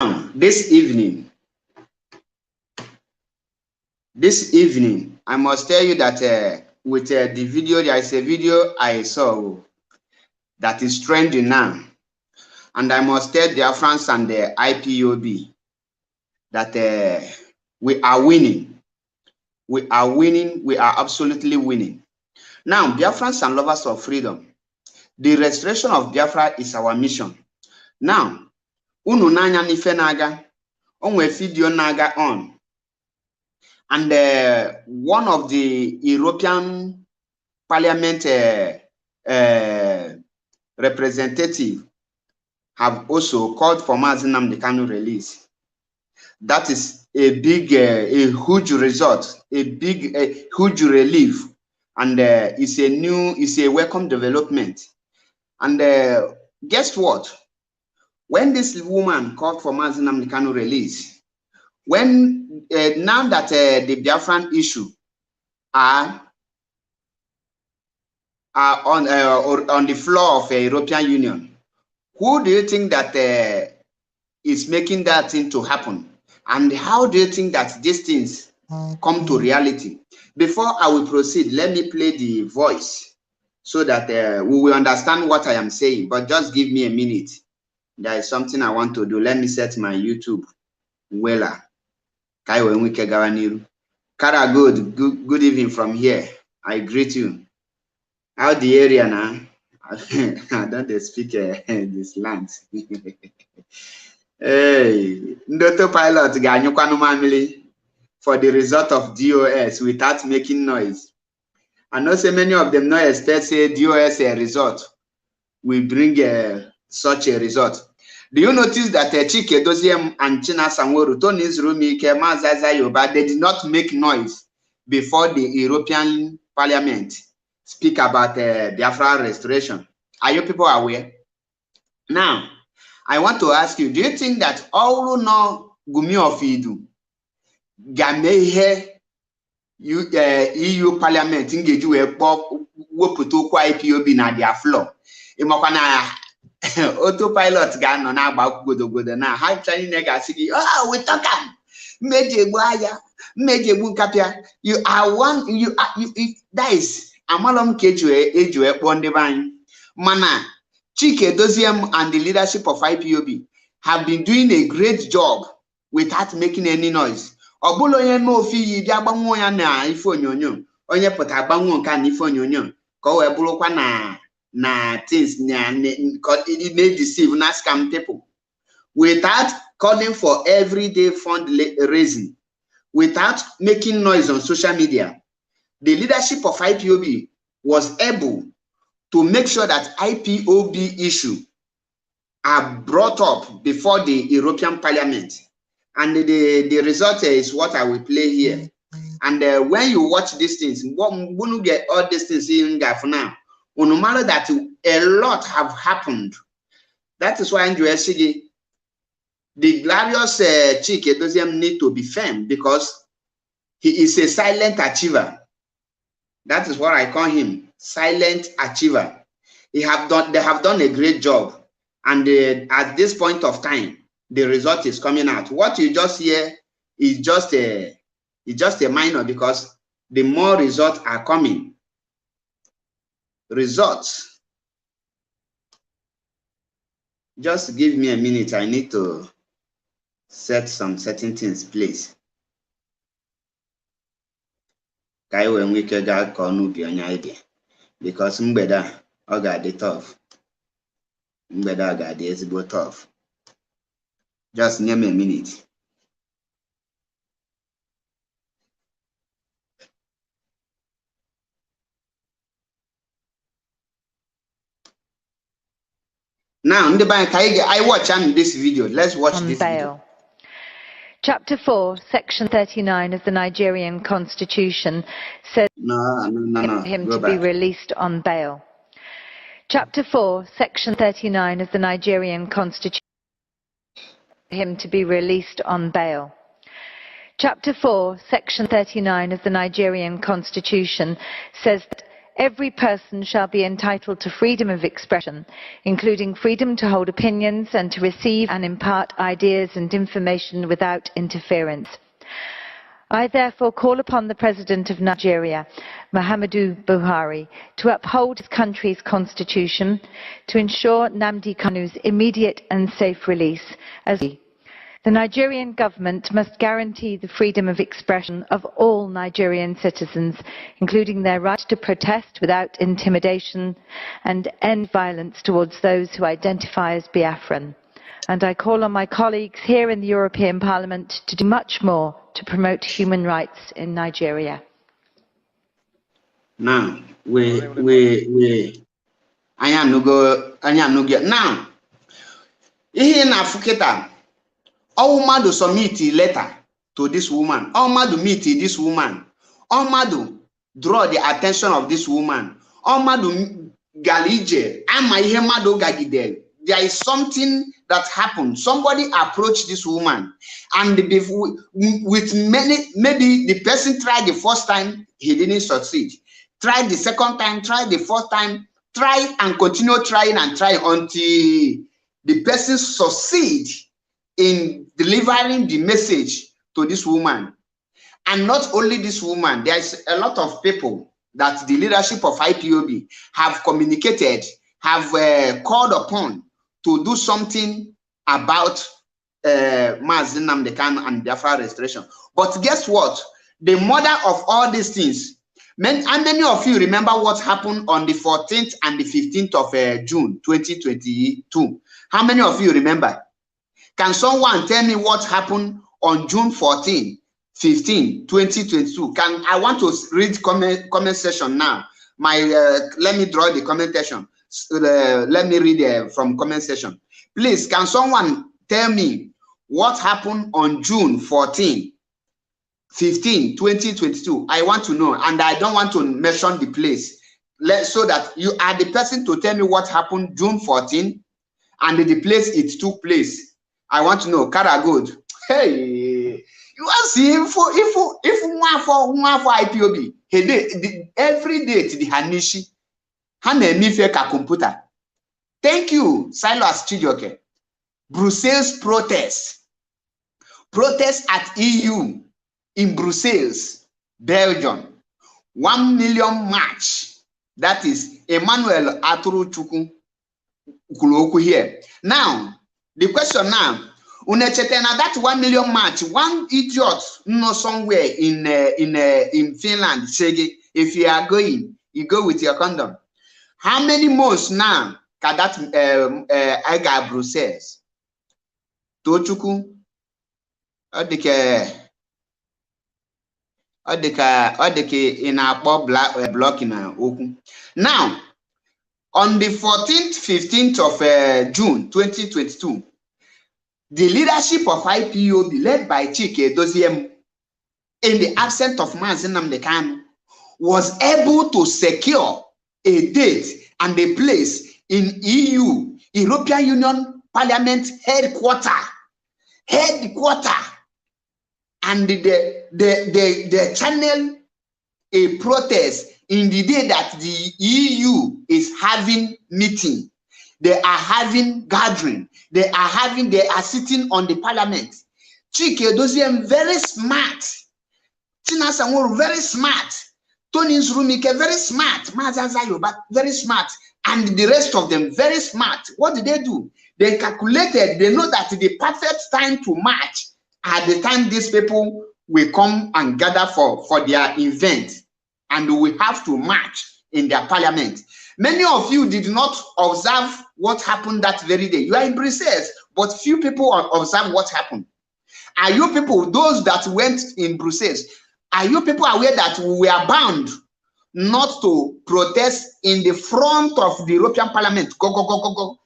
This evening, I must tell you that with the video, there is a video I saw that is trending now. And I must tell Biafrans and the IPOB that we are winning. We are winning. We are absolutely winning. Now, Biafrans and lovers of freedom, the restoration of Biafra is our mission. Now, unu nanya nife naga, onwe video naga on. And one of the European Parliament representative have also called for Mazi Nnamdi Kanu release. That is a big, a huge result, a huge relief, and it's a welcome development. And guess what? When this woman called for Mazi Nnamdi Kanu release, when now that the Biafran issue are on the floor of the European Union, who do you think that is making that thing to happen? And how do you think that these things come to reality? Before I will proceed, let me play the voice so that we will understand what I am saying. But just give me a minute. There is something I want to do. Let me set my YouTube. Wela. Kara, good evening from here. I greet you. How the area now? I don't speak this land. Hey, Ndoto pilot ganyukwanu for the result of DOS without making noise. I know so many of them not expect say DOS result will bring such a result. Do you notice that Chike Doziem and China Sanworu, Tony Zurumi, Mazaza Yoba, they did not make noise before the European Parliament speak about Biafra restoration? Are you people aware? Now, I want to ask you, do you think that all no Gumi of Idu Gamehe EU Parliament engage with Woputo IPOB na their floor? Imokana autopilot gan on about good now. How Chinese nega oh, we talk Meje Buaya, Meje Bukapia. You are one, you that is Amalom Kejue, Ejue, Bondivine. Mana, Chike Doziem and the leadership of IPOB have been doing a great job without making any noise. Obuloye no fi diabanwo na ifo nyonyo. Onye pota banwo nka na ifo nyonyo. Ko we bulokwa na things it may deceive na scam people without calling for everyday fundraising, without making noise on social media. The leadership of IPOB was able to make sure that IPOB issue are brought up before the European Parliament. And the result is what I will play here. And when you watch these things, when get all these things in now, no matter that a lot have happened. That is why the glorious Chike doesn't need to be firm because he is a silent achiever. That is what I call him, silent achiever. They have done a great job, and at this point of time, the result is coming out. What you just hear is just a minor because the more results are coming. Results. Just give me a minute. I need to set some certain things, please. Because mbeda I got it tough. Mbeda I got the tough. Just give me a minute. Now, I watch this video. Let's watch this video. Chapter 4, Section 39 of the Nigerian Constitution says him to be released on bail. Chapter 4, Section 39 of the Nigerian Constitution him to be released on bail. Chapter 4, Section 39 of the Nigerian Constitution says that Every person shall be entitled to freedom of expression, including freedom to hold opinions and to receive and impart ideas and information without interference. I therefore call upon the President of Nigeria, Muhammadu Buhari, to uphold his country's constitution, to ensure Nnamdi Kanu's immediate and safe release as the Nigerian government must guarantee the freedom of expression of all Nigerian citizens, including their right to protest without intimidation, and end violence towards those who identify as Biafran. And I call on my colleagues here in the European Parliament to do much more to promote human rights in Nigeria. Now, I am no get now. Here na Fuketa. All madu submit a letter to this woman. All madu meet this woman. All madu draw the attention of this woman. All madu galije. Ama ihe madu gagide. There is something that happened. Somebody approached this woman, and with many, maybe the person tried the first time, he didn't succeed. Tried the second time, tried the fourth time, try and continue trying and trying until the person succeed in delivering the message to this woman. And not only this woman, there's a lot of people that the leadership of IPOB have communicated, have called upon to do something about Mazi Nnamdi Kanu and Biafra restoration. But guess what? The mother of all these things, and many of you remember what happened on the 14th and the 15th of June 2022. How many of you remember? Can someone tell me what happened on June 14, 15, 2022? I want to read comment section now. Let me draw the commentation. Let me read from comment section. Please, can someone tell me what happened on June 14, 15, 2022? I want to know, and I don't want to mention the place. So that you are the person to tell me what happened June 14 and the place it took place. I want to know. Cara good. Hey, you want see if one for IPOB, every day to the Hanishi, Hanemife ka computer. Thank you, Silas Chijoke. Brussels protest at EU in Brussels, Belgium. 1 million march. That is Emmanuel Aturu Chukwu Kuloku here. Now, the question now, that 1 million march, one idiot no somewhere in Finland, if you are going, you go with your condom. How many months now can that I got Brussels? Tochuku, in our block in Oku. Now, on the 14th, 15th of June 2022, the leadership of IPOB, led by Chike Doziem, in the absence of Mazi Nnamdi Kanu, was able to secure a date and a place in EU, European Union Parliament headquarters, and they channel a protest in the day that the EU is having meeting. They are having gathering. They are sitting on the parliament. Chike Doziem, very smart. Tina Sanwo, very smart. Tony Nzurumike, very smart. Mazaza Yoba, very smart. And the rest of them, very smart. What did they do? They calculated, they know that the perfect time to march at the time these people will come and gather for their event. And we have to march in their parliament. Many of you did not observe what happened that very day. You are in Brussels, but few people observe what happened. Are you people, those that went in Brussels, are you people aware that we are bound not to protest in the front of the European Parliament? Go.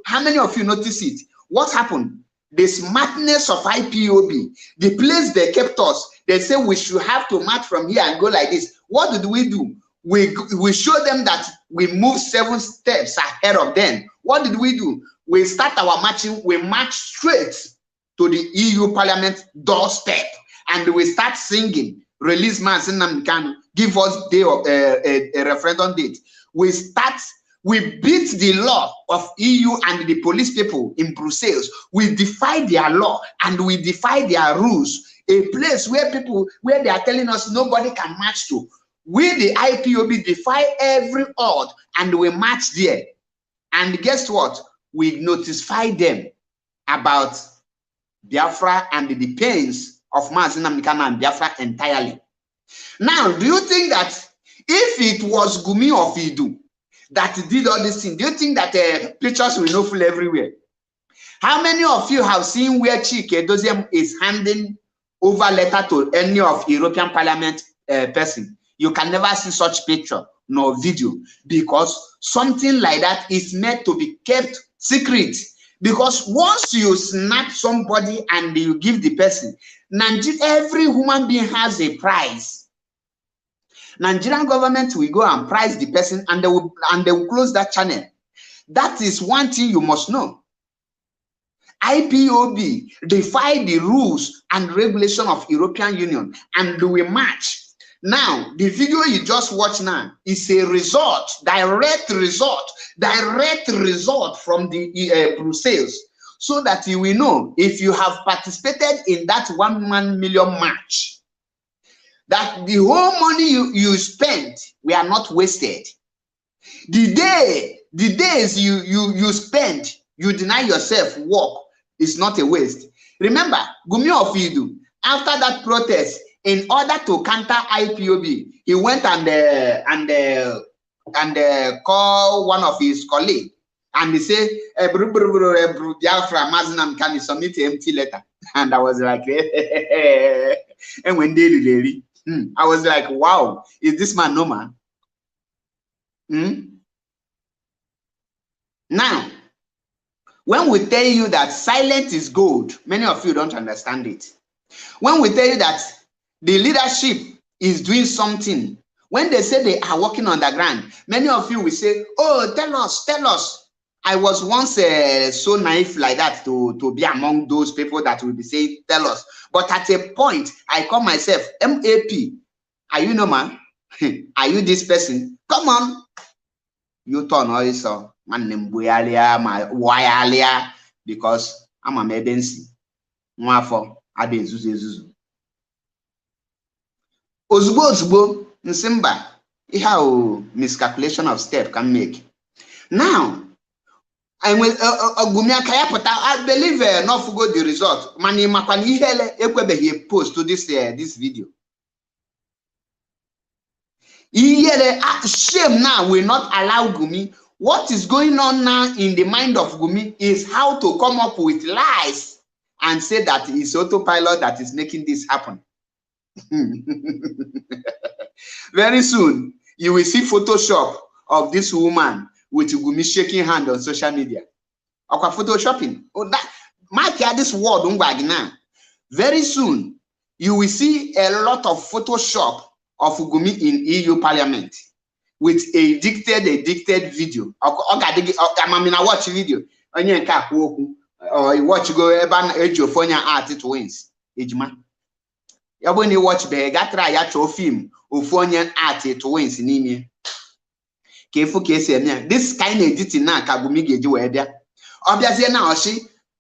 How many of you notice it? What happened? The smartness of IPOB, the place they kept us, they say we should have to march from here and go like this. What did we do? We show them that we moved 7 steps ahead of them. What did we do? We start our marching, we march straight to the EU Parliament doorstep, and we start singing release Mazi Nnamdi Kanu, give us day of a referendum date. We beat the law of EU and the police people in Brussels. We defy their law and we defy their rules. A place where they are telling us nobody can march to. We, the IPOB, defy every odd and we march there. And guess what? We notify them about Biafra and the pains of Mazi Nnamdi Kanu and Biafra entirely. Now, do you think that if it was Gumi of Idu that did all this thing, do you think that pictures will not full everywhere? How many of you have seen where Chike Doziem is handing over letter to any of European Parliament person? You can never see such picture nor video because something like that is meant to be kept secret. Because once you snap somebody and you give the person, every human being has a price. Nigerian government will go and price the person and they will close that channel. That is one thing you must know. IPOB defy the rules and regulation of European Union and we march. Now, the video you just watched now is a result, direct result from the Brussels, so that you will know if you have participated in that 1 million march, that the whole money you spent were not wasted. The days you spent, you deny yourself work is not a waste. Remember, Gumi of Idu, after that protest, in order to counter IPOB, he went and call one of his colleagues and he said, Biafra, Mazi Nnamdi Kanu submit an empty letter. And I was like, and when they I was like, wow, is this man no man? Now, when we tell you that silence is gold, many of you don't understand it. When we tell you that the leadership is doing something, when they say they are working on the ground, many of you will say, oh, tell us. I was once so naive like that to be among those people that will be saying, tell us. But at a point, I call myself MAP. Are you no man? Are you this person? Come on. You turn also. Because I'm a mebensi. Mwafo adezuzu. Ozugbo nsimba. How miscalculation of step can make. Now, I believe not forgo the result. Mani makwani hele ekwebe he post to this video. Shame now will not allow Gumi. What is going on now in the mind of Gumi is how to come up with lies and say that it's autopilot that is making this happen. Very soon, you will see Photoshop of this woman with Gumi shaking hand on social media. Or photoshopping. Oh, that mark this word now. Very soon, you will see a lot of Photoshop of Gumi in EU Parliament with a dictated video. I watch video. Or you watch go Ejiofonia art it wins. Ejima. When you watch Begatra Yacho film, Ophonian art it wins in Ime. This kind of editing now Kagumi Geju there. Obviously now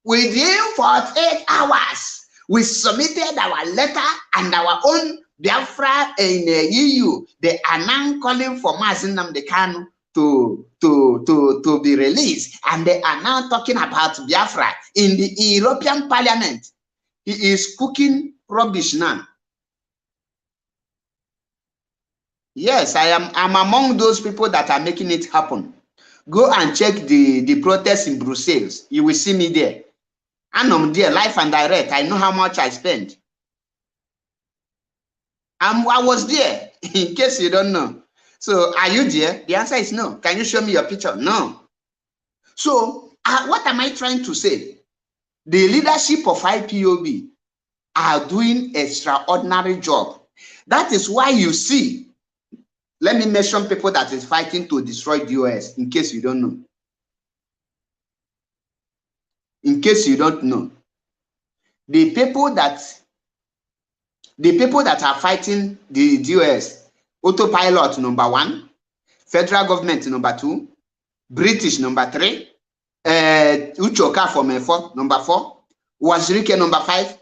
within 48 hours, we submitted our letter and our own Biafra in the EU. They are now calling for Mazi Nnamdi Kanu to be released, and they are now talking about Biafra in the European Parliament. He is cooking rubbish now. Yes, I'm among those people that are making it happen. Go and check the protests in Brussels. You will see me there. And I'm there, live and direct. I know how much I spent. I was there, in case you don't know. So, are you there? The answer is no. Can you show me your picture? No. So, what am I trying to say? The leadership of IPOB are doing extraordinary job. That is why you see, let me mention people that is fighting to destroy the US, in case you don't know. In case you don't know. The people that The people that are fighting the DOS, autopilot number 1, federal government number 2, British number 3, Uchoka from 4, number 4, Wazirike number 5,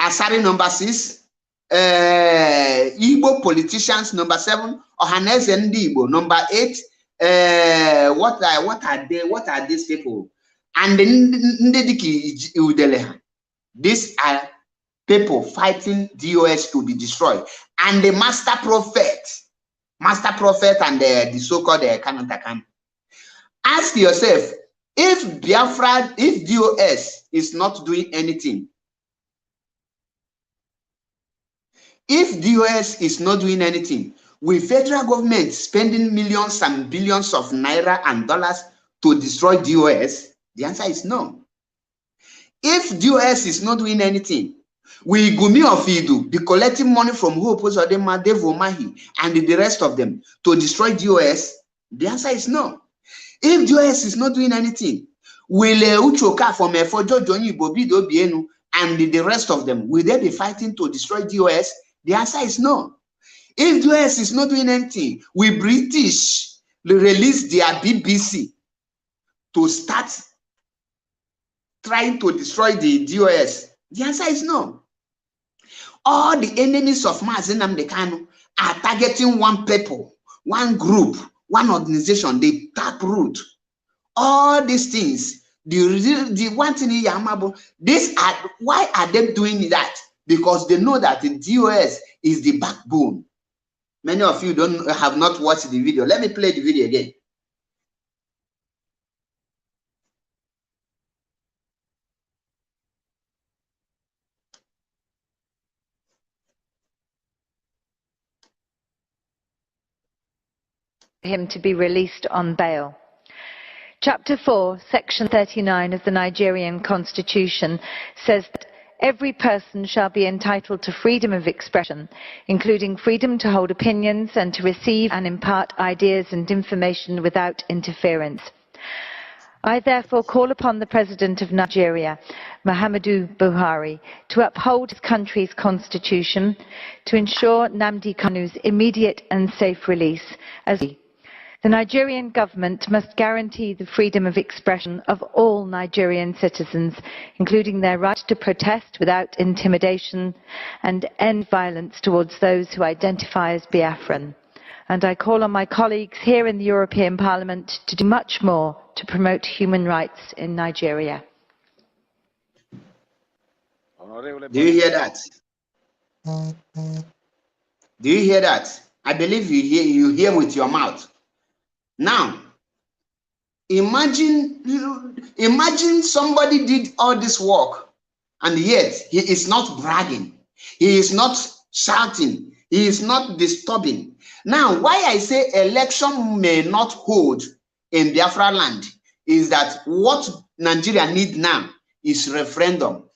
Asari number 6, Igbo politicians number 7, Ohaneze Ndi Igbo number 8. What are they? What are these people? And these are people fighting DOS to be destroyed. And the master prophet and the so-called Kanatakan. Ask yourself, if Biafra, if DOS is not doing anything, if DOS is not doing anything, will federal government spending millions and billions of naira and dollars to destroy DOS? The answer is no. If DOS is not doing anything, will Gumi of Idu be collecting money from Hope Uzodinma, Devo Mahi, and the rest of them to destroy DOS? The answer is no. If DOS is not doing anything, will Uchoka from Efojo Joni Bobido Bienu and the rest of them, will they be fighting to destroy DOS? The answer is no. If DOS is not doing anything, will British release their BBC to start trying to destroy the DOS? The answer is no. All the enemies of Mazi Nnamdi Kanu are targeting one people, one group, one organization, the taproot. All these things, the one thing why are they doing that? Because they know that the DOS is the backbone. Many of you have not watched the video. Let me play the video again. Him to be released on bail. Chapter 4, Section 39 of the Nigerian Constitution says that every person shall be entitled to freedom of expression, including freedom to hold opinions and to receive and impart ideas and information without interference. I therefore call upon the President of Nigeria, Muhammadu Buhari, to uphold his country's constitution, to ensure Nnamdi Kanu's immediate and safe release. As the Nigerian government must guarantee the freedom of expression of all Nigerian citizens, including their right to protest without intimidation, and end violence towards those who identify as Biafran. And I call on my colleagues here in the European Parliament to do much more to promote human rights in Nigeria. Do you hear that? Do you hear that? I believe you hear with your mouth. Now, imagine somebody did all this work and yet he is not bragging. He is not shouting. He is not disturbing. Now, why I say election may not hold in Biafraland is that what Nigeria need now is referendum.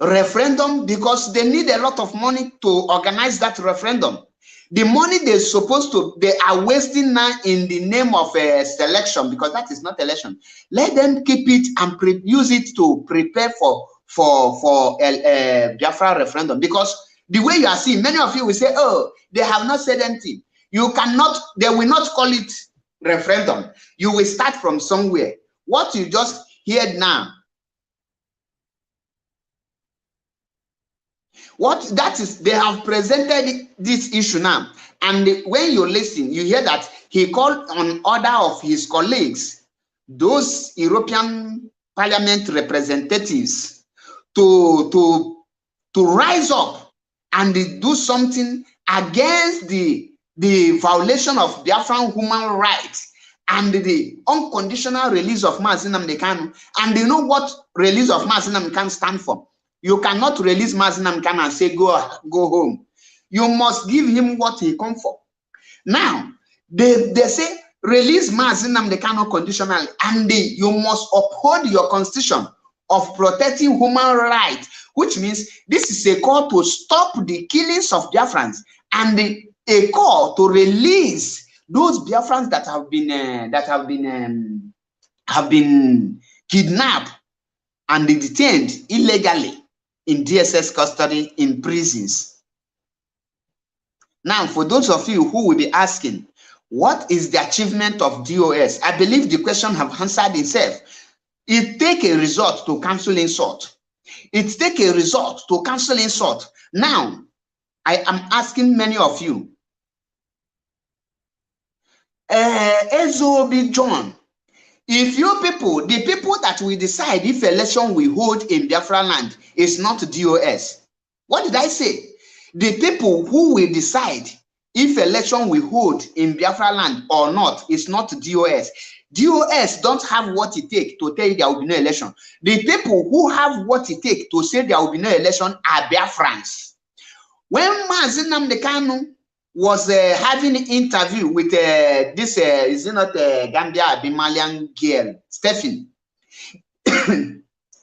Referendum, because they need a lot of money to organize that referendum. The money they are wasting now in the name of a selection, because that is not election. Let them keep it and use it to prepare for Biafra referendum. Because the way you are seeing, many of you will say, oh, they have not said anything. You cannot, they will not call it referendum. You will start from somewhere. What you just heard now, what that is, they have presented this issue now, and when you listen, you hear that he called on order of his colleagues, those European Parliament representatives, to rise up and do something against the violation of Biafran human rights and the unconditional release of Mazi Nnamdi Kanu. And you know what release of Mazi Nnamdi Kanu stand for? You cannot release Mazi Nnamdi Kanu and say, go home. You must give him what he come for. Now, they say, release Mazi Nnamdi Kanu conditionally, and you must uphold your constitution of protecting human rights, which means this is a call to stop the killings of Biafrans and a call to release those Biafrans that have been kidnapped and detained illegally in DSS custody in prisons. Now, for those of you who will be asking, what is the achievement of DOS? I believe the question have answered itself. It take a resort to cancel insult. It take a resort to cancel insult. Now, I am asking many of you, Ezobi John, if you people, the people that will decide if election we hold in Biafraland is not DOS. What did I say? The people who will decide if election we hold in Biafraland or not is not DOS. DOS don't have what it takes to tell you there will be no election. The people who have what it takes to say there will be no election are Biafrans. When Mazi Nnamdi Kanu was having an interview with this, is it not Gambia Bimalian girl, Stephen?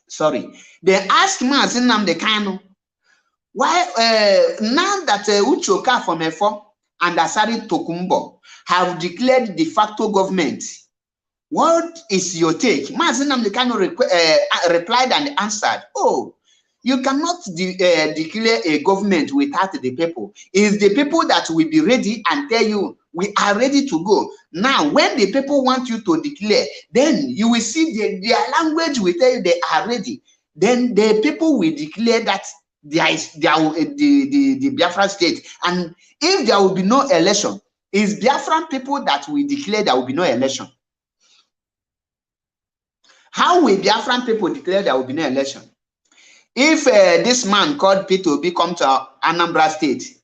Sorry. They asked Mazi Nnamdi Kanu, why now that Uchoka from Efo and Asari Tokumbo have declared de facto government, what is your take? Mazi Nnamdi Kanu replied and answered, oh, you cannot declare a government without the people. It's the people that will be ready and tell you, we are ready to go. Now, when the people want you to declare, then you will see their language will tell you they are ready. Then the people will declare that there is the Biafra state. And if there will be no election, it's Biafran people that will declare there will be no election. How will Biafran people declare there will be no election? If this man called Peter Obi come to Anambra State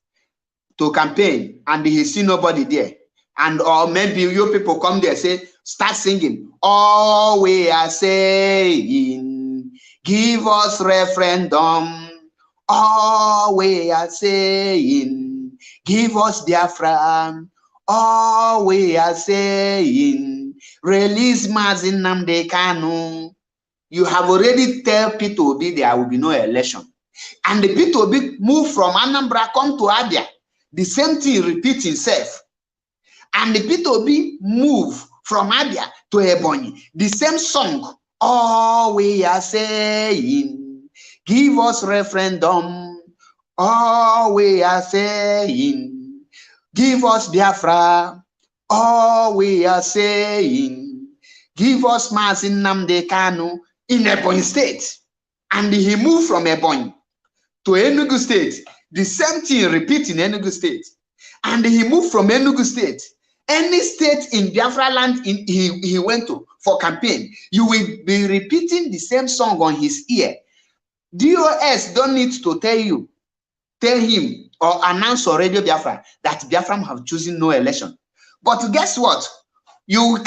to campaign and he see nobody there, and or maybe you people come there say start singing, all we are saying, give us referendum. All we are saying, give us Biafra. All we are saying, release Mazi Nnamdi Kanu. You have already tell Peter Obi there will be no election. And the Peter Obi move from Anambra, come to Abia. The same thing repeats itself. And the Peter Obi move from Abia to Ebonyi. The same song. All we are saying, give us referendum. All we are saying, give us Biafra. All we are saying, give us Mazi Nnamdi Kanu. In Ebonyi State, and he moved from Ebonyi to Enugu State. The same thing repeat in Enugu State, and he moved from Enugu State. Any state in Biafraland he went to for campaign, you will be repeating the same song on his ear. DOS don't need to tell him or announce on Radio Biafra that Biafra have chosen no election. But guess what? You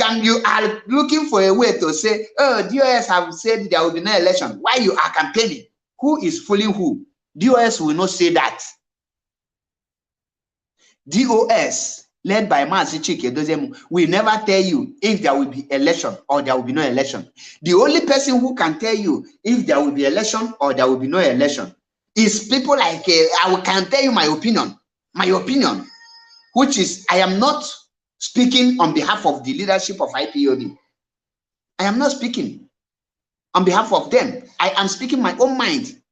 are looking for a way to say, oh, DOS have said there will be no election. Why you are campaigning? Who is fooling who? DOS will not say that. DOS, led by Mazi Chike Dozemu, will never tell you if there will be election or there will be no election. The only person who can tell you if there will be election or there will be no election is people like, I can tell you my opinion, which is, I am not speaking on behalf of the leadership of IPOB. I am not speaking on behalf of them. I am speaking my own mind.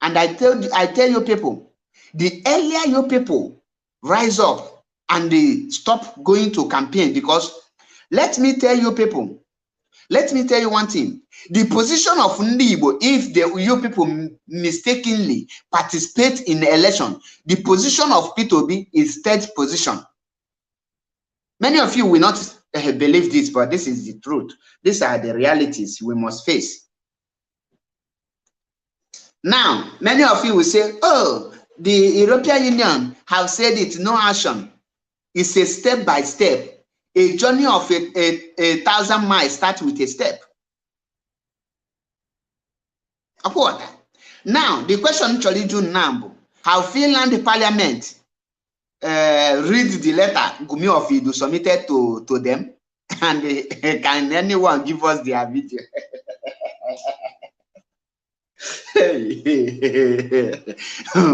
And I tell you people, the earlier you people rise up and they stop going to campaign, because let me tell you people, let me tell you one thing. The position of Ndibo, if you people mistakenly participate in the election, the position of Peter Obi is third position. Many of you will not believe this, but this is the truth. These are the realities we must face. Now, many of you will say, oh, the European Union have said it, no action. It's a step by step. A journey of a 1,000 miles starts with a step. Now, the question actually June Nambo, how Finland Parliament read the letter Gumi of Idu submitted to them, and can anyone give us their video?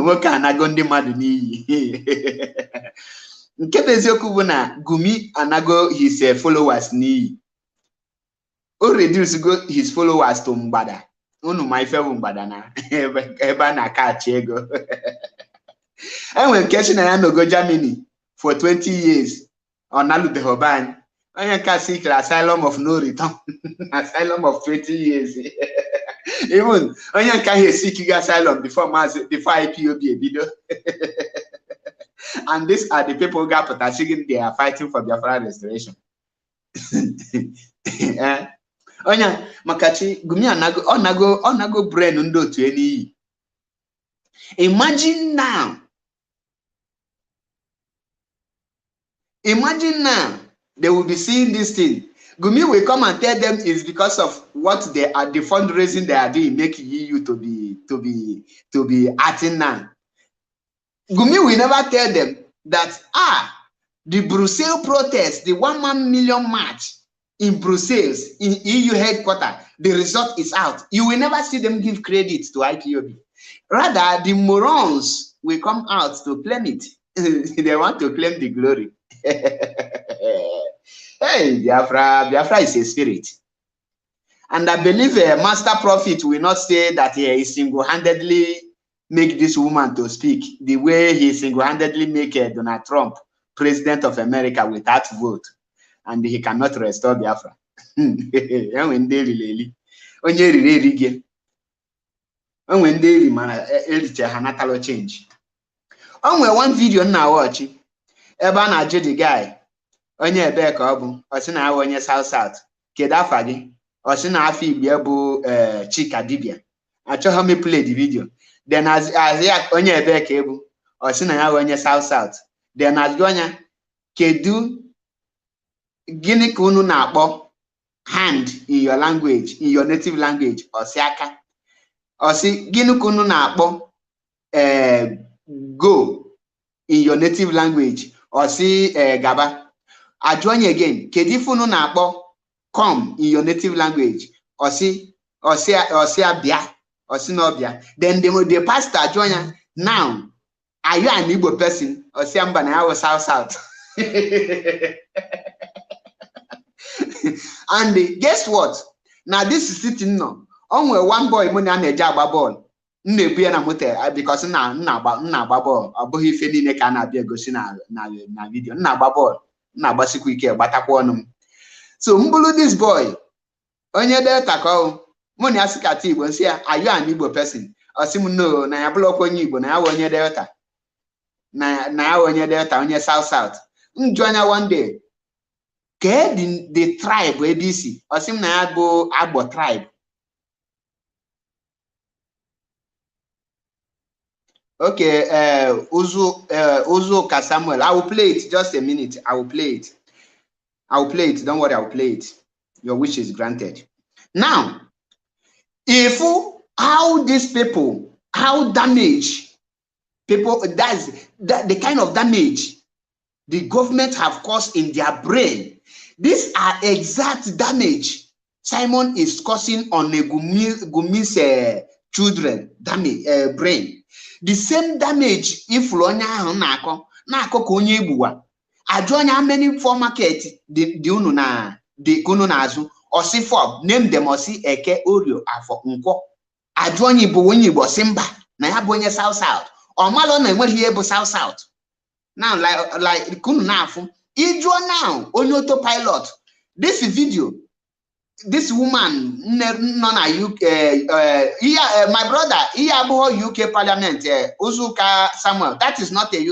What can I go mad ni? Gumi anago his followers ni. Or reduce his followers to Mbada. unu ma ife bụ mgbadana ebe a na-akachi ego. Enwe nke si na ya nogo Germany for 20 years ọ nalubeghị ọba anyị. Onye nke sikiri asylum of no return asylum of 20 years. Even onye nke ahụ esikigo asylum before IPOB ebido. And these are the people who got protesting. They are fighting for Biafra restoration. Onya makachi gumi onago brain ndo to any. Imagine now they will be seeing this thing. Gumi will come and tell them it's because of what they are, the fundraising they are doing, making EU to be acting now. Gumi will never tell them that the Brussels protest, the 1 million march in Brussels, in EU headquarters, the result is out. You will never see them give credit to IPOB. Rather, the morons will come out to claim it. They want to claim the glory. Hey, Biafra is a spirit. And I believe Master Prophet will not say that he single-handedly make this woman to speak the way he single-handedly make Donald Trump president of America without vote, and he cannot restore Biafra. When they really onye riri when they man hanatalo change. Onwe one video na watch ebe a na-ajụ the guy onye ebe ka ọ bụ ọ sị na awụ onye South kedu afa gị ọ sị na afọ Igbo bụ Chika Dibia. Achọghị m play the video. Then as ya onye ebe ka ebu ọ sị na ya onye South. Then as gonya kedu gịnị ka unu na-akpọ hand in your language, in your native language, ọ sị aka. Ọ sị gịnị ka unu na-akpọ go in your native language, ọ sị gaba. Ajụ onye again, kedu ife unu na-akpọ come in your native language, ọ sị abịa. Then the pastor join now. Are you an Igbo person? Or say I'm Banana South. And guess what? Now this is sitting now. Only one boy money on a job ball. Maybe an motel because now ball. Abohi feli ne kana be go na video. Na ball. Na basic care but so mbulu this boy. Onye delta call. Money asikati Igbo say are you an Igbo person? Osim no na ya block onye Igbo na ya onye delta. Na ya onye delta onye South. Njonya one day. Ke the tribe ABC. Osim na ya go Agbo tribe. Okay, Uzu Samuel. I will play it just a minute. I will play it. Don't worry, I will play it. Your wish is granted. Now, if how these people, how damage people, that's the kind of damage the government have caused in their brain. These are exact damage Simon is causing on a Gumi's children damage brain. The same damage if Lonya nako konye buwa. Ajonya how many for market the unu na the kuno nazu. Osi fob name them osi eke orio afọ nkwọ ajụonye bụ onye Igbo simba na ya bụ onye South ọ malụ na enweghị ihe bụ South now like kunu na afụ ijuo now onye autopilot this video this woman nọ na UK my brother ihe abụghị UK parliament Uzuka Samuel, that is not a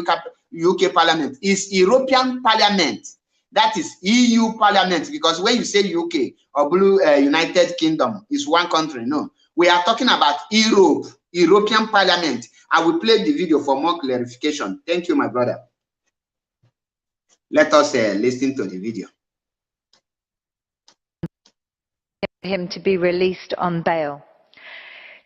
UK parliament, it's European parliament. That is EU parliament, because when you say UK or Blue United Kingdom is one country. No, we are talking about Europe, European parliament. I will play the video for more clarification. Thank you, my brother. Let us listen to the video. Him to be released on bail.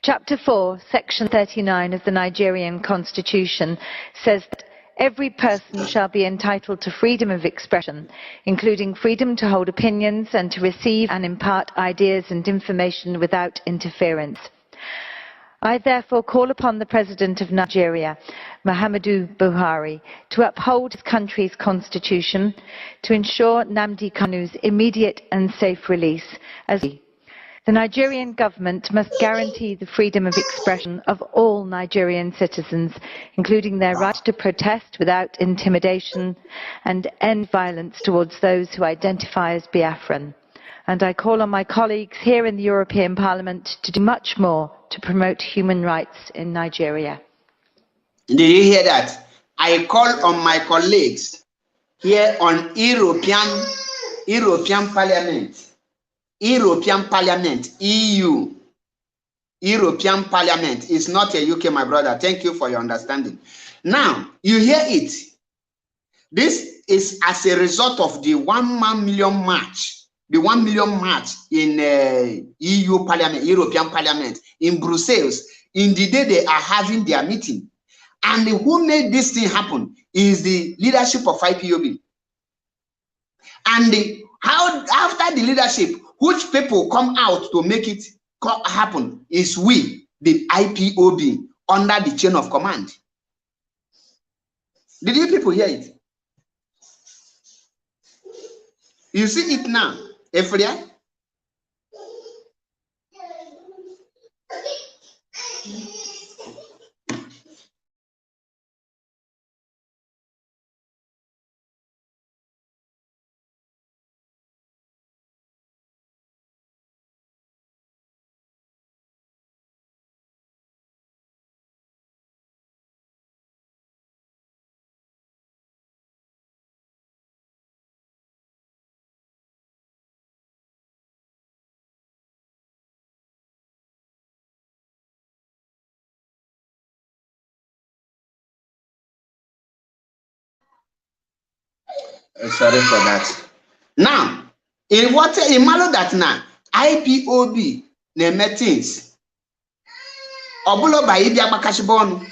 Chapter 4, Section 39 of the Nigerian Constitution says that every person shall be entitled to freedom of expression, including freedom to hold opinions and to receive and impart ideas and information without interference. I therefore call upon the President of Nigeria, Muhammadu Buhari, to uphold his country's constitution, to ensure Nnamdi Kanu's immediate and safe release, as The Nigerian government must guarantee the freedom of expression of all Nigerian citizens, including their right to protest without intimidation, and end violence towards those who identify as Biafran. And I call on my colleagues here in the European Parliament to do much more to promote human rights in Nigeria. Did you hear that? I call on my colleagues here on European Parliament. European Parliament, EU. European Parliament is not a UK, my brother. Thank you for your understanding. Now, you hear it. This is as a result of the 1 million march, the 1 million march in EU Parliament, European Parliament, in Brussels, in the day they are having their meeting. And who made this thing happen is the leadership of IPOB. And after the leadership, which people come out to make it happen is we, the IPOB, under the chain of command. Did you people hear it? You see it now, Ephraim? Sorry for that. Now, in what in malo that now IPOB ne meetings. Obulo ba ibi agbakashibonu.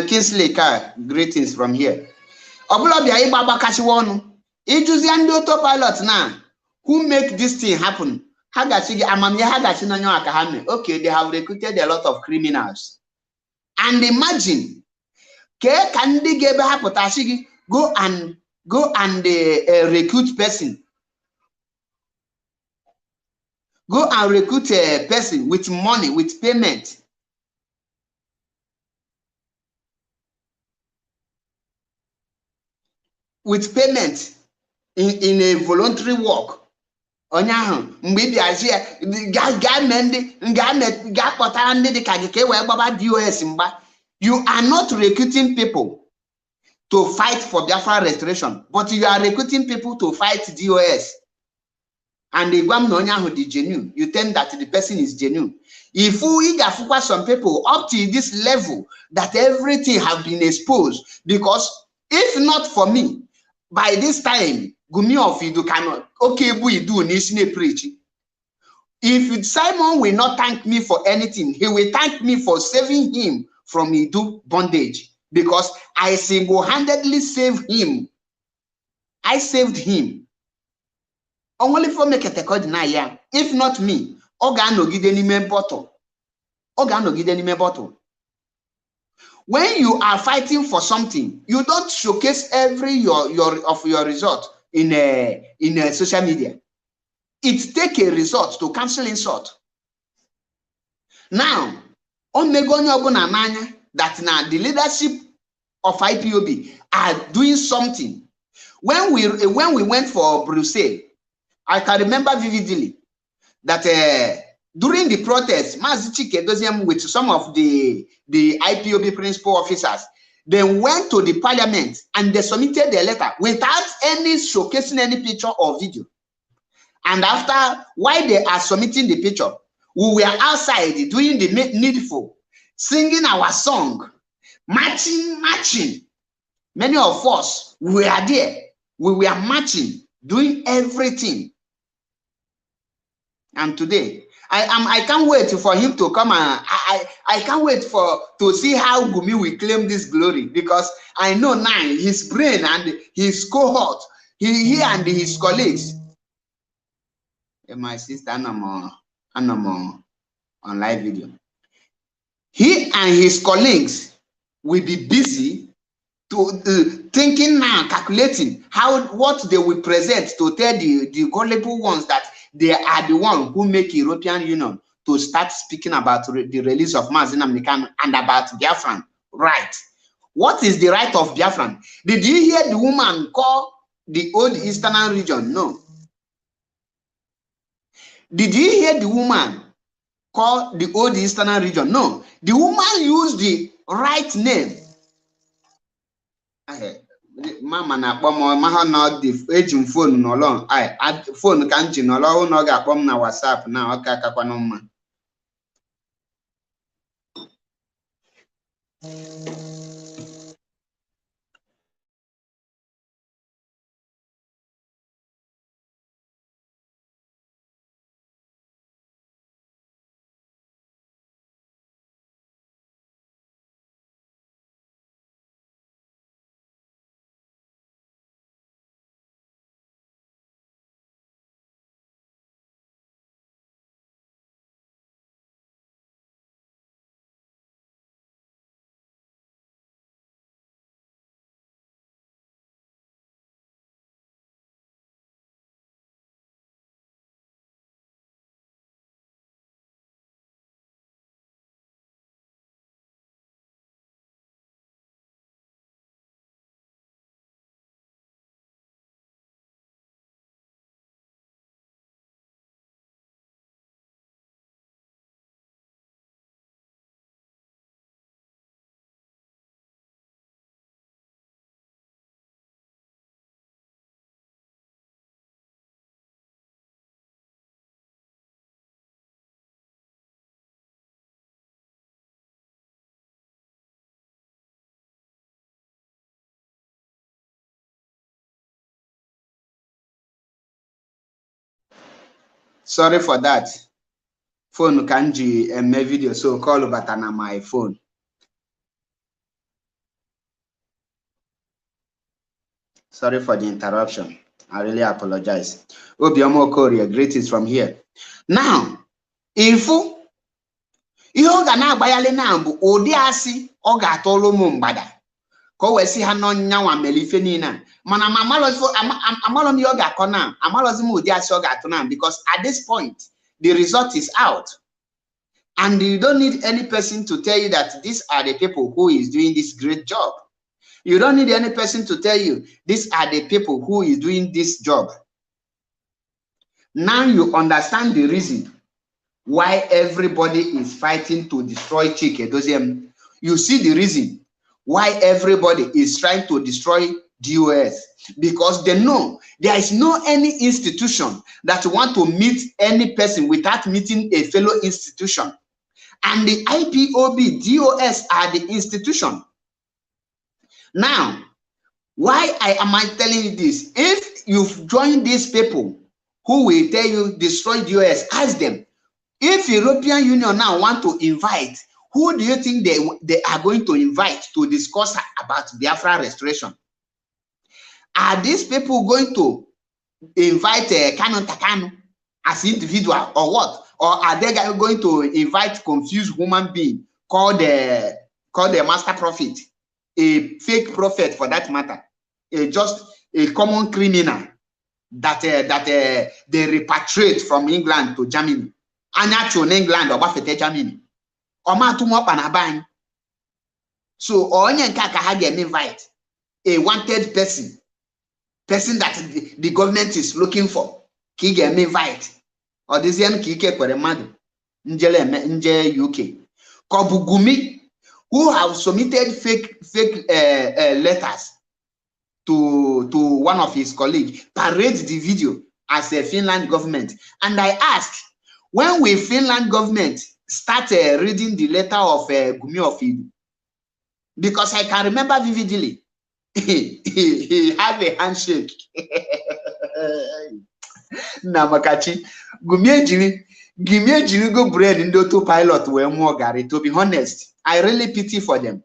Kingsley Car, greetings from here. Obulo bia ibi agbakashibonu. Ijuzi and autopilot now. Who make this thing happen? Okay, they have recruited a lot of criminals. And imagine can they go and recruit person? Go and recruit a person with money, with payment. With payment in a voluntary work. You are not recruiting people to fight for Biafra restoration, but you are recruiting people to fight DOS. And the Guam is genuine. You think that the person is genuine. If we got some people up to this level that everything have been exposed, because if not for me, by this time, Gumi of Idu cannot. Okay, we do Nishine preaching. If Simon will not thank me for anything, he will thank me for saving him from Idu bondage, because I single-handedly saved him. I saved him. Only for make a code na. If not me, Ogano give any me bottle. Ogano give any me bottle. When you are fighting for something, you don't showcase every your result in a social media. It take a result to cancel insult. Now, on that now the leadership of IPOB are doing something. When we went for Brussels, I can remember vividly that during the protest, with some of the IPOB principal officers, they went to the parliament and they submitted their letter without any showcasing any picture or video. And after, while they are submitting the picture, we were outside doing the needful, singing our song, marching. Many of us were there. We were marching, doing everything. And today, I can't wait for him to come and I can't wait to see how Gumi will claim this glory, because I know now his brain and his cohort, he and his colleagues. My sister Anamo on live video. He and his colleagues will be busy to thinking now, calculating what they will present to tell the gullible ones that they are the one who make European Union to start speaking about the release of Mazi Nnamdi Kanu and about Biafran right. What is the right of Biafran? Did you hear the woman call the old Eastern region? No. Did you hear the woman call the old Eastern region? No. The woman used the right name. Mama na akpọm ma na the eji phone no long. Phone ka nji no lo no ga akpọm na WhatsApp na ọ ka akakwa no mma. Sorry for that. Phone kanji my video so call button on my phone. Sorry for the interruption. I really apologize. Obioma Korea, greetings from here. Now, if you ga na agbayale na mbu odi asi o ga atolo mu mgbada ko we si ha no nyanwa melife ni na mana amalom yo ga kona amalozim odi asi o ga atona because at this point the result is out and you don't need any person to tell you that these are the people who is doing this great job. You don't need any person to tell you these are the people who is doing this job. Now you understand the reason why everybody is fighting to destroy Chike. You see the reason why everybody is trying to destroy DOS, because they know there is no any institution that want to meet any person without meeting a fellow institution. And the IPOB, DOS are the institution. Now, why am I telling you this? If you've joined these people who will tell you destroy DOS, ask them. If European Union now want to invite, who do you think they are going to invite to discuss about Biafra restoration? Are these people going to invite Kanu Takanu as individual or what? Or are they going to invite confused human being called the master prophet, a fake prophet for that matter, just a common criminal that they repatriate from England to Germany? Anya in England or Buffett Germany. Or Matumo Panaban. So onye kaka ha get invite a wanted person that the government is looking for. Ki get invite. Or this yan kike kwere madu. Nje UK. Kobugumi, who have submitted fake letters to one of his colleagues, parade the video as a Finland government. And I asked, when will Finland government start reading the letter of Gumi Ofidu? Because I can remember vividly, he had a handshake. Namakachi, Gumi ejiri go bread in the autopilot were more Gary. To be honest, I really pity for them.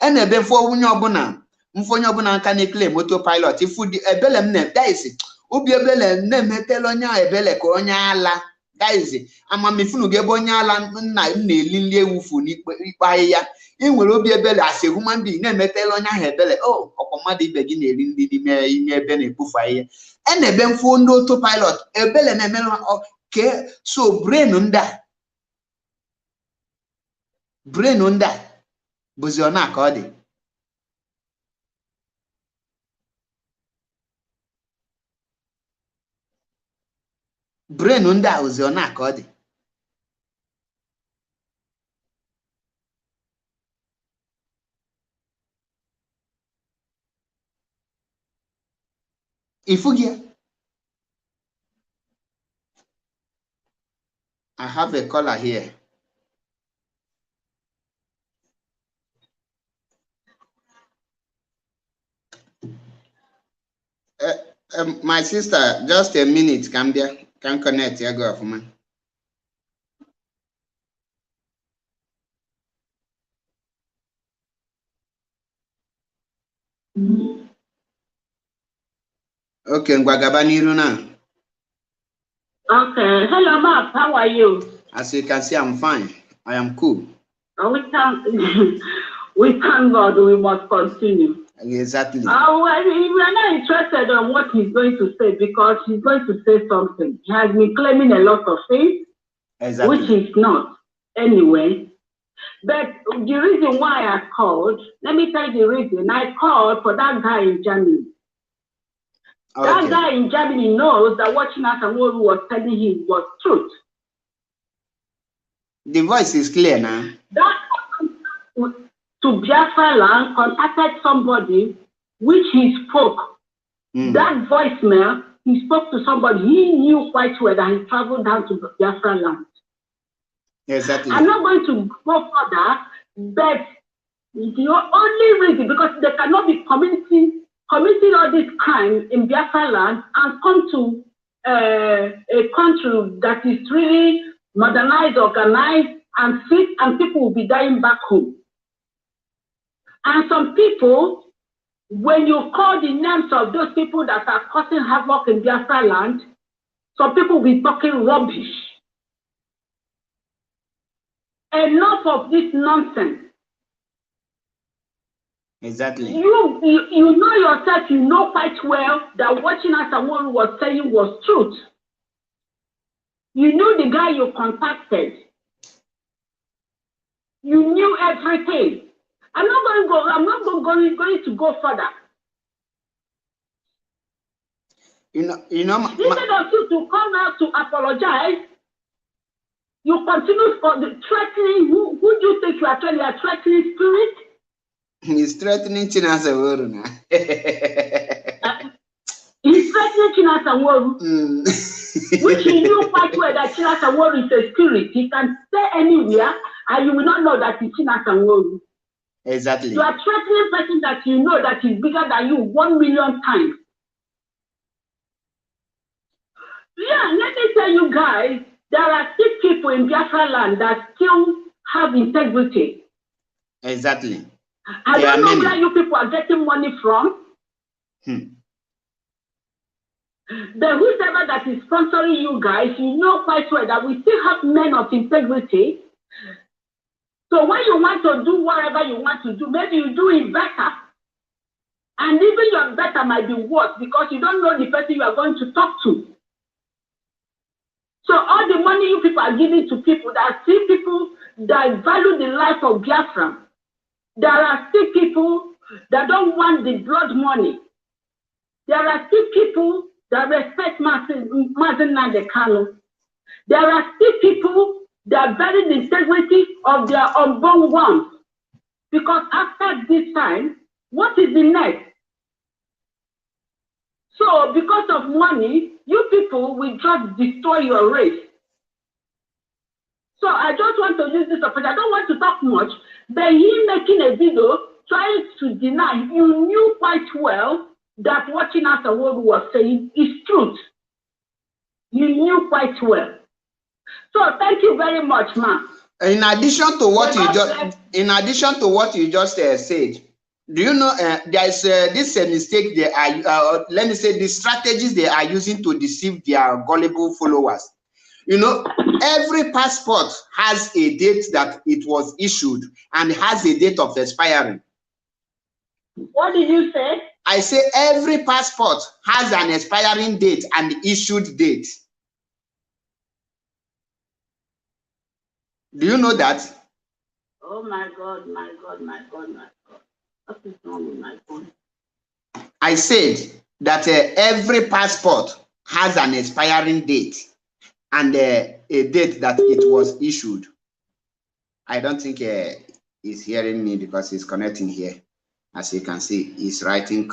And then for Wunyobuna, Mfonobuna can claim autopilot. If we ebelem name, that is it. Ubi ebelem name telonya ebele koronya ala. Guys, amamifunu gebonya ala nna na-elili ewufu n'ikpe ahịhịa. I nwere obi ebele as a human being na-emetela onye ahụ ebele. Oh, ọkwa mmadụ ibe gị na-eri nri n'ime ebe na-ekpofu ahịhịa. Na-ebe mfu ndị autopilot ebele na-emere ke so brain nda bụzi ọ na-aka ọ dị. Brain ndị a ozi ọ na-aka ọ dị. Ifugia. I have a caller here. My sister, just a minute, can connect your girl for me. Okay, Ngwagabaniru now. Okay, hello, Mark. How are you? As you can see, I'm fine. I am cool. We thank God. We must continue. Exactly. We are not interested on what he's going to say because he's going to say something. He has been claiming a lot of things, exactly, which is not anyway. But the reason why I called, let me tell you the reason. I called for that guy in Germany. Okay. That guy in Germany knows that what Chinasa was telling him was truth. The voice is clear now. That to Biafraland contacted somebody, which he spoke. That voicemail, he spoke to somebody. He knew quite well that he traveled down to Biafraland. Exactly. I'm not going to go further, but the only reason, because they cannot be committing all this crime in Biafraland and come to a country that is really modernized, organized, and fit, and people will be dying back home. And some people, when you call the names of those people that are causing havoc in Biafraland, some people will be talking rubbish. Enough of this nonsense. Exactly. You know yourself, you know quite well that what Chinasa was saying was truth. You knew the guy you contacted. You knew everything. I'm not going to go further. Instead of you to come out to apologize, you continue for the threatening. Who do you think you are threatening? You are threatening spirit? He's threatening Chinasa Woru now. He's threatening Chinasa Woru. Which he knew quite well that Chinasa Woru is a spirit. He can stay anywhere and you will not know that it's Chinasa Woru. Exactly. You are threatening a person that you know that is bigger than you 1 million times. Yeah, let me tell you guys, there are still people in Biafraland that still have integrity. Exactly. I don't know where you people are getting money from. But whoever that is sponsoring you guys, you know quite well that we still have men of integrity. So when you want to do whatever you want to do, maybe you do it better. And even your better might be worse because you don't know the person you are going to talk to. So all the money you people are giving to people, there are still people that value the life of Biafra. There are still people that don't want the blood money. There are still people that respect Mazen Nandekano. There are still people that value the integrity of their unborn ones. Because after this time, what is the next? So because of money, you people will just destroy your race. So I just want to use this opportunity. I don't want to talk much, but he making a video trying to deny, you knew quite well that what Chinasa Woru was saying is truth. You knew quite well. So thank you very much, ma'am. In addition to what you just said, do you know there is this mistake they are let me say the strategies they are using to deceive their gullible followers. You know, every passport has a date that it was issued and has a date of expiring. What did you say? I say every passport has an expiring date and issued date. Do you know that? Oh my God, my God, my God, my God. What is wrong with my phone? I said that every passport has an expiring date and a date that it was issued. I don't think he's hearing me because he's connecting here. As you can see, he's writing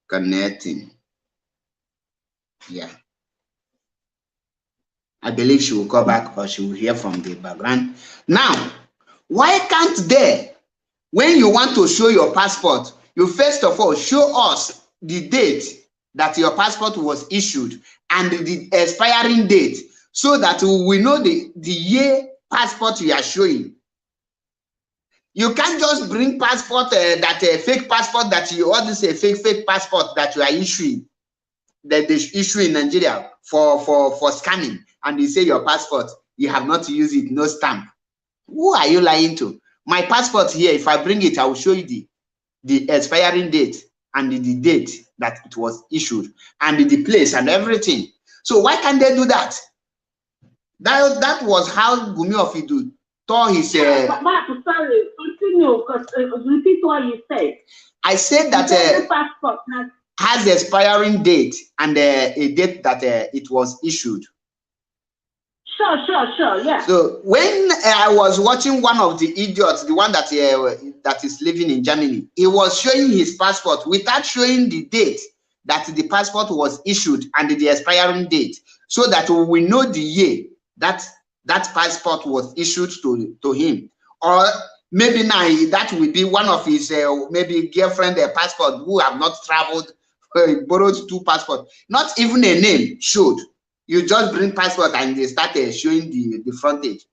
connecting. Yeah. I believe she will go back or she will hear from the background. Now, why can't they, when you want to show your passport, you first of all show us the date that your passport was issued and the expiring date so that we know the year passport you are showing. You can't just bring passport that a fake passport that you or this a fake passport that you are issuing, that they issue in Nigeria for scanning, and you say your passport, you have not used it, no stamp. Who are you lying to? My passport here, if I bring it, I will show you the expiring date and the date that it was issued and the place and everything. So why can't they do that? That was how Gumi of Idu tore his. Sorry, continue. Repeat what you said. I said that the passport has the expiring date and a date that it was issued. Sure, yeah. So when I was watching one of the idiots, the one that is living in Germany, he was showing his passport without showing the date that the passport was issued and the expiring date, so that we know the year that passport was issued to him. Or maybe now that will be one of his maybe girlfriend passport who have not traveled, borrowed 2 passports, not even a name showed. You just bring passport and they start showing the frontage.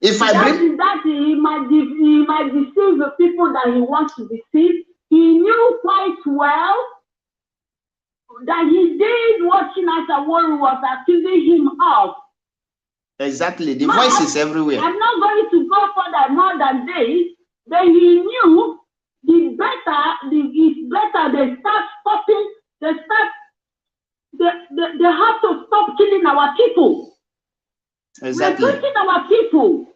If I bring that, he might deceive the people that he wants to deceive. He knew quite well that he did what Chinasa Wari was accusing him of. Exactly, the voice is everywhere. I'm not going to go further more than this, but he knew it's better they start stopping, they have to stop killing our people. Exactly. Recruiting our people.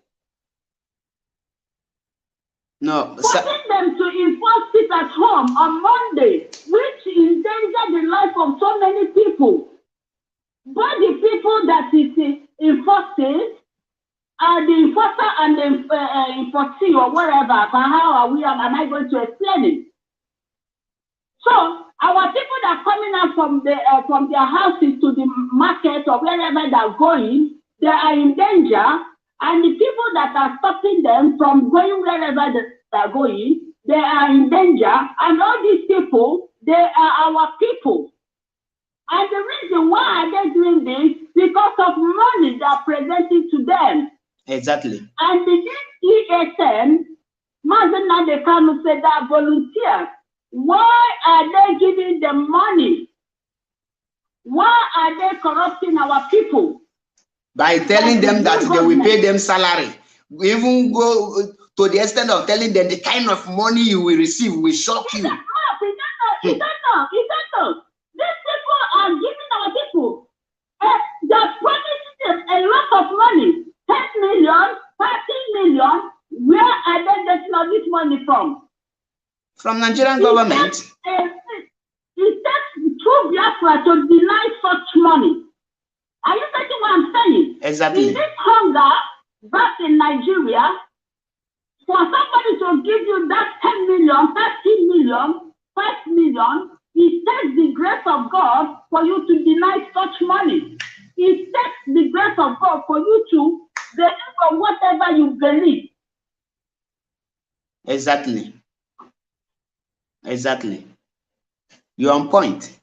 No. Forcing them to enforce it at home on Monday, which endangered the life of so many people. But the people that is enforcing are the enforcer and the enforcee or whatever. But how am I going to explain it? So our people that are coming out from their houses to the market or wherever they're going, they are in danger, and the people that are stopping them from going wherever they're going, they are in danger, and all these people, they are our people. And the reason why they're doing this, because of money they are presenting to them. Exactly. And the ESN, Mazen Nadekanu said that volunteers, why are they giving them money? Why are they corrupting our people? By telling them that they will pay them salary. We even go to the extent of telling them the kind of money you will receive will shock you. You don't know. These people are giving our people, they're promising them a lot of money, 10 million, 13 million. Where are they getting all this money from? From Nigerian government. It takes true Biafra to deny such money. Are you getting what I'm saying? Exactly. In this hunger back in Nigeria, for somebody to give you that 10 million, 13 million, 5 million, it takes the grace of God for you to deny such money. It takes the grace of God for you to believe on whatever you believe. Exactly. Exactly. You're on point.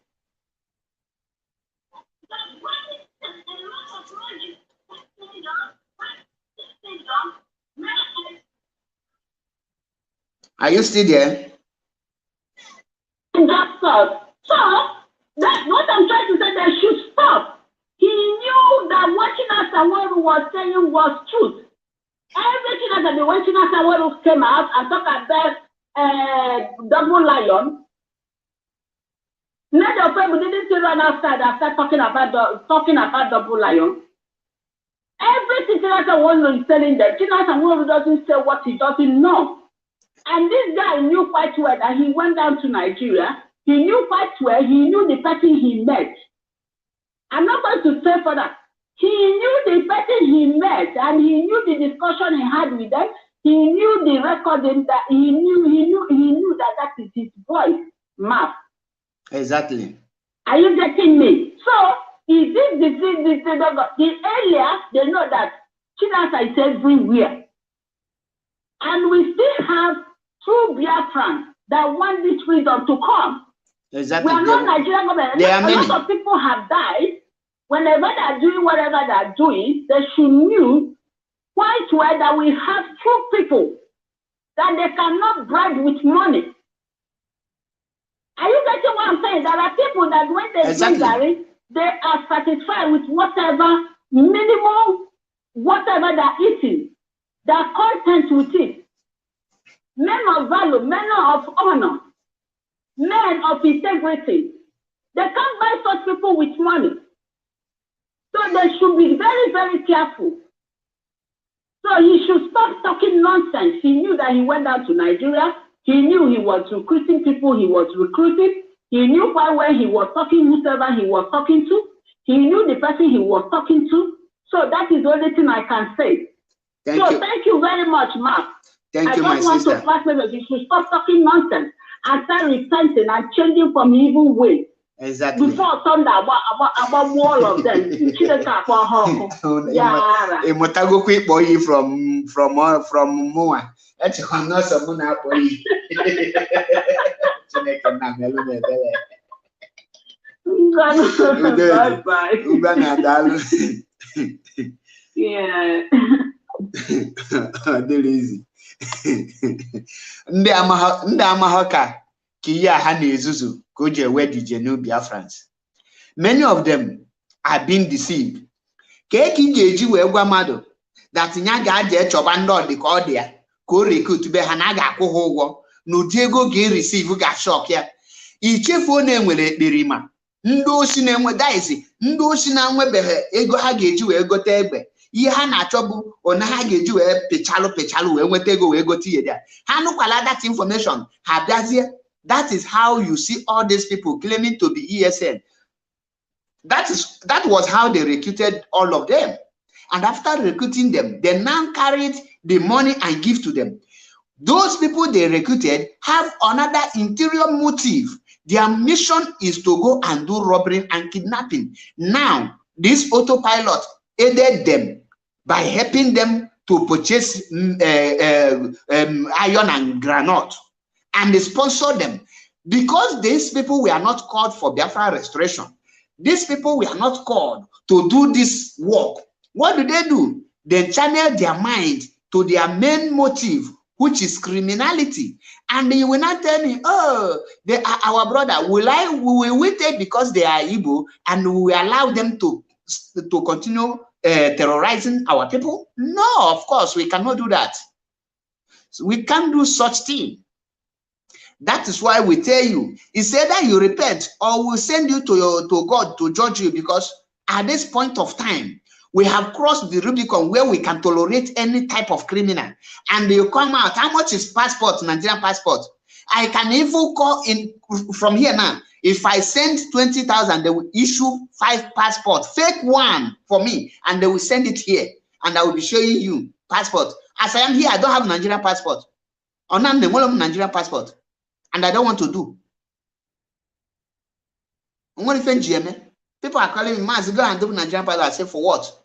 Are you still there? That's all. So, that's what I'm trying to say, they should stop. He knew that watching was saying was truth. Everything that the Western world came out and talked about double lion. None of them didn't run outside after talking about double lion. Everything Jonathan Wolo is telling them, Jonathan Wolo doesn't say what he doesn't know. And this guy knew quite well that he went down to Nigeria. He knew quite well, he knew the person he met. I'm not going to say further. He knew the person he met, and he knew the discussion he had with them. He knew the recording that he knew that is his voice map. Exactly. Are you getting me? So is this the earlier they know that Chinasa is everywhere. And we still have true Biafrans that want this freedom to come. Exactly. We are not Nigerian government. A lot of people have died. Whenever they are doing whatever they are doing, they should know quite well that we have true people that they cannot bribe with money. Are you getting what I'm saying? There are people that when they drink Gary, they are satisfied with whatever minimum, whatever they're eating. They are content with it. Men of value, men of honor, men of integrity. They can't buy such people with money. So they should be very, very careful. So he should stop talking nonsense. He knew that he went down to Nigeria. He knew he was recruiting people he was recruiting. He knew quite well he was talking whoever he was talking to. He knew the person he was talking to. So that is the only thing I can say. Thank you very much, Mark. Thank you, my sister. I just want to pass message. You should stop talking nonsense and start repenting and changing from evil ways. Exactly. Before thunder, about all of them. Motago quick boy from Moa. That's not someone boy. Yeah. They're easy. Ndị amahoka kiya ha na-ezuzu ka o je wedije Biafrans. Many of them are being deceived. Ka ị ga-eji wee gwa mmadụ that nya ga-aje chọba ndị ọdị ka ọ dị ya ka o recruit be ha na ga-akwụ ha ụgwọ n'ụdị ego ga-receive ga-shock ya. Ichefuo na enwere ekperima ndị osi na-enwe daizi ndị osi na-enwebeghị ego ha ga-eji wee gote egbe. Ihe ha na-achọ bụ ona ha ga-eji wee pechalụ wee nweta ego wee gote ihe dị. Ha nụkwala that information ha bịazie. That is how you see all these people claiming to be ESN. That was how they recruited all of them. And after recruiting them, they now carried the money and give to them. Those people they recruited have another interior motive. Their mission is to go and do robbery and kidnapping. Now, this autopilot aided them by helping them to purchase iron and granite, and they sponsored them. Because these people were not called for Biafra restoration, these people were not called to do this work. What do? They channel their mind to their main motive, which is criminality. And you will not tell me, oh, they are our brother. Will we take because they are Igbo and we will allow them to continue terrorizing our people? No, of course, we cannot do that. So we can't do such thing. That is why we tell you, it's either you repent or we'll send you to God to judge you, because at this point of time, we have crossed the Rubicon where we can tolerate any type of criminal. And you come out, how much is passport, Nigerian passport? I can even call in from here now. If I send 20,000, they will issue 5 passports, fake one for me, and they will send it here. And I will be showing you passport. As I am here, I don't have Nigerian passport. Or Nigerian passport. And I don't want to do. People are calling me, Mas, go and do Nigerian passport. I say, for what?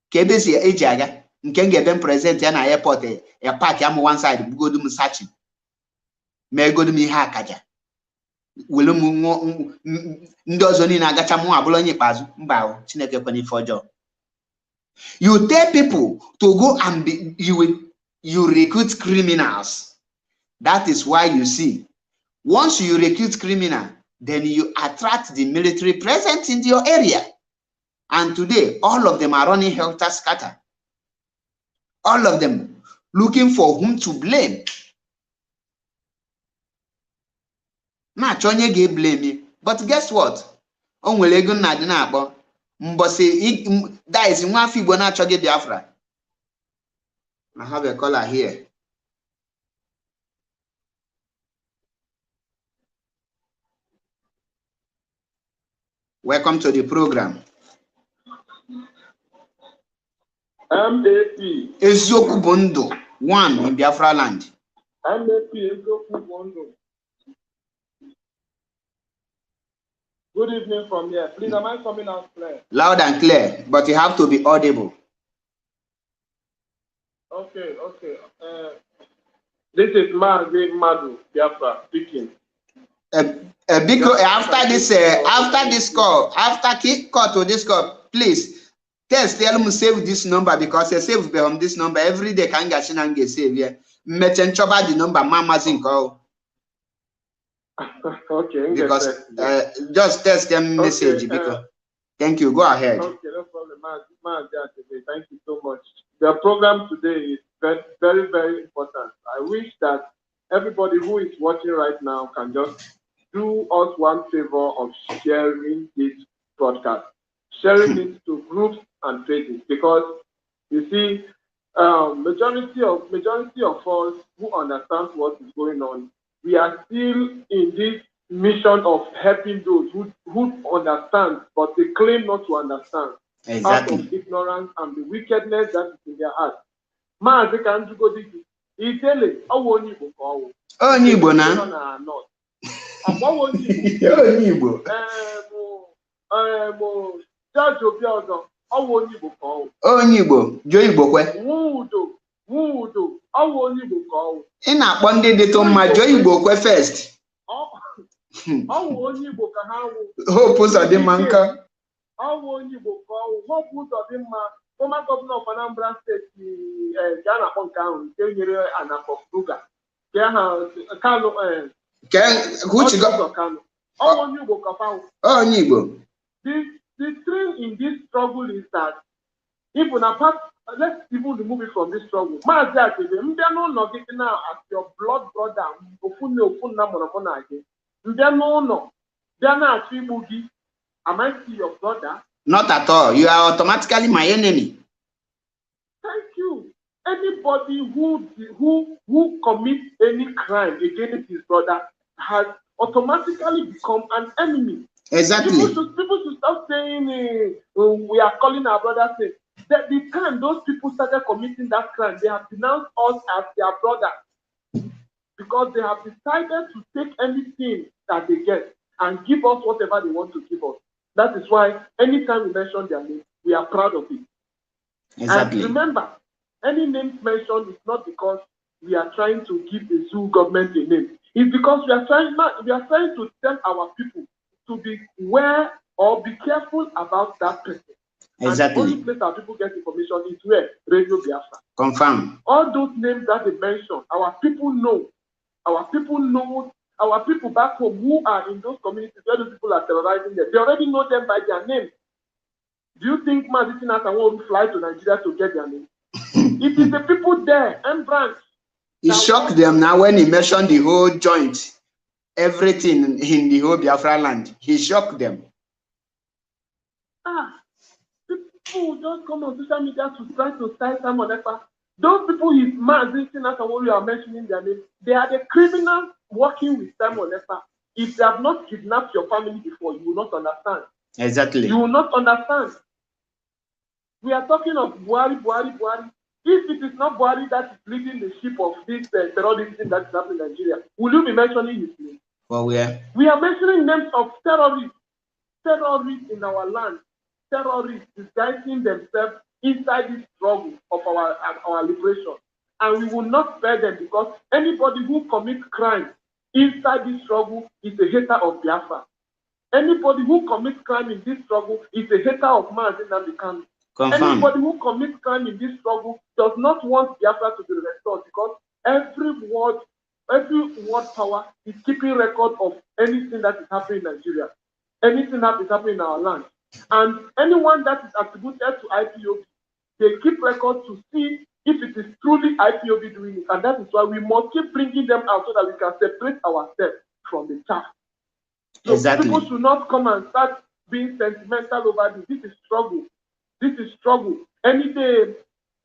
KBC Ejaga, can get them present in an airport, a park, I'm one side, go do searching. May go to me hakaja. Will Ndozoni Nagacha Mua Bologna Pazu, Bow, Chineke Panifojo. You tell people to go and be, you recruit criminals. That is why you see, once you recruit criminal, then you attract the military presence in your area. And today, all of them are running helter-skelter. All of them looking for whom to blame. Not only get blame me, but guess what? On will ego na dina abo. Mbose that is in one fibo na choge Biafra. I have a caller here. Welcome to the program. MAP. Ezoku Bondo, 1 in Biafraland. MAP Ezoku Bondo. Good evening from here. Please, am I coming out clear? Loud and clear, but you have to be audible. Okay. This is Madu Biafra speaking. Because after this call to this call, please tell them save this number, because they save on this number every day. Can get save here. Mechen choba the number mama call. Okay. Because just test them message because. Thank you. Go ahead. Okay, no problem. Thank you so much. The program today is very, very, very important. I wish that everybody who is watching right now can just do us one favor of sharing this broadcast, sharing it to groups and pages, because you see, majority of us who understand what is going on, we are still in this mission of helping those who understand, but they claim not to understand. Exactly. Out of ignorance and the wickedness that is in their heart. Maazị ka njugo dịgị itele ọwụ onye Igbo ka ọwụ. Onye Igbo na. Ọgbawo onye Igbo. Judge Obiọzọ ọwụ onye Igbo ka ọwụ. Onye Igbo, jo Igbo kwe. Nwudo ọwụ onye Igbo ka ọwụ. Ị na-akpọ ndị dịtụ mma jo Igbo kwe first. Ọwụ onye Igbo ka ha wụ. Hope ụzọ dị mma nka. Ọwụ onye Igbo ka ọwụ. Hope ụzọ dị mma. Former governor of Anambra State, Ghana Ponkan, nyere Anakọ Kruger. Kano, which got Kano. Onye Igbo ka fa wụ. Onye Igbo. The thing in this struggle is that even apart, let's even remove it from this struggle. Maazị Akebe, mbịa n'ụlọ gị now as your blood brother, ofu nna mụrụ na gị. Mbịa n'ụlọ, bịa na-achọ igbu gị. Am I still your brother? Not at all. You are automatically my enemy. Thank you. Anybody who commits any crime against his brother has automatically become an enemy. Exactly. People should stop saying we are calling our brother safe. The time those people started committing that crime, they have denounced us as their brother, because they have decided to take anything that they get and give us whatever they want to give us. That is why anytime we mention their name, we are proud of it. Exactly. And remember, any name mentioned is not because we are trying to give the zoo government a name. It's because we are trying to tell our people to be aware or be careful about that person. Exactly. And the only place our people get information is where? Radio Biafra. Confirm. All those names that they mentioned, our people know. Our people know. Our people back home who are in those communities where those people are terrorizing them, they already know them by their name. Do you think Maazị Chinasa won't fly to Nigeria to get their name? It is the people there, and branch. He shocked them now when he mentioned the whole joint, everything in the whole Biafraland. He shocked them. People just come on social media to try to style someone else. Those people his Maazị Chinasa you are mentioning their name, they are the criminals working with Simon Ekpa. If they have not kidnapped your family before, you will not understand. Exactly. You will not understand. We are talking of Buhari. If it is not Buhari that is leading the ship of this terrorism that is happening in Nigeria, will you be mentioning his name? Well, we are mentioning names of terrorists in our land, terrorists disguising themselves inside this struggle of our liberation. And we will not spare them, because anybody who commits crime inside this struggle is a hater of Biafra. Anybody who commits crime in this struggle is a hater of Maazị Nnamdi Kanu. Anybody who commits crime in this struggle does not want Biafra to be restored, because every word power is keeping record of anything that is happening in Nigeria. Anything that is happening in our land. And anyone that is attributed to IPOB, they keep record to see if it is truly IPOB doing it. And that is why we must keep bringing them out so that we can separate ourselves from the chaff. So people should not come and start being sentimental over this. This is struggle. This is struggle. Any day,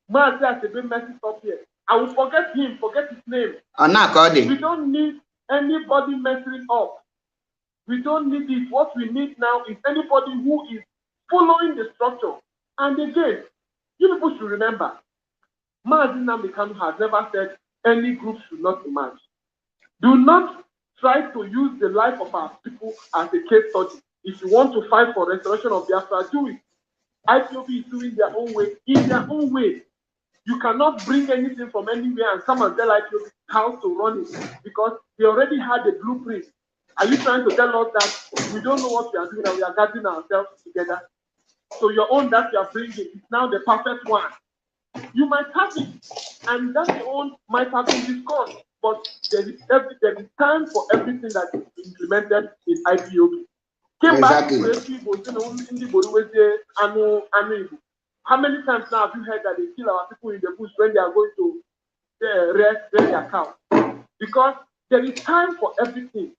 man has been messing up here. I will forget him, forget his name. We don't need anybody messing up. We don't need it. What we need now is anybody who is following the structure. And again, you people should remember, Mazi Nnamdi Kanu has never said any group should not emerge. Do not try to use the life of our people as a case study. If you want to fight for restoration of Biafra, do it. IPOB is doing their own way, in their own way. You cannot bring anything from anywhere and come and tell IPOB how to run it because they already had a blueprint. Are you trying to tell us that we don't know what we are doing and we are gathering ourselves together? So your own that you are bringing is now the perfect one. You might have it, and that your own might have been discussed, but there is time for everything that is implemented in IPOB. Came back to how many times now have you heard that they kill our people in the bush when they are going to rest their cows? Because there is time for everything.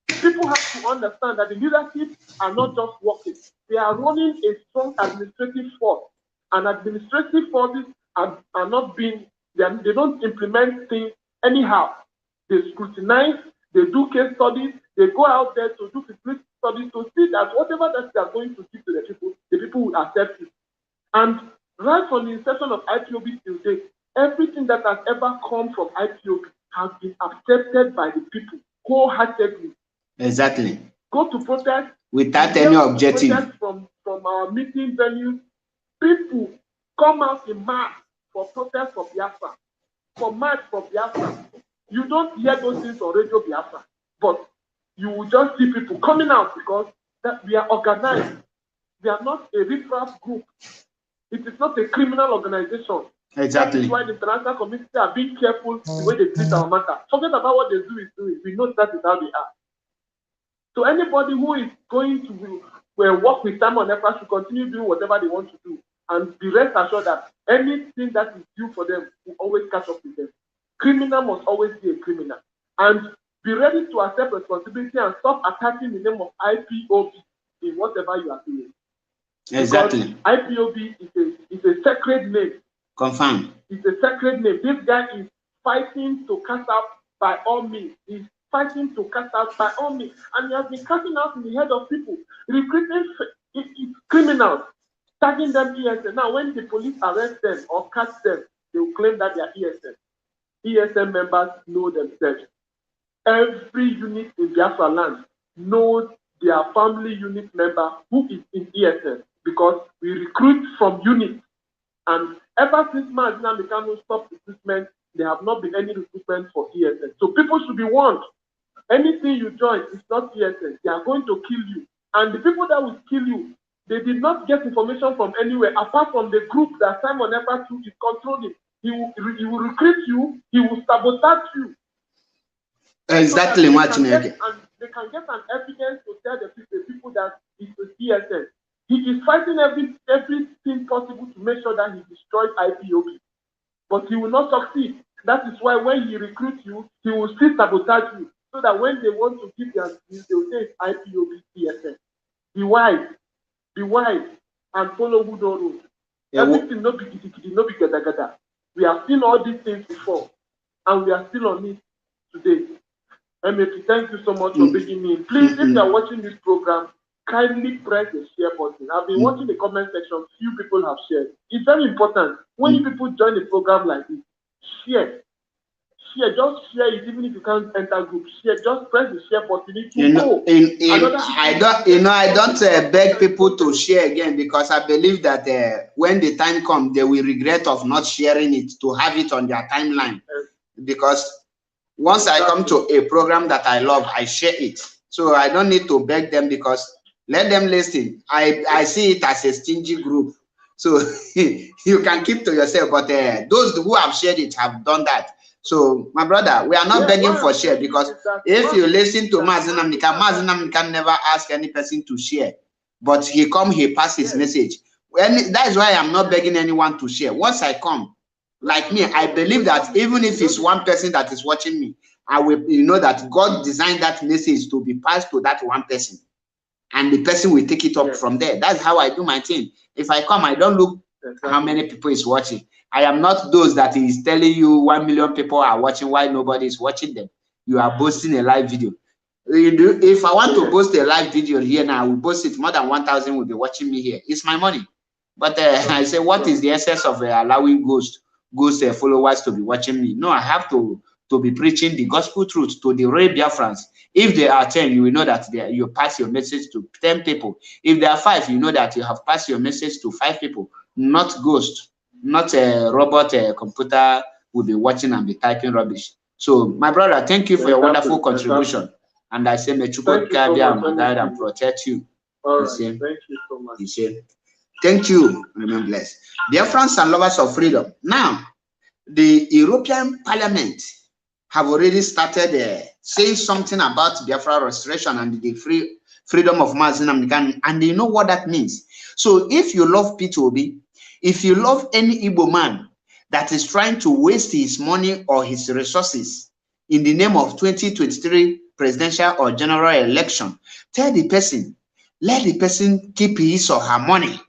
People have to understand that the leadership are not just working. They are running a strong administrative force. And administrative forces are not being, they don't implement things anyhow. They scrutinize, they do case studies, they go out there to do feasibility studies to see that whatever that they are going to give to the people will accept it. And right from the inception of IPOB till date, everything that has ever come from IPOB has been accepted by the people wholeheartedly. Exactly. Go to protest without any objective. From our meeting venues, people come out in mass for protest for Biafra, for march for Biafra. You don't hear those things on Radio Biafra, but you will just see people coming out because that we are organized. We are not a riffraff group. It is not a criminal organization. Exactly. That is why the international community are being careful the way they treat our matter. Forget about what they do is doing. We know that is how they are. So anybody who is going to work with Simon Ekpa should continue doing whatever they want to do. And be rest assured that anything that is due for them will always catch up with them. Criminal must always be a criminal. And be ready to accept responsibility and stop attacking the name of IPOB in whatever you are doing. Exactly. Because IPOB is a sacred name. Confirmed. It's a sacred name. This guy is fighting to cast out by all means. He's fighting to cast out by all means. And he has been casting out in the head of people, recruiting criminals, tagging them ESN. Now, when the police arrest them or catch them, they will claim that they are ESN. ESN members know themselves. Every unit in Biafraland knows their family unit member who is in ESN because we recruit from units. And ever since Mazi Nnamdi Kanu stopped recruitment, there have not been any recruitment for ESN. So people should be warned. Anything you join is not ESN. They are going to kill you. And the people that will kill you, they did not get information from anywhere apart from the group that Simon Ekpa is controlling. He will recruit you. He will sabotage you. Exactly, so Martin. And they can get an evidence to tell the people that it's the ESN. He is fighting everything possible to make sure that he destroys IPOB. But he will not succeed. That is why when he recruits you, he will still sabotage you. So that when they want to give their news, they will say it's IPOB ESN. Be wise, and follow who don't know. Everything no be kitty, no be gada. We have seen all these things before, and we are still on it today. MP, thank you so much for bringing me in. Please, if you are watching this program, kindly press the share button. I've been watching the comment section. Few people have shared. It's very important. When people join the program like this, share. Just share it, even if you can't enter group. Share, just press the share button. I don't beg people to share again because I believe that when the time comes, they will regret of not sharing it to have it on their timeline. Because once I come to a program that I love, I share it. So I don't need to beg them because let them listen. I see it as a stingy group. So you can keep to yourself, but those who have shared it have done that. So, my brother, we are not begging for share because if you listen to Mazi Nnamdi Kanu never ask any person to share. but he pass his message. That is why I'm not begging anyone to share. Once I come, like me, I believe that even if it's one person that is watching me, I will, that God designed that message to be passed to that one person, and the person will take it up from there. That's how I do my thing. If I come, I don't look how many people is watching. I am not those that is telling you 1 million people are watching while nobody is watching them. You are posting a live video. If I want to post a live video here now, I will post it. More than 1,000 will be watching me here. It's my money. But I say, what is the essence of allowing ghost followers to be watching me? No, I have to be preaching the gospel truth to the real Biafrans. If there are 10, you will know that you pass your message to 10 people. If there are 5, you know that you have passed your message to 5 people, not ghost, not a robot, computer will be watching and be typing rubbish. So, my brother, thank you for your wonderful contribution. And I say, may God guide and protect you. All right. Thank you so much. Thank you. Remain blessed. Dear friends and lovers of freedom. Now, the European Parliament have already started saying something about Biafra restoration and the freedom of Mazin and you know what that means. So if you love P2B, if you love any Igbo man that is trying to waste his money or his resources in the name of 2023 presidential or general election, tell the person, let the person keep his or her money.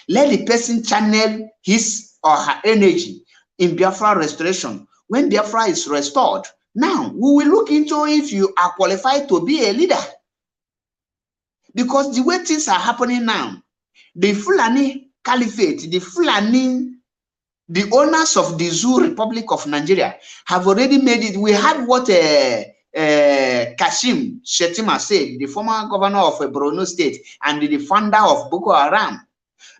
Let the person channel his or her energy in Biafra restoration. When Biafra is restored, now we will look into if you are qualified to be a leader. Because the way things are happening now, the Fulani Caliphate, the owners of the Zoo Republic of Nigeria have already made it. We had what Kashim Shettima said, the former governor of Borno State and the founder of Boko Haram.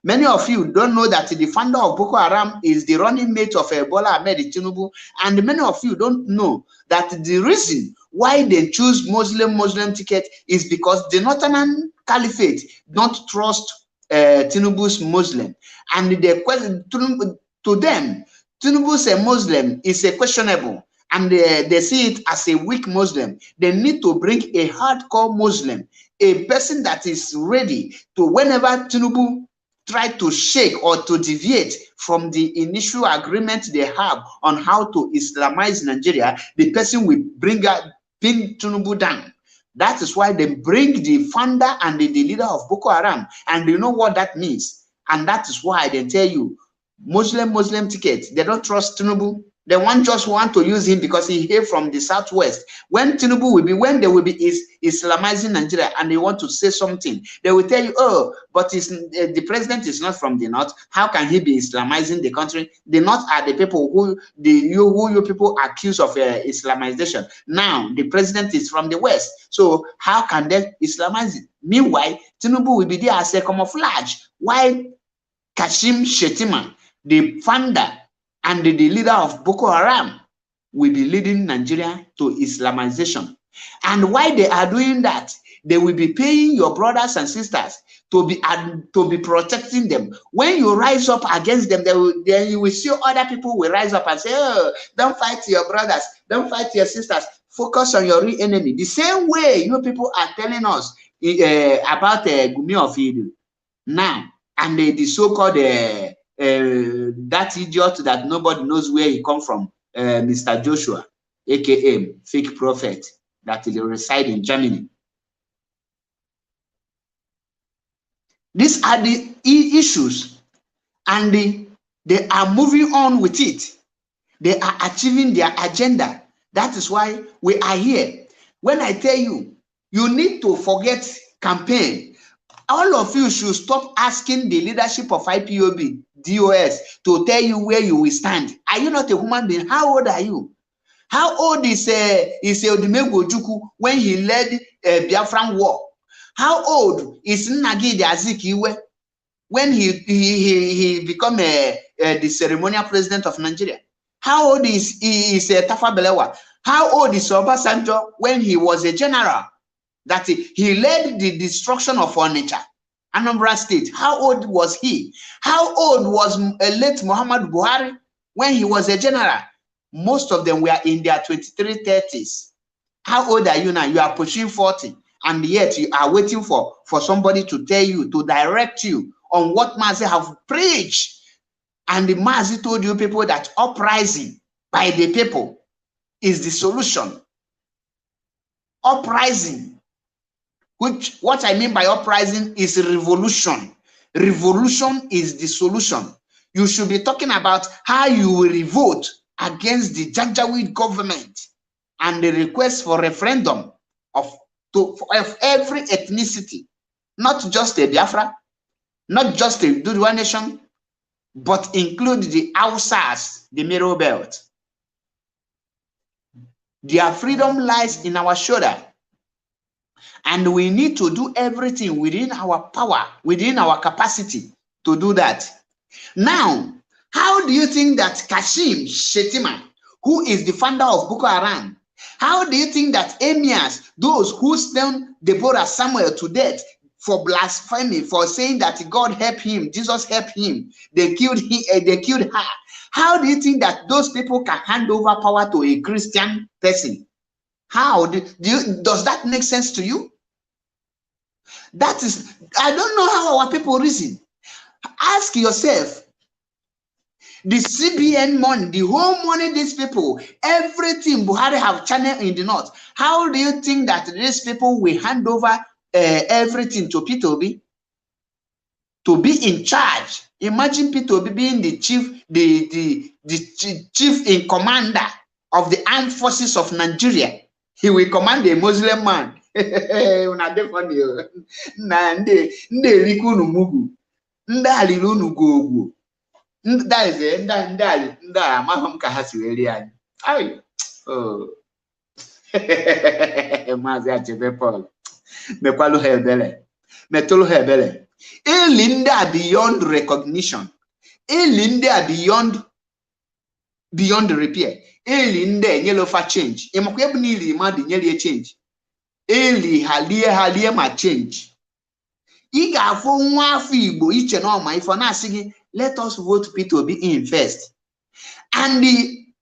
Many of you don't know that the founder of Boko Haram is the running mate of Bola Ahmed Tinubu, and many of you don't know that the reason why they choose Muslim ticket is because the Northern Caliphate don't trust Tinubu's Muslim, and the question to them, Tinubu's a Muslim is a questionable, and they see it as a weak Muslim. They need to bring a hardcore Muslim, a person that is ready to, whenever Tinubu try to shake or to deviate from the initial agreement they have on how to Islamize Nigeria, the person will pin Tinubu down. That is why they bring the founder and the leader of Boko Haram, and you know what that means. And that is why they tell you, Muslim tickets, they don't trust Tinubu. They just want to use him because he came from the southwest. When Tinubu will be, when they will be Islamizing Nigeria and they want to say something, they will tell you, oh, but the president is not from the north. How can he be Islamizing the country? The north are the people who you people accuse of Islamization. Now the president is from the west, so how can they Islamize it? Meanwhile, Tinubu will be there as a camouflage. While Kashim Shettima, the founder and the leader of Boko Haram, will be leading Nigeria to Islamization. And while they are doing that, they will be paying your brothers and sisters to be protecting them. When you rise up against them, then you will see other people will rise up and say, oh, don't fight your brothers, don't fight your sisters, focus on your real enemy. The same way you people are telling us about Gumi of Idu now, and the so-called that idiot that nobody knows where he come from, Mr. Joshua, aka fake prophet, that will reside in Germany. These are the issues, and they are moving on with it. They are achieving their agenda. That is why we are here. When I tell you, you need to forget campaign. All of you should stop asking the leadership of IPOB, DOS, to tell you where you will stand. Are you not a human being? How old are you? How old is Odumegwu Ojukwu when he led a Biafran war? How old is Nnamdi Azikiwe when he become the ceremonial president of Nigeria? How old is Tafawa Balewa? How old is Obasanjo when he was a general? That he led the destruction of Onitsha, Anambra State. How old was he? How old was late Muhammad Buhari when he was a general? Most of them were in their 23, 30s. How old are you now? You are pushing 40. and yet you are waiting for somebody to tell you, to direct you on what Mazi have preached. And the Mazi told you people that uprising by the people is the solution. Uprising, which what I mean by uprising is revolution. Revolution is the solution. You should be talking about how you will revolt against the Janjaweed government and the request for referendum of every ethnicity, not just a Biafra, not just a Dudua nation, but include the Hausas, the Middle Belt. Their freedom lies in our shoulder. And we need to do everything within our power, within our capacity to do that. Now, how do you think that Kashim Shettima, who is the founder of Boko Haram, how do you think that emirs, those who stoned Deborah Samuel to death for blasphemy, for saying that God helped him, Jesus helped him, they killed her. How do you think that those people can hand over power to a Christian person? How does that make sense to you? That is, I don't know how our people reason. Ask yourself, the CBN money, the whole money these people, everything Buhari have channeled in the north. How do you think that these people will hand over everything to Peter Obi to be in charge? Imagine Peter Obi being the chief, the chief in commander of the armed forces of Nigeria. He will command a Muslim man. That is it. Mahom Kahasi. Oh, Mazia Paul. Mepalo Hebele. Metolo Hebele. Linda beyond recognition. Linda beyond repair. Linda yellow for change. Emokwebni mad nearly change. Halie ma change. Iga for one fibo each and all my for not singing. Let us vote Peter Obi in first. And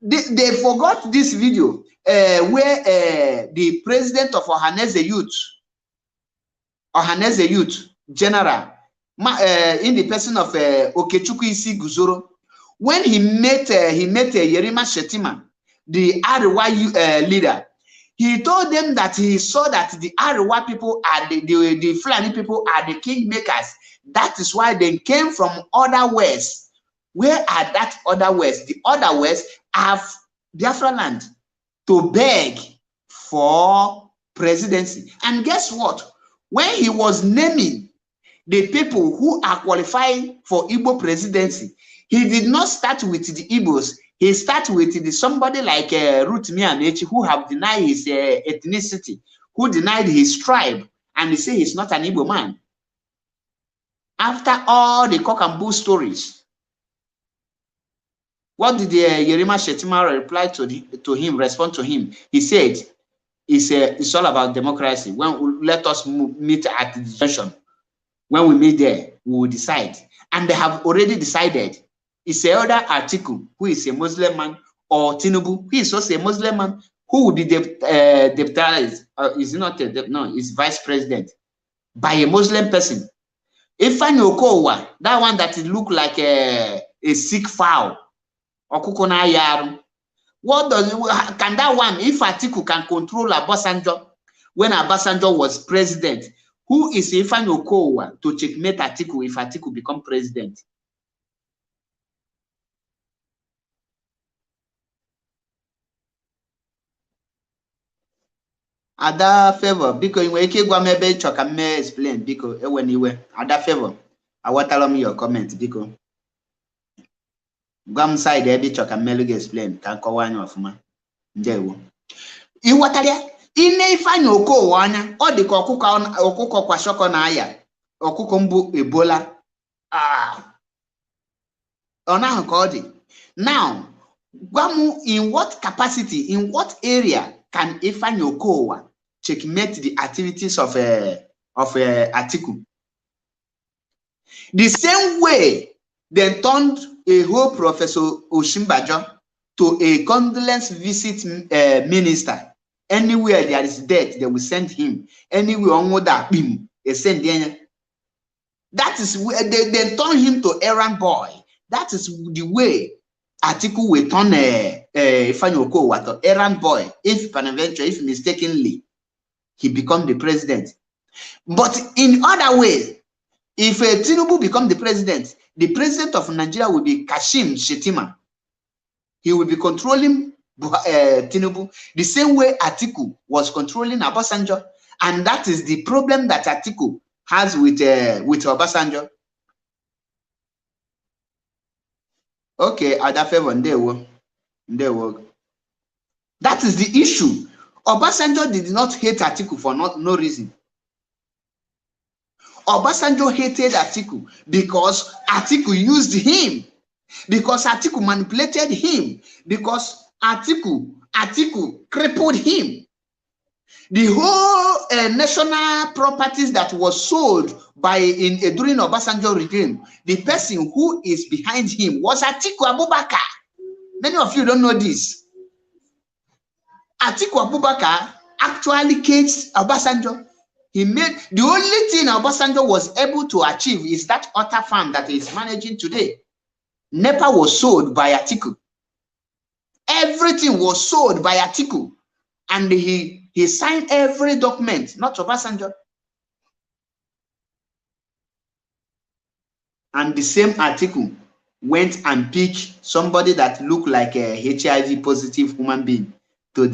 they forgot this video where the president of Ohaneze Youth General, in the person of Okechukwu Isi Guzoro, when he met Yerima Shettima, the Arewa leader, he told them that he saw that the Arewa people are the Fulani people are the kingmakers. That is why they came from other West. Where are that other West? The other West have Biafraland to beg for presidency. And guess what? When he was naming the people who are qualifying for Igbo presidency, he did not start with the Igbos. He started with somebody like Ruth Mianechi, who have denied his ethnicity, who denied his tribe, and he say he's not an Igbo man. After all the cock and bull stories, what did Yerima Shettima reply respond to him? He said, it's all about democracy. Let us meet at the junction. When we meet there, we will decide. And they have already decided. It's another article who is a Muslim man, or Tinubu, who is also a Muslim man, who will be deputized, is not is vice president by a Muslim person. Ifeanyi Okowa, that one that it look like a sick fowl, okuko na yaru. What can that one? If Atiku can control Obasanjo when Obasanjo was president, who is Ifeanyi Okowa to checkmate Atiku if Atiku become president? Ada favor because when you go maybe choka me explain because when you were Ada favor I want to tell me your comment because Gam side there be choka me explain can ko one of ma ndewo I watalia ine Ifeanyi Okowa anya o dị ka ọkụkọ kwa shoko na aya ọkụkọ mbu Ebola ona ahụ ka ọ dị. Now gwamu in what capacity, in what area can Ifeanyi Okowa checkmate the activities of Atiku? The same way they turned a whole Professor Oshimbajo to a condolence visit minister Anywhere there is death, they will send him. Anywhere on that beam, they send him. That is where they turn him to errand boy. That is the way Atiku will turn Ifanyoko water errand boy. If peradventure, if mistakenly, he become the president. But in other ways, if Tinubu become the president of Nigeria will be Kashim Shettima. He will be controlling Tinubu the same way Atiku was controlling Obasanjo, and that is the problem that Atiku has with Obasanjo. Okay, other favor they work. That is the issue. Obasanjo did not hate Atiku for no reason. Obasanjo hated Atiku because Atiku used him, because Atiku manipulated him, because Atiku crippled him. The whole national properties that was sold during Obasanjo regime, the person who is behind him was Atiku Abubakar. Many of you don't know this. Atiku Abubakar actually caged Obasanjo. He made the only thing Obasanjo was able to achieve is that other farm that he is managing today. NEPA was sold by Atiku. Everything was sold by Atiku, and he signed every document, not Obasanjo. And the same Atiku went and picked somebody that looked like a HIV positive human being to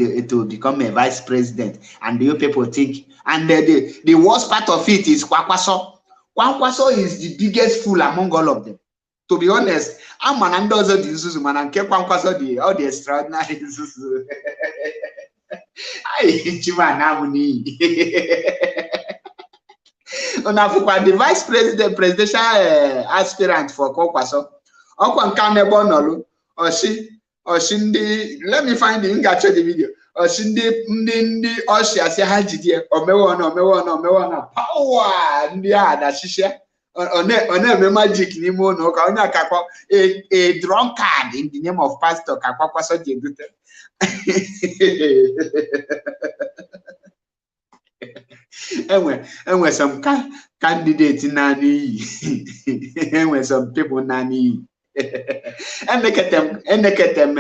become a vice president, and the people think. And the worst part of it is Kwankwaso. Kwankwaso is the biggest fool among all of them. To be honest, I'm an andozo di Zuzu man and Kwankwaso all the extraordinary Zuzu. I chimanamuni. The vice presidential aspirant for Kwankwaso. Okwankane Oshindi, let me find the Ingacho the video. Oshindi Oshia say Hajidi, Omewana, power, Ndia, Shisha, one magic Nimo, no, a drunkard in the name of Pastor Kakwaso Jebute. And some candidates nani, and some people nani. And look at them,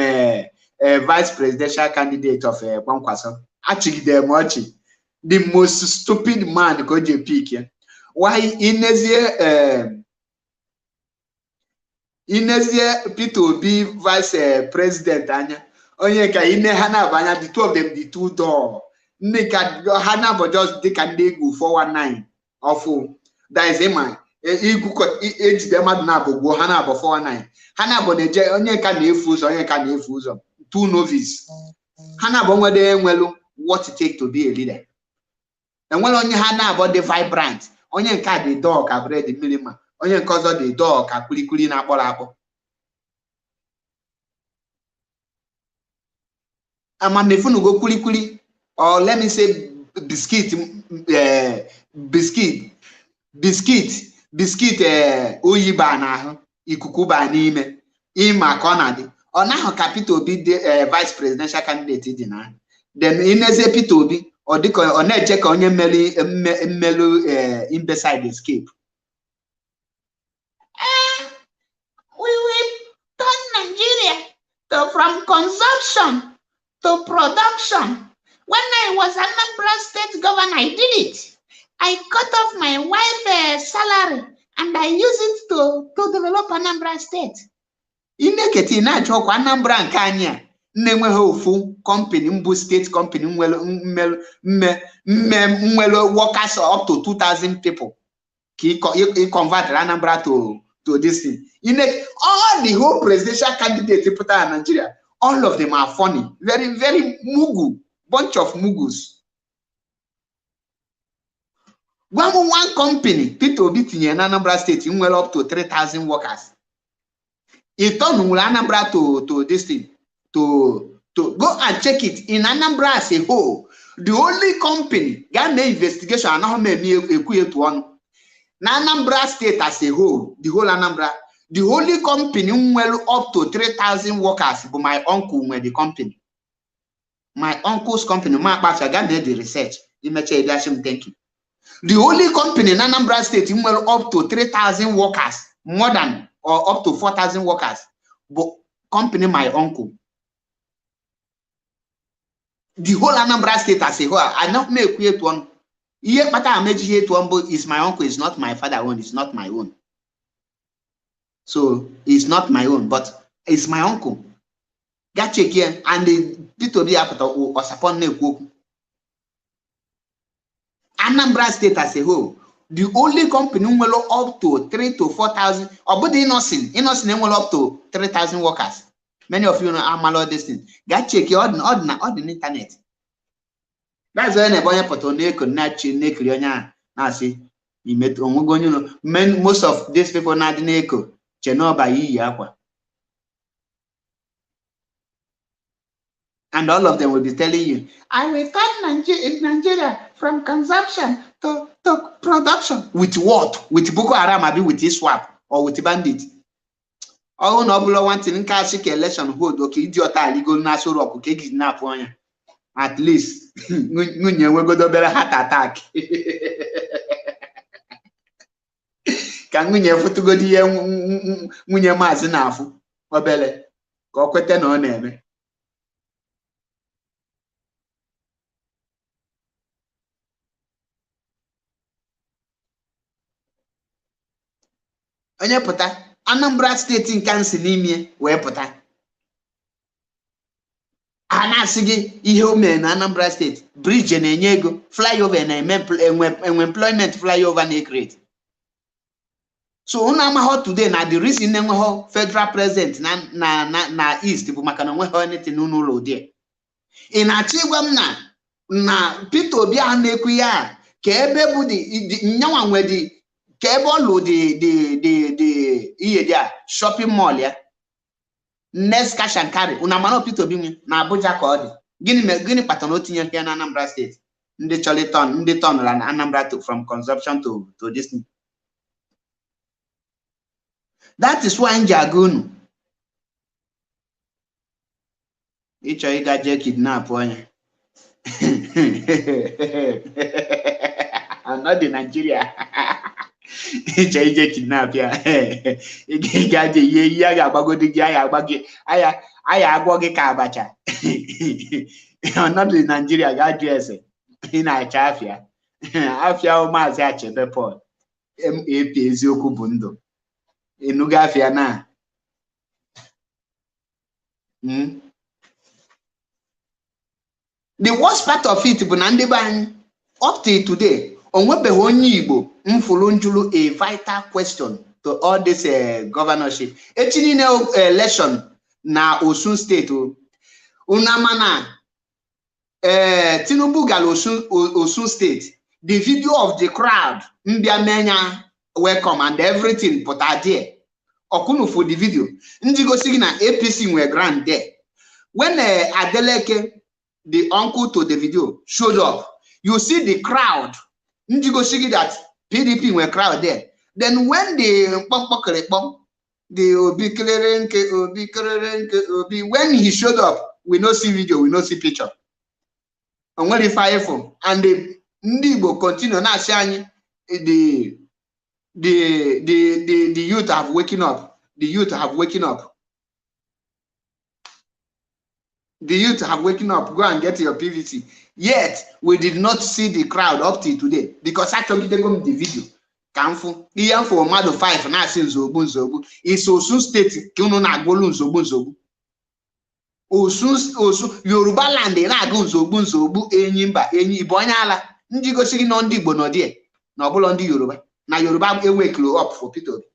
vice presidential candidate of Kwankwaso. Actually, they're watching the most stupid man could you pick. Why Inesia P2 be vice president Anya? Onyeka Ine Hana Banya, the two of them, the two door. Nika Hana but just they can go 419 or 4. That is a man. Age them at Nabo, go Hana 419. Hana Boneje, Onyeka Nefus, Onyeka Nefus, two novice. Hana Bomade well, what it take to be a leader. And when only Hana about the vibrant, Onyeka the dog, I've read the minimum, Onyeka the dog, I kuli na bolabo. I'm on the phone go kuli, or let me say biscuit, oyiba na ikuku ba n'ime ima konadi ona capital be the vice presidential candidate di na then ineze Peter Obi or diko ona eche ka onye mmelu imbecile escape. We will turn Nigeria from consumption to production. When I was Anambra State governor, I did it. I cut off my wife's salary and I use it to develop Anambra State. Ineketi na choko Anambra nkanya nenwe ofu company mbu state company mwelo workers up to 2,000 people. He convert Anambra to this thing. All the whole presidential candidates in Nigeria, all of them are funny, very, very mugu, bunch of mugus. One company, Peter Obi in Anambra State, well up to 3,000 workers. It turned Anambra to this thing, to go and check it in Anambra as a whole. The only company got the investigation and how many equate to one. Anambra State as a whole, the whole Anambra, the only company well up to 3,000 workers, but my uncle were the company. My uncle's company, my pastor, got the research. Thank you. The only company in Anambra State, up to 3,000 workers, more than or up to 4,000 workers, but company my uncle. The whole Anambra State as a whole, I not make create one. Here, but I made here to is my uncle, it's not my father own, it's not my own. So it's not my own, but it's my uncle. Got check here, and the people be up or upon Anambra State as a whole, the only company will up to 3,000 to 4,000, or but innocent will up to 3,000 workers. Many of you know I'm this thing. Got check your on the internet. That's why I put on now see you met you know most of these people not in echo. And all of them will be telling you, I will turn Nigeria from consumption to production. With what? With Boko Haram, maybe with ISWAP or with bandit. Oh, no, one thing in cash election hold, okay, idiot, legal national rock, okay, kidnap one. At least, we go to better heart attack. Can we never to go to here when you're mass enough? Or belly? Go quit no name. Onye pụta Anambra State in Kansas n'ime wee pụta a na-asị gị ihe o mere na Anambra State bridge na-enye ego flyover na-eme employment flyover na-create so unu amaghọ today na the reason na-enweghọ federal president na east bụ maka na onweghọ anything n'ụlọ ụdị ị na-achọ ịgwa m na Peter Obi ahụ na-ekwu ya ka ebe bụ nyanwa nwe dị Cable the shopping mall ya next cash and carry una mano Peter Obi na Abuja ka ọ dị gịnị kpatara o tinye ya na Anambra State ndị chọliton ndị tọnụra na Anambra from consumption to this thing. That is why nji aga unu ịchọ ịga je kidnap onye I'm not in Nigeria. Ije kidnap ya gaje ye ya ga-agbagodi gị aya agwọ gị ka abacha ọnọdụ Nigeria ga-ajụ ese ị na-acha afịa Maazị Achebe Paul MAP eziokwu bụ ndụ enugo afịa na the worst part of it bụ na ndị be anyị up till today onwebeghị onye Igbo mfulu njulu a vital question to all this governorship. Echini election na Osun State unamana Tinubu gal Osun State. The video of the crowd mbia menya welcome and everything put out there. Okunu for the video. Ndigo signa APC were grand there. When Adeleke, the uncle to the video, showed up, you see the crowd. Ndigo sigi that PDP were crowd there. Then when the Obi when he showed up, we no see video, we no see picture. And when the fire from and the Ndigo continue now saying the youth have waken up. The youth have waken up. The youth have waken up. Go and get your PVC. Yet we did not see the crowd up till today because actually they go the video. Kamfu even for Mado 5 na say Nzobu is Osun State kunu na agbolu Nzobu Osun Yorubaland na aga Nzobu Enyimba enyi Igbo onye ala ndị gosiri no ndị Igbo no there na obulo ndị Yoruba na Yoruba eweklo up for Peter Obi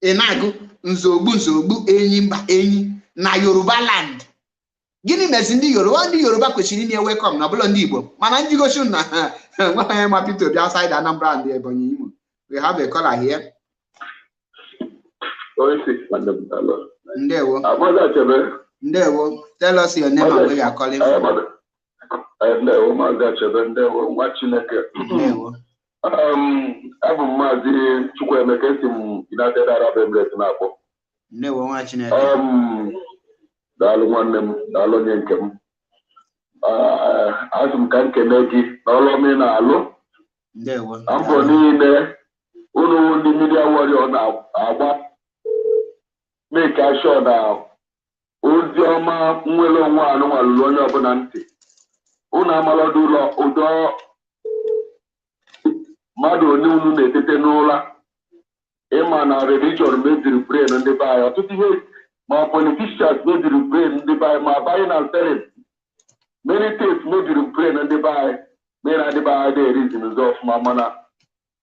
enagu Nzobu Enyimba enyi na Yorubaland gịnị mezi ndị Yoruba kwesịrị inye welcome na obulo ndị Igbo mana ndị gosi na my Peter Obi outside Anambra and Ebonyi Imo. We have a caller here. Ndewo. Ndewo. Tell us your name and where you are calling from. Ndewo, Maazị Achebe, ndewo, nwa Chineke. Ndewo. Abụ m Maazị Chukwuemeka si m United Arab Emirates na-akpọ. Ndewo, nwa Chineke. daalụ nwanne m, daalụ onye nke m. Azụ m ka m kene gị n'ọrụ ọma ị na-alụ. Mbọ niile unu ndị media warrior na-agba make sure na ozi ọma nwere onwe anụnwa lụrụ onye ọbụla ntị. Unu amalọdụ ụdọ mmadụ onye unu na-etete n'ụra ịma na religion mebiri brain ndị be anyị. Ọtụtụ ihe ma politicians mebiri brain ndị be anyị, ma buying and selling many things mebiri brain ndị be anyị, mere ndị be anyị dị reason ụzọ ọfụma, mana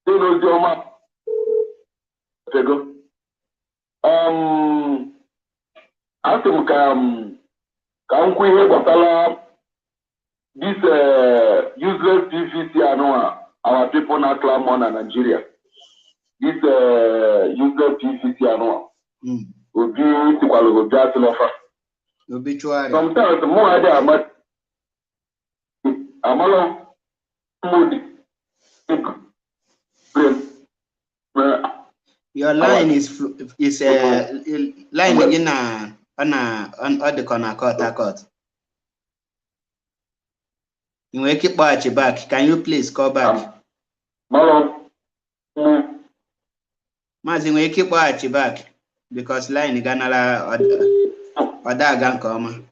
dị n'ozi ọma tego. Asị m ka m kwuo ihe gbasara this useless PVC our people now clam on in Nigeria. This useless PVC Obi Tikwalo Obi Atilofa. Sometimes more idea Amalo Moody. Your line is line again on the corner court. You will keep back. Can you please call back? Mazi, you will keep back because line is gonna or that gang come.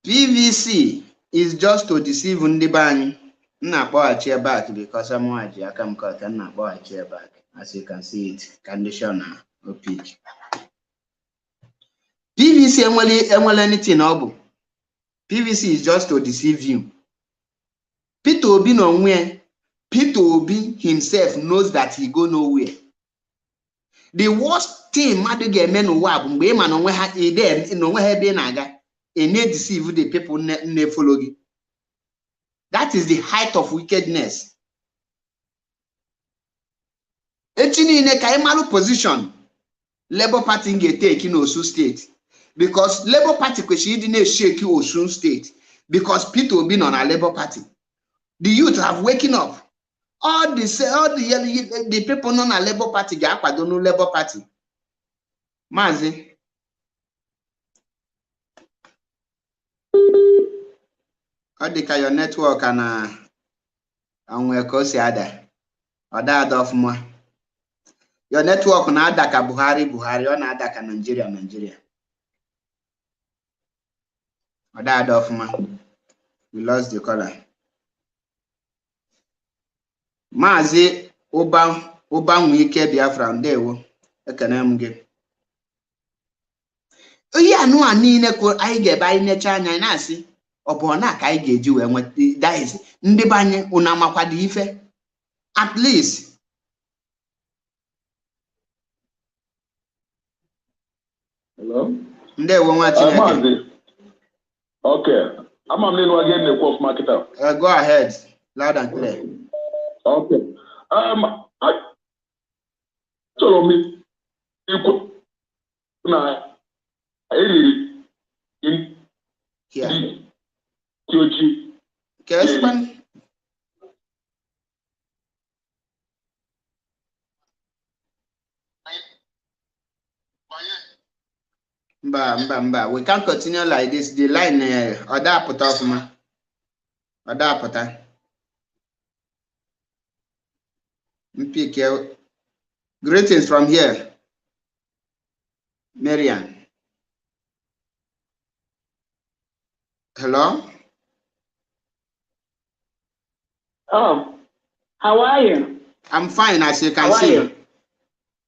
PVC is just to deceive Ndibani. Na chair back because I'm watching. I can cut and not chair back. As you can see it, conditioner or peak. PVC anything obu. PVC is just to deceive you. Peter Obi nowhere. Peter Obi himself knows that he go nowhere. The worst thing madu get men wab mgbe man onwe ha ide no nwe ha be na-aga. E need deceive the people ne follow you. That is the height of wickedness. Echini in a kaimalu position, Labour Party get take in Osun State. Because Labour Party she didn't shake you Osun State. Because people been on a Labour Party. The youth have waken up. All the people on a Labour Party, I don't know Labour Party. Mazi. Your network and we cause other of more. Your network na adaka Buhari or na adaka Nigeria. Other of more. We lost the color. Mazi Oba Wike Biafra ndewo. Ekene mge. Oyi anu ani ne ko ai ge ba ine cha anya na asi. Obona ka anyị ga-eji wee nweta that is ndị banye una makwado ife at least hello ndewo nwa Chineke. Okay, I'm again the course marketer. Go ahead, loud and clear. Okay. So me na in here. Kesman. Mba. We can't continue like this. The line Oda put off ma. Oda put. Greetings from here. Marian. Hello? Oh, how are you? I'm fine, as you can see.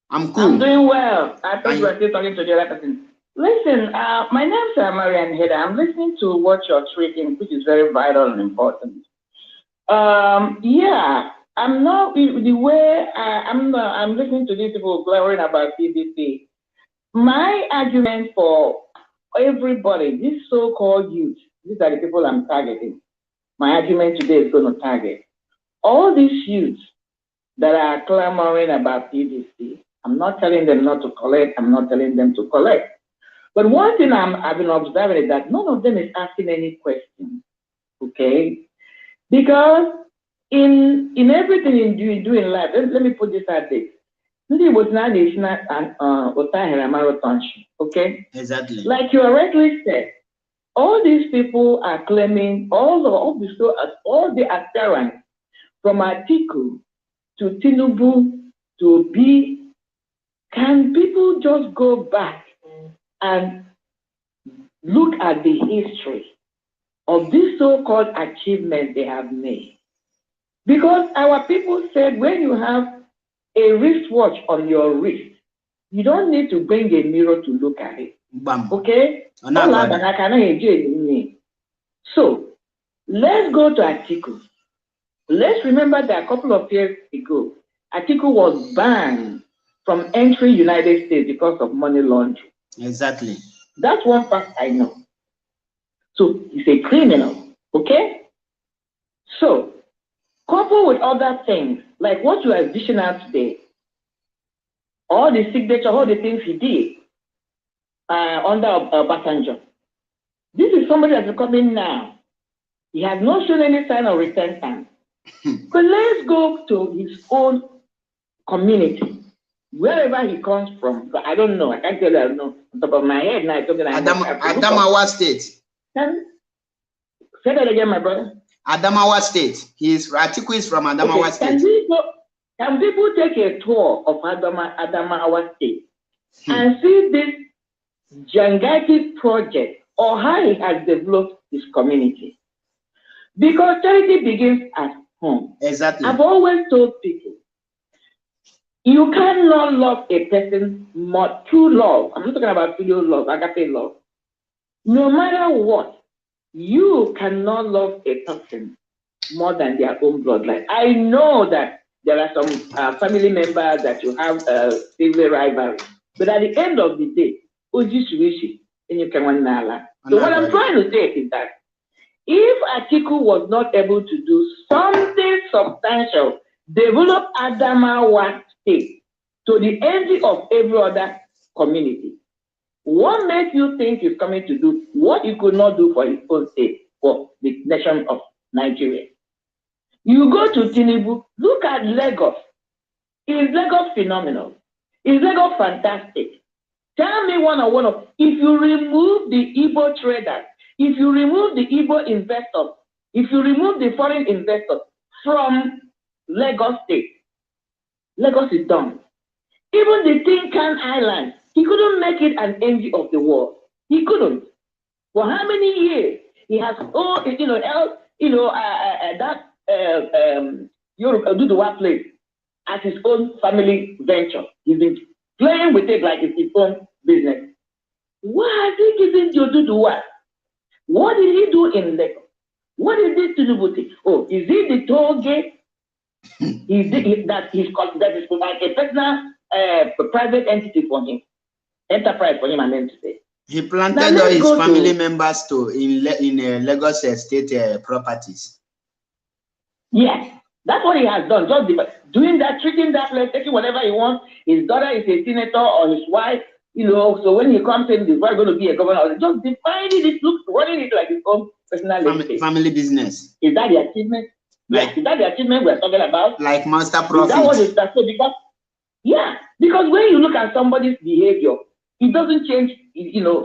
I'm cool. I'm doing well. I thought you were still talking to the other person. Listen, my name is Marian Heda. I'm listening to what you're tweeting, which is very vital and important. Yeah, I'm not the way I'm listening to these people glorying about PDP. My argument for everybody, this so-called youth, these are the people I'm targeting. My argument today is going to target all these youths that are clamoring about PDC I'm not telling them not to collect. I'm not telling them to collect. But one thing I've been observing is that none of them is asking any questions. Okay? Because in everything you do in life, let me put this out there. Okay? Exactly. Like you already said, all these people are claiming all the aspirants from Atiku to Tinubu to be. Can people just go back and look at the history of this so-called achievement they have made? Because our people said when you have a wristwatch on your wrist, you don't need to bring a mirror to look at it. Bam. Okay? So, let's go to Atiku. Let's remember that a couple of years ago, Atiku was banned from entering United States because of money laundering. Exactly. That's one fact I know. So, he's a criminal. Okay? So, coupled with other things, like what you are dishing out today, all the signature, all the things he did under Obasanjo. This is somebody that's coming now. He has not shown any sign of repentance. But let's go to his own community, wherever he comes from. But I don't know. I can't tell you. I don't know. On top of my head now, Adamawa State. Say that again, my brother. Adamawa State. Atiku is from Adamawa State. Can people take a tour of Adamawa State and see this gigantic project or how he has developed his community? Because charity begins at home. Exactly. I've always told people, you cannot love a person more true love. I'm not talking about filial love, agape love. No matter what, you cannot love a person more than their own bloodline. I know that there are some family members that you have civil rivalry, but at the end of the day, so what I'm trying to say is that if Atiku was not able to do something substantial, develop Adamawa State to the envy of every other community, what makes you think he's coming to do what he could not do for his own state, for the nation of Nigeria? You go to Tinubu, look at Lagos. Is Lagos phenomenal? Is Lagos fantastic? Tell me one on one of, if you remove the Igbo traders, if you remove the Igbo investors, if you remove the foreign investors from Lagos State, Lagos is done. Even the Tinkan Island, he couldn't make it an envy of the world. He couldn't. For how many years? He has Duduwa place as his own family venture. He's been playing with it like it's his own business. What has he given to Duduwa? What did he do in Lagos? What did he do to Djibouti? Oh, is it the toll gate? That is like a personal private entity for him, enterprise for him, I meant to say. He planted all his family members in Lagos State properties. Yes, that's what he has done. Just doing that, treating that place, taking whatever he wants. His daughter is a senator or his wife, so when he comes in, he's going to be a governor. Just defining it, running it like his own personal family business. Is that the achievement? Yes, is that the achievement we're talking about? Like master profit. Is that what it's because when you look at somebody's behavior, it doesn't change,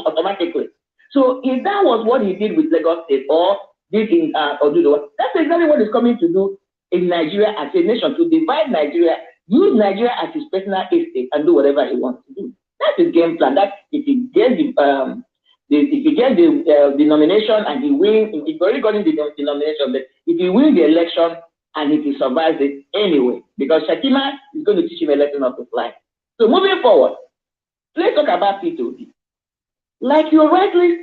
automatically. So if that was what he did with Lagos State or did in Oduduwa, that's exactly what he's coming to do in Nigeria as a nation, to divide Nigeria, use Nigeria as his personal estate and do whatever he wants to do. That's his game plan. That if he gets the nomination and he wins, he's already gotten the nomination, but if he wins the election and if he survives it anyway, because Shakima is going to teach him a lesson how to fly. So moving forward, let's talk about P2B. Like you rightly,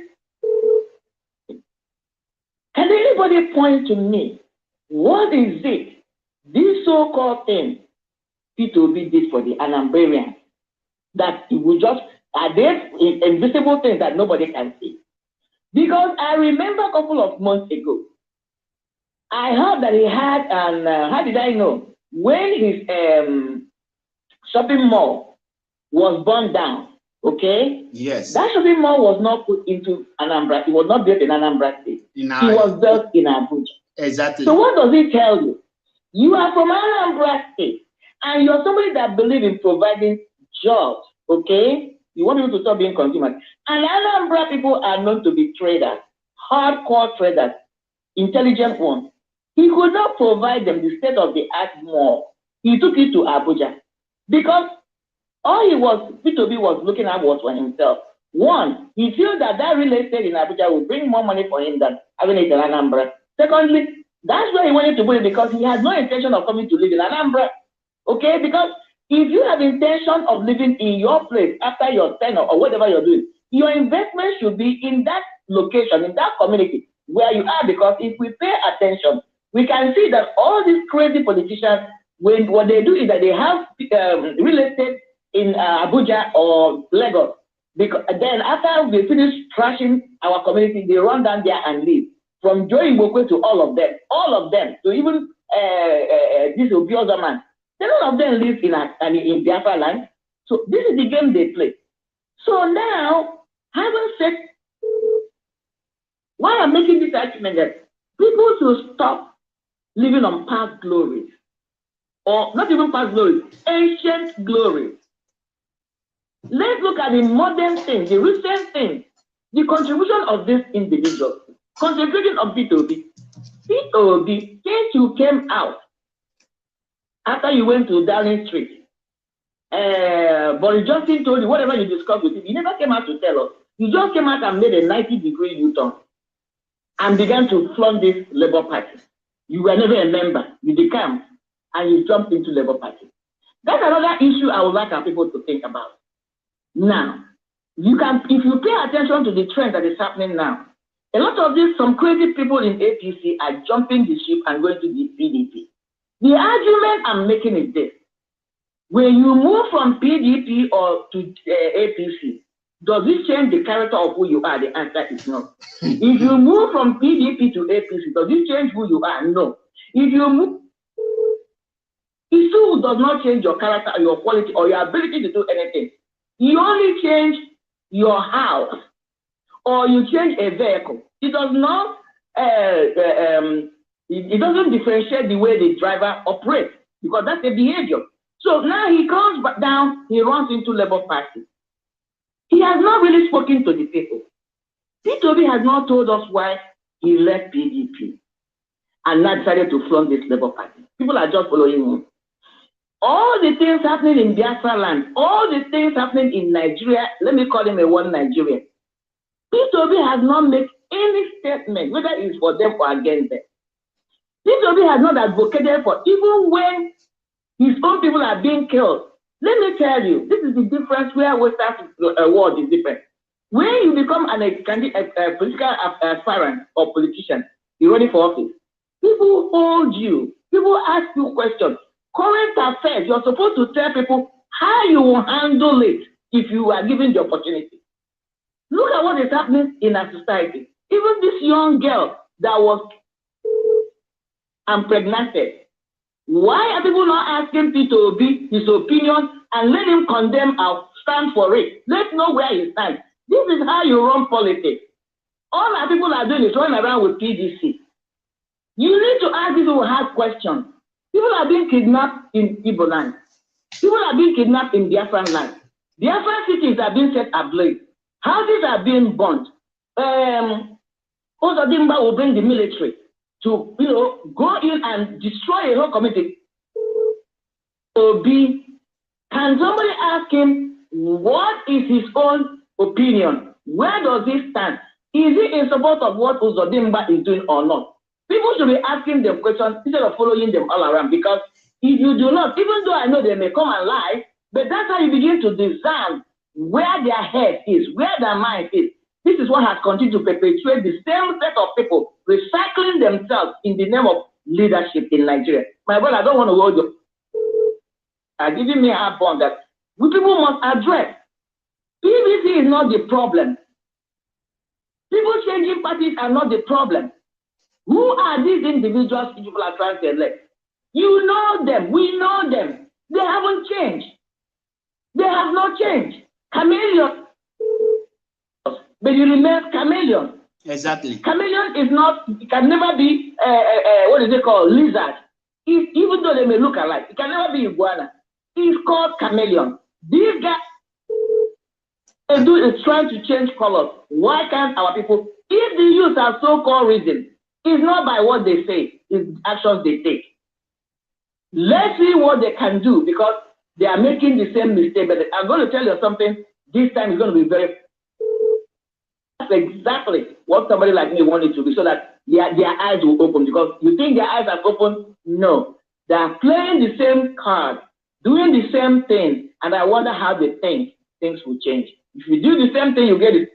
can anybody point to me, what is it, this so-called thing P2B did for the Anambarians, that it will just, are there invisible things that nobody can see? Because I remember a couple of months ago, I heard that he had, how did I know? When his shopping mall was burned down. Okay? Yes. That shopping mall was not put into Anambra. It was not built in Anambra State. It was built in Abuja. Exactly. So what does it tell you? You are from Anambra State, and you're somebody that believes in providing jobs. Okay? You want people to stop being consumers. And Anambra people are known to be traders, hardcore traders, intelligent ones. He could not provide them the state-of-the-art mall. He took it to Abuja because all P2B was looking at was for himself. One, he feels that real estate in Abuja will bring more money for him than having it in Anambra. Secondly, that's why he wanted to put it, because he had no intention of coming to live in Anambra. Okay, because if you have intention of living in your place after your tenure or whatever you're doing, your investment should be in that location, in that community where you are, because if we pay attention, we can see that all these crazy politicians, what they do is that they have real estate in Abuja or Lagos. Because then after they finish trashing our community, they run down there and leave. From Joe Mbokwe to all of them, to even this Obioza man, none of them live in Biafraland. So this is the game they play. So now, having said, why I'm making this argument that people should stop living on past glories, or not even past glories, ancient glories. Let's look at the modern things, the recent things, the contribution of this individual, contribution of P2B. P2B, since you came out, after you went to Downing Street, Boris Johnson told you whatever you discussed with him, he never came out to tell us. You just came out and made a 90-degree U-turn and began to flaunt this Labour Party. You were never a member. You decamped and you jumped into Labour Party. That's another issue I would like our people to think about. Now, if you pay attention to the trend that is happening now, a lot of some crazy people in APC are jumping the ship and going to the PDP. The argument I'm making is this. When you move from PDP or to APC, does it change the character of who you are? The answer is no. If you move from PDP to APC, does it change who you are? No. If you move, it still does not change your character or your quality or your ability to do anything. You only change your house or you change a vehicle. It does not, it doesn't differentiate the way the driver operates, because that's the behavior. So now he comes back down, he runs into Labour Party. He has not really spoken to the people. P2B has not told us why he left PDP and now decided to flaunt this Labour Party. People are just following him. All the things happening in Biafraland, all the things happening in Nigeria, let me call him a one Nigerian. P2B has not made any statement, whether it's for them or against them. P2B has not advocated for, even when his own people are being killed. Let me tell you, this is the difference where Western world is different. When you become a political aspirant or politician, you're running for office, people hold you, people ask you questions. Current affairs, you're supposed to tell people how you will handle it if you are given the opportunity. Look at what is happening in our society. Even this young girl that was impregnated. Why are people not asking P2B his opinion and let him condemn or stand for it? Let's know where he stands. This is how you run politics. All our people are doing is running around with PDC. You need to ask people who have questions. People are being kidnapped in Igbo land. People are being kidnapped in Biafraland. Biafran cities are being set ablaze. Houses are being burnt. Ozodimba will bring the military to, go in and destroy a whole community. Can somebody ask him what is his own opinion? Where does he stand? Is he in support of what Ozodimba is doing or not? People should be asking them questions instead of following them all around, because if you do not, even though I know they may come and lie, but that's how you begin to discern where their head is, where their mind is. This is what has continued to perpetuate the same set of people recycling themselves in the name of leadership in Nigeria. My brother, I don't want to hold you. Giving me a point that we people must address. PVC is not the problem. People changing parties are not the problem. Who are these individuals people are trying to elect? You know them. We know them. They haven't changed. They have not changed. Chameleon, but you remain chameleon. Exactly. Chameleon is not, it can never be, what is it called, lizard. Even though they may look alike, it can never be iguana. It's called chameleon. These guys is trying to change colors. Why can't our people, if the youth are so-called reason, it's not by what they say, it's actions they take. Let's see what they can do, because they are making the same mistake. But I'm going to tell you something, this time is going to be very, that's exactly what somebody like me wanted to be, so that their eyes will open. Because you think their eyes are open? No. They are playing the same card, doing the same thing, and I wonder how they think things will change. If you do the same thing, you get it.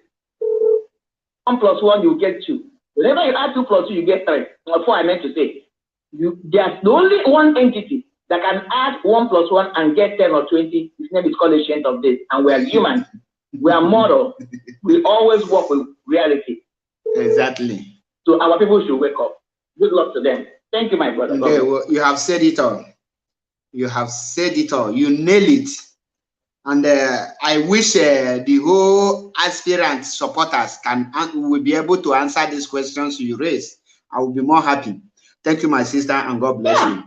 1 + 1, you get 2. Whenever you add 2 + 2, you get 3. Or 4, I meant to say. There's only one entity that can add 1 + 1 and get 10 or 20. His name is called Ancient of Days. And we are humans. We are mortal. We always work with reality. Exactly. So our people should wake up. Good luck to them. Thank you, my brother. Okay, well, you have said it all. You have said it all. You nail it. And I wish the whole aspirant supporters will be able to answer these questions you raise. I will be more happy. Thank you, my sister, and God bless you.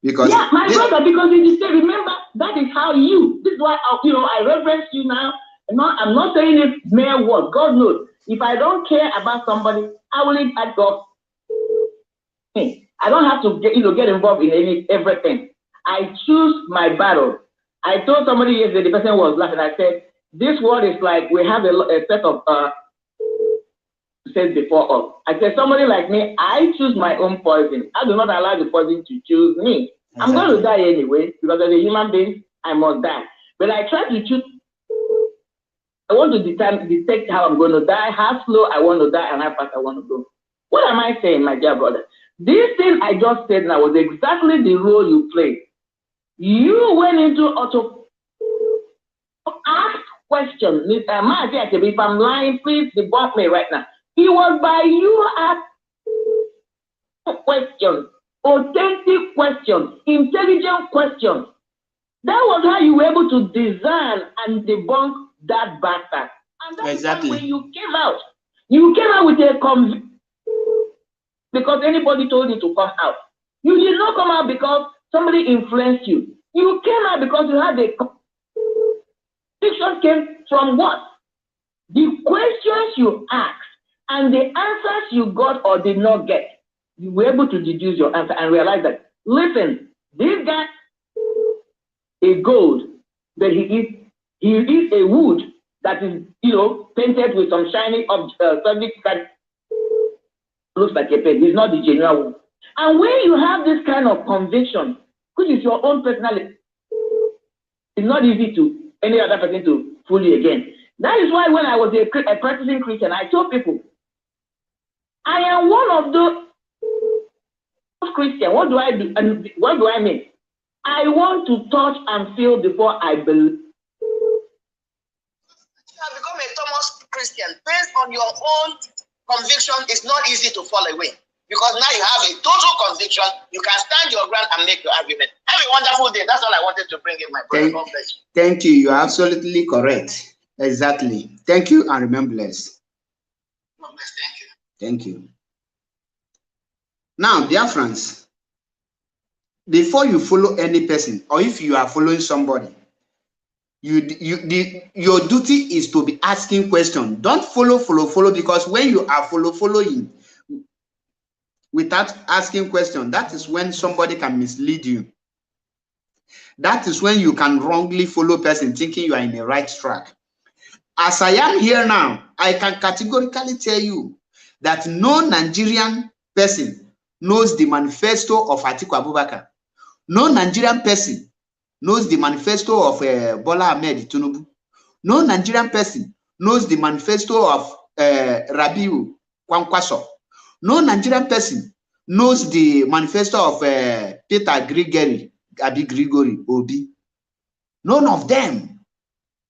Because my brother, because you say, remember, that is how this is why I reverence you now. I'm not saying it mere word. God knows. If I don't care about somebody, I will leave at God. I don't have to get involved in everything. I choose my battle. I told somebody yesterday, the person was laughing. I said, this world is like we have a set of said before us. I said, somebody like me, I choose my own poison. I do not allow the poison to choose me. Exactly. I'm going to die anyway, because as a human being, I must die. But I try to choose. I want to detect how I'm going to die, how slow I want to die, and how fast I want to go. What am I saying, my dear brother? This thing I just said now was exactly the role you played. You went into ask questions. If I'm lying, please debunk me right now. It was by you asking questions, authentic questions, intelligent questions. That was how you were able to design and debunk that bastard. And that's exactly when you came out with a conviction because anybody told you to come out. You did not come out because somebody influenced you. You came out because you had a conviction. Came from what? The questions you asked and the answers you got or did not get. You were able to deduce your answer and realize that, listen, this guy is gold, but he is a wood that is, painted with some shiny subject that looks like a pen. He's not the genuine one. And when you have this kind of conviction, which is your own personality, it's not easy to any other person to fool you again. That is why when I was a practicing Christian, I told people, I am one of those Christians. What do I do? And what do I mean? I want to touch and feel before I believe. You have become a Thomas Christian based on your own conviction. It's not easy to fall away because now you have a total conviction. You can stand your ground and make your argument. Have a wonderful day. That's all I wanted to bring in, my brother. God bless you. Thank you. You're absolutely correct. Exactly. Thank you and remain blessed. God bless. Thank you. Thank you. Now, dear friends, before you follow any person or if you are following somebody, your duty is to be asking questions. Don't follow because when you are following without asking questions, that is when somebody can mislead you. That is when you can wrongly follow person thinking you are in the right track. As I am here now, I can categorically tell you that no Nigerian person knows the manifesto of Atiku Abubakar. No Nigerian person knows the manifesto of Bola Ahmed Tinubu. No Nigerian person knows the manifesto of Rabiu Kwankwaso. No Nigerian person knows the manifesto of Peter Gregory Obi. None of them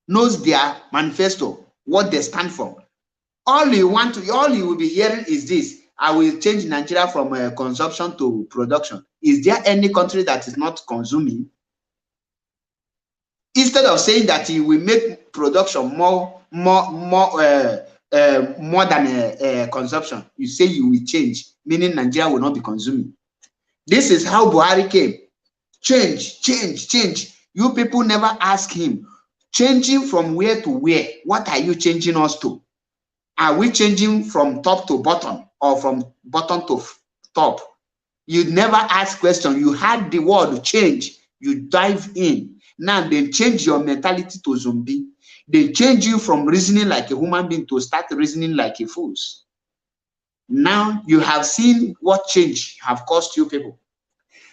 knows their manifesto, what they stand for. All you will be hearing is this: I will change Nigeria from consumption to production. Is there any country that is not consuming? Instead of saying that he will make production more than consumption, you say you will change, meaning Nigeria will not be consuming. This is how Buhari came. Change. You people never ask him, changing from where to where? What are you changing us to? Are we changing from top to bottom or from bottom to top? You never ask question. You had the word change. You dive in. Now they change your mentality to zombie. They change you from reasoning like a human being to start reasoning like a fool. Now you have seen what change have cost you people.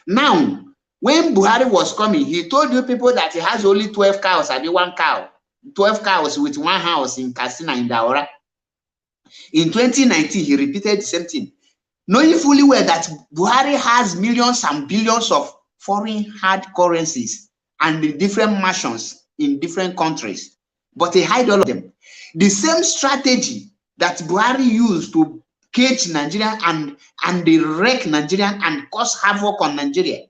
Now, when Buhari was coming, he told you people that he has only 12 cows and 1 cow. 12 cows with 1 house in Katsina in Daura. In 2019, he repeated the same thing, knowing fully well that Buhari has millions and billions of foreign hard currencies and the different mansions in different countries, but he hide all of them. The same strategy that Buhari used to cage Nigeria and they wreck Nigeria and cause havoc on Nigeria,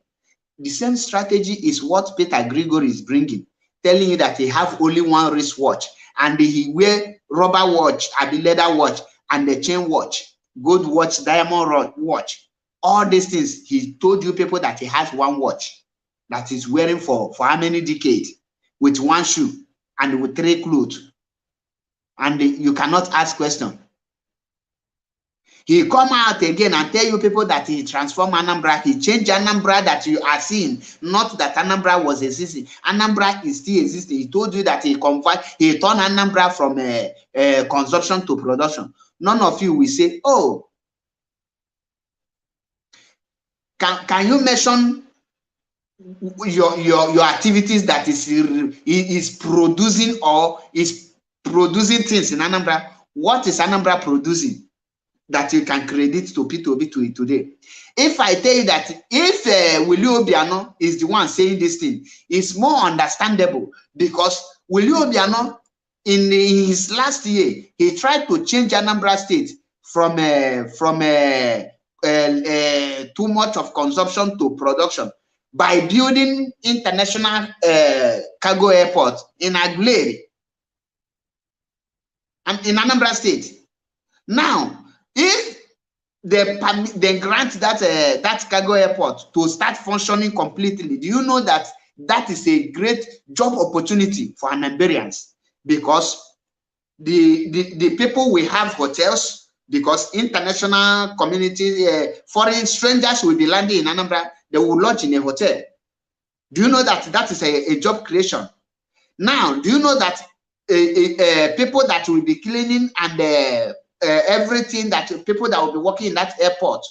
the same strategy is what Peter Gregory is bringing, telling you that he have only 1 wristwatch and he wear rubber watch, a leather watch, and the chain watch, gold watch, diamond watch. All these things, he told you people that he has 1 watch that he's wearing for how many decades, with 1 shoe and with 3 clothes. And you cannot ask question. He come out again and tell you people that he transformed Anambra. He changed Anambra that you are seeing, not that Anambra was existing. Anambra is still existing. He told you that he turned Anambra from consumption to production. None of you will say, oh, can you mention your activities that is producing or is producing things in Anambra? What is Anambra producing that you can credit to P2B today? If I tell you that if Willie Obiano is the one saying this thing, it's more understandable, because Willie Obiano in his last year, he tried to change Anambra State from too much of consumption to production by building international cargo airport in Aguilera and in Anambra State. Now, if they grant that cargo airport to start functioning completely, do you know that that is a great job opportunity for Anambarians? Because the people will have hotels, because international community, foreign strangers will be landing in Anambra, they will lodge in a hotel. Do you know that that is a job creation? Now, do you know that people that will be cleaning and everything, that people that will be working in that airport,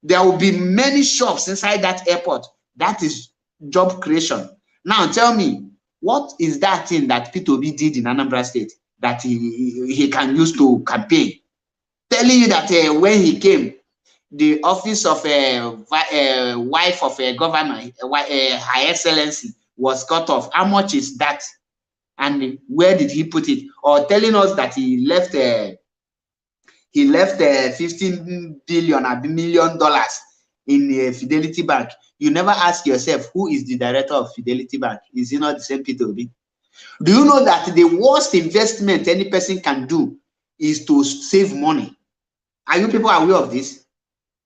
there will be many shops inside that airport. That is job creation. Now tell me, what is that thing that P2B did in Anambra State that he can use to campaign? Telling you that when he came, the office of wife of a governor, High Excellency, was cut off. How much is that? And where did he put it? Or telling us that he left $15 billion in Fidelity Bank. You never ask yourself, who is the director of Fidelity Bank? Is he not the same P2B? Do you know that the worst investment any person can do is to save money? Are you people aware of this?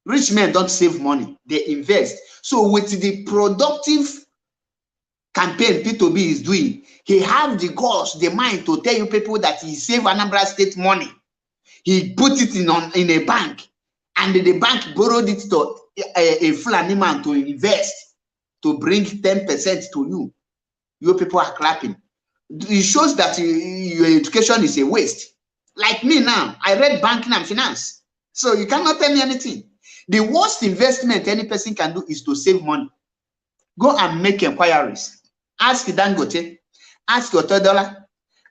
Rich men don't save money, they invest. So with the productive campaign P2B is doing, he have the guts, the mind to tell you people that he save Anambra State money. He put it in a bank, and the bank borrowed it to a Fulani man to invest, to bring 10% to you. You people are clapping. It shows that your education is a waste. Like me now, I read banking and finance. So you cannot tell me anything. The worst investment any person can do is to save money. Go and make inquiries. Ask Dangote, ask Otodola,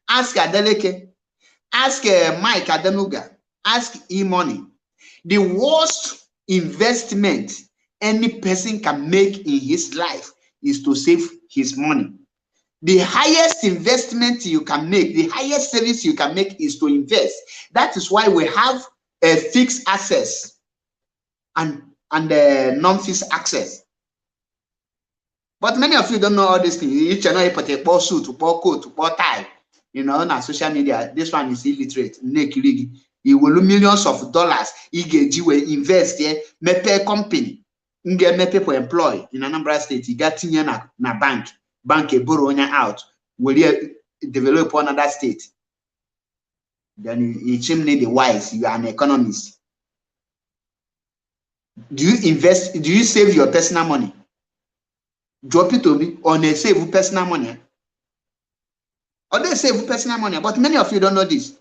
ask Adeleke, ask Mike Adenuga, ask E-Money. The worst investment any person can make in his life is to save his money. The highest investment you can make, the highest service you can make is to invest. That is why we have a fixed access and non-fixed access. But many of you don't know all these things. You cannot put a ball suit, ball coat, ball tie. You know, on social media, this one is illiterate. He will lose millions of dollars. He will invest here, make a company. He get make people employ in Anambra State. He got na bank a borrow out. Will you develop another state? Then you chimney the wise. You are an economist. Do you invest? Do you save your personal money? Drop it to me on a save personal money. Or they save personal money, but many of you don't know this.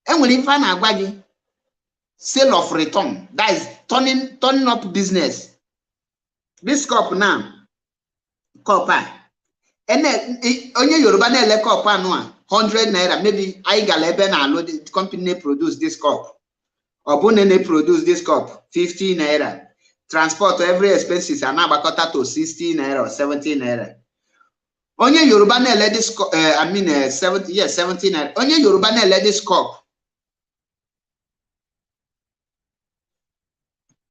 And when you find a sale of return, that is turning up business. This cup now, copper. And then only Yoruba na copper no 100 naira. Maybe I galebe na load the company produce this cup. Or Bonene produce this cup 50 naira. Transport every expenses are now back to 60 naira or 70 naira. Onye Yoruba na let this 70 naira. Onye Yoruba na let this cup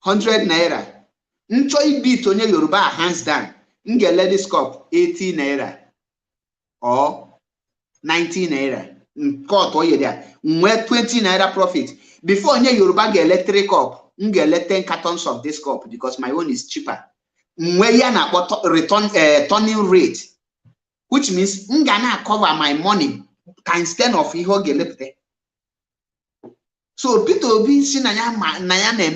100 naira. Nchoi beat onye Yoruba hands down. Nge let this cup 80 naira or 90 naira. Cut oye there. Nwe 20 naira profit. Before onye Yoruba get electric cup. Get 10 cartons of this cup because my own is cheaper. Return turning rate, which means ngana cover my money times 10 of iho gelepte. So people be see na ya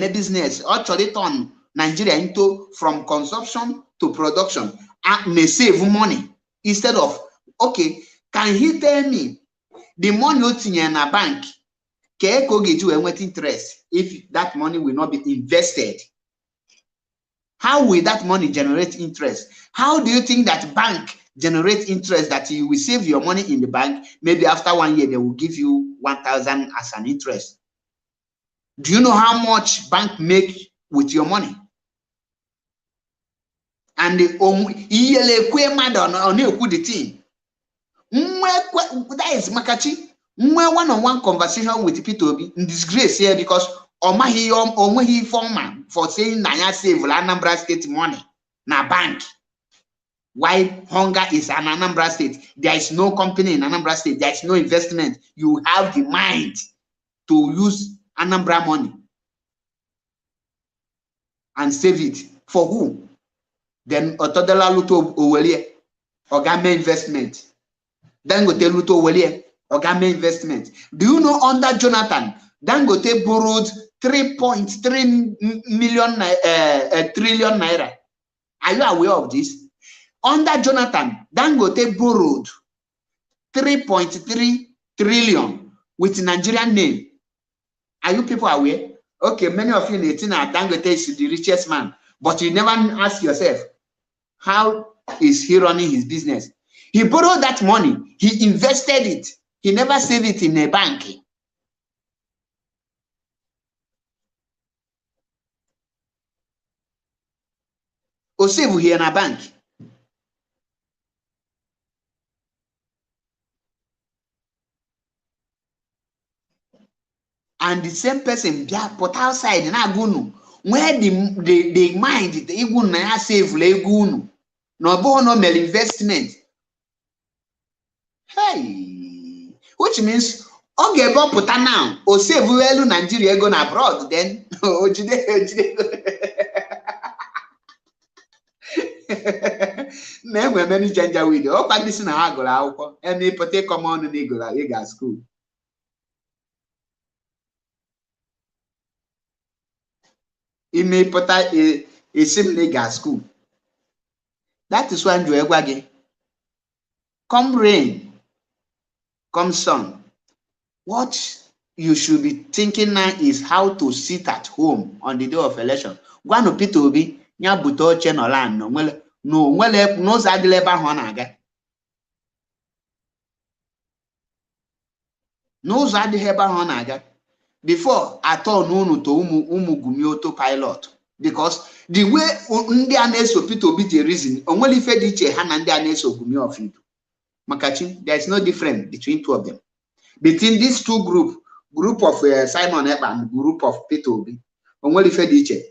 business actually turn Nigeria into from consumption to production and may save money instead of okay. Can he tell me the money you tinye na bank? With interest if that money will not be invested? How will that money generate interest? How do you think that bank generates interest that you will save your money in the bank? Maybe after 1 year, they will give you 1,000 as an interest. Do you know how much bank make with your money? And the thing. That is Makachi. One-on-one conversation with P2B in disgrace here because he former for saying Naya save Anambra State money na bank. Why hunger is an Anambra State? There is no company in Anambra State. There is no investment. You have the mind to use Anambra money and save it for who? Then Otodela Luto Owelie Ogame investment. Dangote Luto Owelie Ogame investment. Do you know under Jonathan, Dangote borrowed 3.3 trillion naira? Are you aware of this? Under Jonathan, Dangote borrowed 3.3 trillion with Nigerian name. Are you people aware? Okay, many of you know Dangote is the richest man, but you never ask yourself, how is he running his business? He borrowed that money, he invested it. He never saved it in a bank. Or save here in a bank. And the same person put outside in Agunu, where the mind the Igun na save Legunu. No bono mel investment. Hey, which means okay, but put now or save well Nigeria go abroad then. Never many change with oh, but listen, I go out and they put a common Nigga school. He may put a similar gas school. That is when you again. Come rain, come sun. What you should be thinking now is how to sit at home on the day of election. Gwanu Peter Obi nya buto oche no land no nwele no zadile ba ho na aga. No zadile ba ho na aga. Before I told no to umu gumi autopilot, because the way ndị a na-eso Peter Obi the reason onweli fe dị iche ha na ndị a na-eso gumi of it. Makachi, there is no difference between two of them. Between these two group of Simon Ekpa and group of Peter Obi, onweli fe dị iche.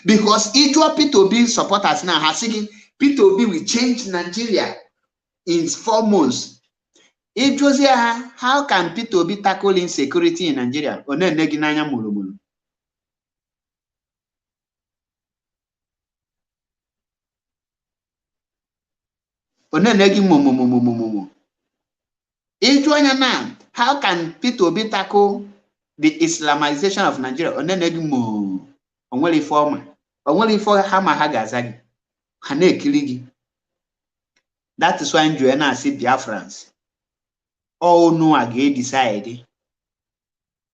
Because each of Peter Obi supporters now has seen Peter Obi will change Nigeria in 4 months. It was here, how can Peter Obi tackle insecurity in Nigeria? How can Peter Obi tackle the Islamization of Nigeria? Only for Hama Hagazagi. Hane Kiligi. That is why Joanna said Biafrans. All no again decide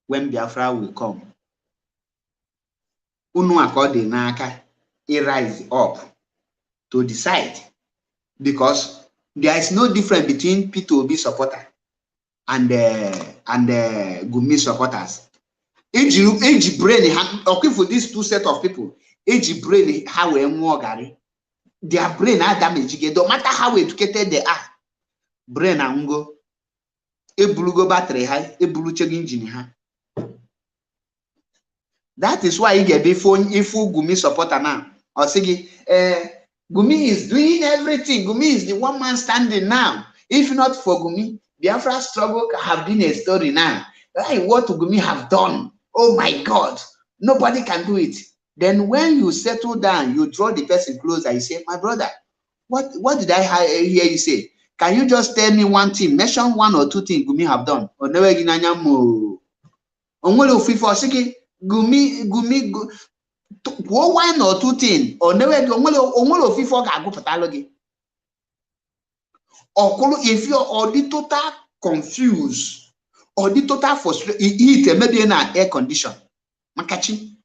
when Biafra will come. Unu according naka, he rise up to decide, because there is no difference between P2B supporter and Gumi supporters. Age brain, okay, for these two set of people, age brain how we more gari. Their brain are damaged. No matter how educated they are, brain and go. Ebulugo battery high, ebulu check engine high. That is why you get before Gumi supporter now. Or say, Gumi is doing everything. Gumi is the one man standing now. If not for Gumi, Biafra struggle have been a story now. Like what Gumi have done. Oh my God, nobody can do it. Then when you settle down, you draw the person closer. You say, my brother, what did I hear you say? Can you just tell me one thing? Mention 1 or 2 things Gumi have done. Or never ginanya mo. Onwelo FIFA sige Gumi 1 or 2 things. Or never onwelo FIFA ga go patalogy. Or if you're or the total confused or the total frustrated, it maybe in an air condition. Makachi.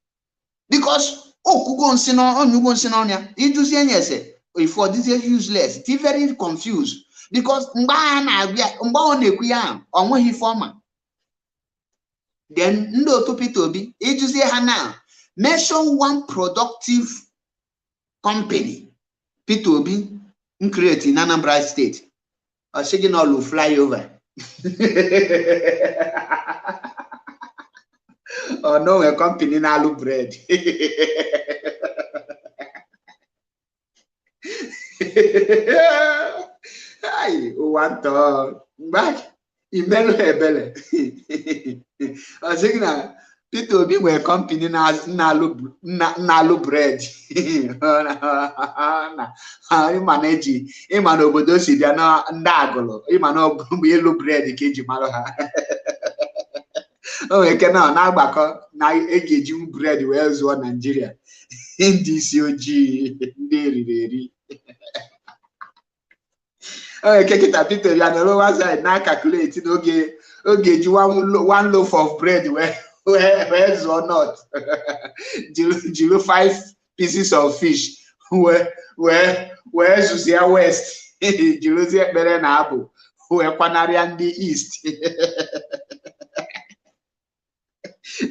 Because you go on ya. You do say yes. If for this is useless, it's very confused. Because then no to P2B, it just say now mention 1 productive company P2B create in Anambra State. Or shaking all will fly over. Or no, a company in alu bread. Ay, one to back. Imelo ebele. I think na Peter Obi were company nalu bread. Manage. Iman obodo si bia na ndagolo. Iman obodo yellow bread keji malo ha. Oh, we can now agbako na egeji bread wee zuo Nigeria. Ndị isi ojii ndị eriri. Kekita Peter ya no lower side na calculate oge ji one loaf of bread where or not. 5 pieces of fish where Zuzia West Jerusalem bere na abu where kwanaria ndị East.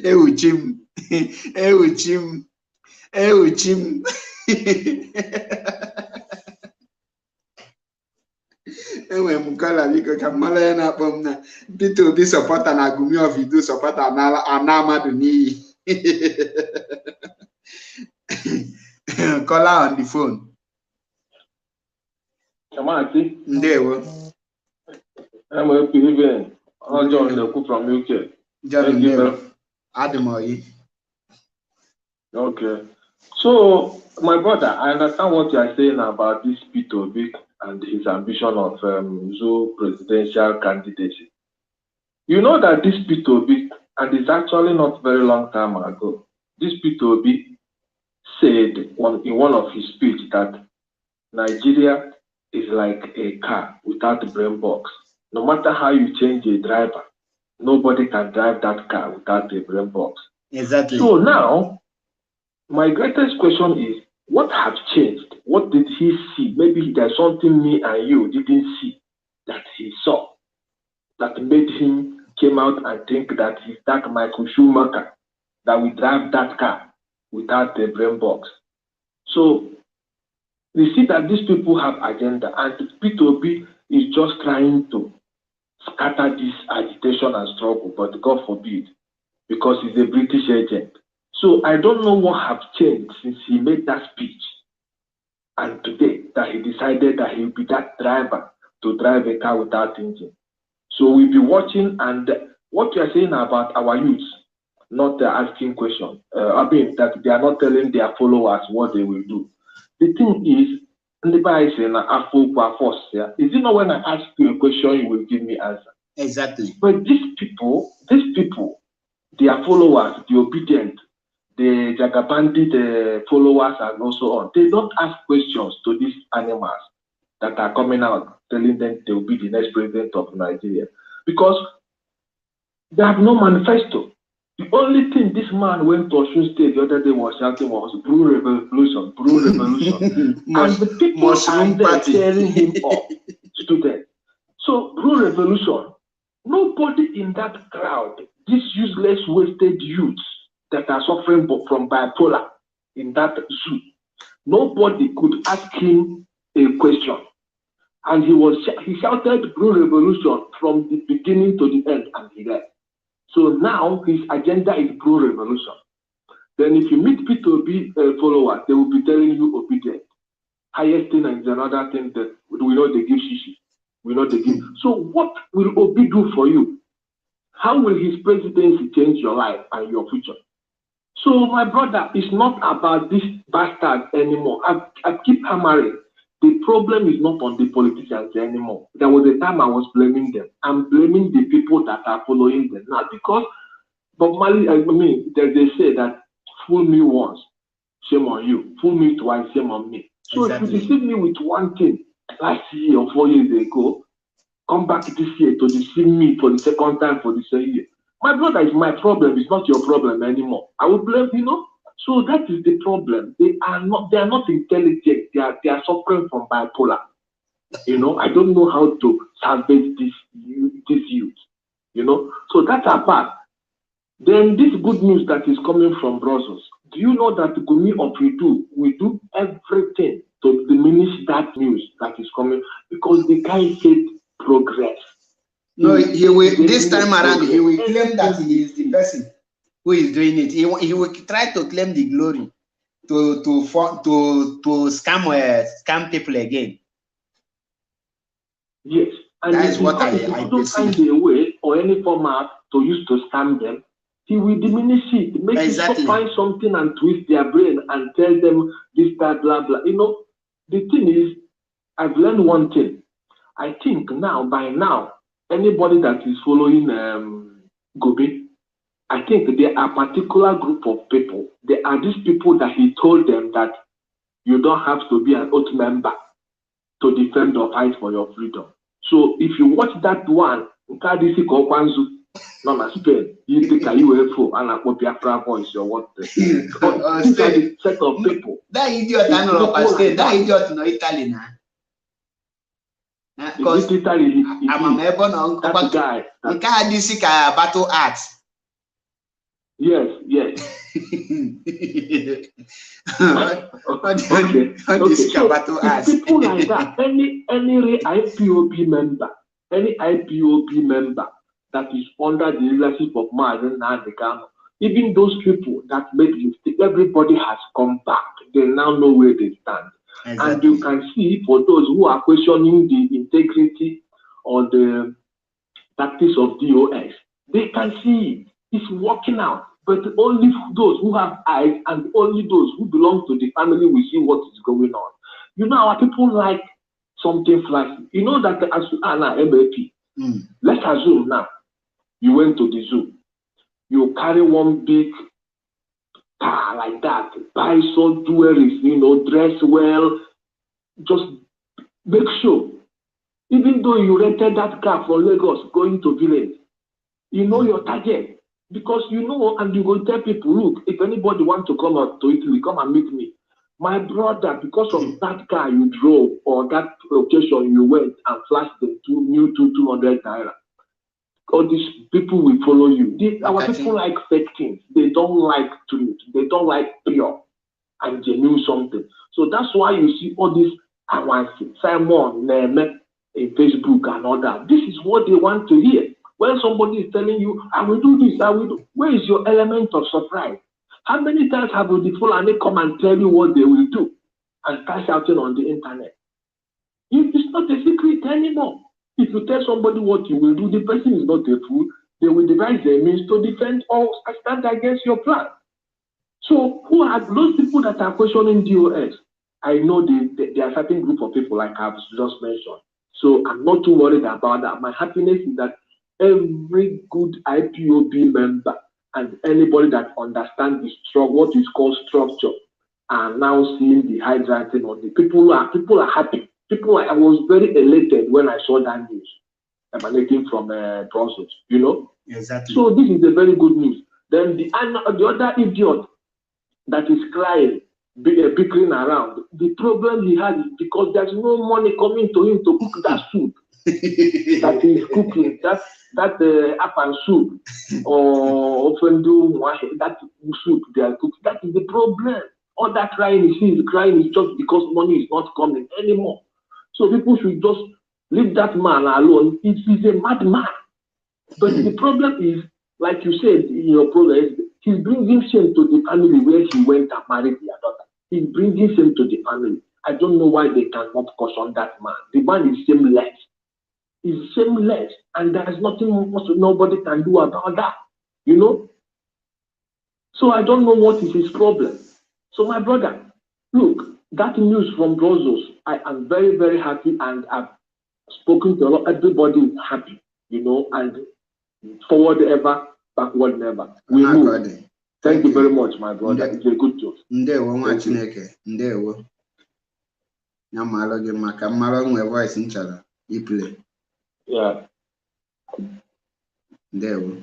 Euchim. Ewe mukala biko kamala ya na akpọ m na Peter Obi supporter na Gumi of Idu supporter na Amadu n'iyi. Call on the phone. Kamati. Ndewo. I'm a PVN. I'll join the coup from UK. John Ndewo. Ademoyi. Okay. So, my brother, I understand what you are saying about this Peter Obi and his ambition of Zoo presidential candidacy. You know that this Peter Obi, and it's actually not very long time ago, this Peter Obi said in one of his speech that Nigeria is like a car without a brain box. No matter how you change a driver, nobody can drive that car without a brain box. Exactly. So now, my greatest question is, what has changed? What did he see? Maybe there's something me and you didn't see that he saw that made him came out and think that he's that Michael Schumacher that will drive that car without a brain box. So we see that these people have agenda, and Peter Obi is just trying to scatter this agitation and struggle, but God forbid, because he's a British agent. So I don't know what has changed since he made that speech. And today, that he decided that he will be that driver to drive a car without engine. So we'll be watching, and what you are saying about our youths, not asking questions. I mean, that they are not telling their followers what they will do. The thing is, is it not when I ask you a question, you will give me answer? Exactly. But these people, their followers, the obedient, the Jagabandit followers, and also on, they don't ask questions to these animals that are coming out, telling them they will be the next president of Nigeria, because they have no manifesto. The only thing this man went to Osun State the other day was shouting was Blue Revolution, Blue Revolution. And the people are there tearing him up, students. So Blue Revolution, nobody in that crowd, these useless, wasted youths that are suffering from bipolar in that zoo, nobody could ask him a question. And he shouted Blue Revolution from the beginning to the end, and he left. So now his agenda is Blue Revolution. Then if you meet P2B followers, they will be telling you obedient. Highest thing is another thing that we know they give shishi. We know they give. So what will Obi do for you? How will his presidency change your life and your future? So my brother, it's not about this bastard anymore. I keep hammering. The problem is not on the politicians anymore. There was a time I was blaming them. I'm blaming the people that are following them now, because Bob Marley, they say that fool me once, shame on you. Fool me twice, shame on me. So exactly. If you deceive me with one thing last year or 4 years ago, come back this year to deceive me for the second time for the same year. My brother, is my problem. It's not your problem anymore. I will blame, So that is the problem. They are not intelligent. They are suffering from bipolar. I don't know how to salvage this youth. So that's our part. Then this good news that is coming from Brussels. Do you know that Gumi of we do everything to diminish that news that is coming, because the guy said progress. No, he will this time around. He will claim that he is the person who is doing it. He will try to claim the glory to scam people again. Yes, and that is what I don't find a way or any format to use to scam them. He will diminish it, make it find something and twist their brain and tell them this, that, blah, blah. The thing is, I've learned one thing. I think by now, anybody that is following Gobi, I think there are a particular group of people. There are these people that he told them that you don't have to be an oath member to defend or fight for your freedom. So if you watch that one, not a Spain, you think a UFO and a Biafra voice or what? These are the set of people. That idiot, that idiot no Italy now. Because I'm a guy. We can't do battle arts. Yes. Okay. So people like that, any IPOB member, that is under the leadership of Mazen Nandekano, even those people that made mistake, everybody has come back. They now know where they stand. Exactly. And you can see, for those who are questioning the integrity or the tactics of DOS, they can see it's working out. But only those who have eyes and only those who belong to the family will see what is going on. Our people like something flashy. You know that as Anna MAP, let's assume now you went to the zoo. You carry one big car like that, buy some jewelry, dress well, just make sure. Even though you rented that car from Lagos going to village, you know your target. Because and you will tell people, look, if anybody wants to come out to Italy, come and meet me. My brother, because of that car you drove or that occasion you went and flashed the new 200 naira, all these people will follow you. Our people like fake things. They don't like truth. They don't like pure and genuine something. So that's why you see all these advances. Simon, Neme, in Facebook and all that. This is what they want to hear. When somebody is telling you, I will do this, I will do, where is your element of surprise? How many times have the Fulani come and tell you what they will do? and start shouting on the internet. It's not a secret anymore. If you tell somebody what you will do, the person is not a fool. They will devise a means to defend or stand against your plan. So who are those people that are questioning DOS? I know there are certain group of people like I've just mentioned. So I'm not too worried about that. My happiness is that every good IPOB member and anybody that understands the what is called structure are now seeing the hydrating on the people are happy. I was very elated when I saw that news emanating from Brussels, you know. Exactly. So this is a very good news. Then the other idiot that is crying, bickering around. The problem he has is because there's no money coming to him to cook that soup that he's cooking, that apple soup or often do that soup they are cooking. That is the problem. All that crying is just because money is not coming anymore. So people should just leave that man alone. He's a madman. But the problem is, like you said in your program, he's bringing shame to the family where he went and married their daughter. He's bringing shame to the family. I don't know why they cannot caution that man. The man is shameless. He's shameless, and there's nothing nobody can do about that, you know? So I don't know what is his problem. So my brother, look, that news from Brussels, I am very, very happy, and I've spoken to a lot. Everybody is happy, you know, and forward ever, backward never. We move. Thank you very much, my brother. It's a good job. Ndewo nwa Chineke, ndewo. Ya mara gị maka mara nwe voice nchara iplay. Yeah. Ndewo.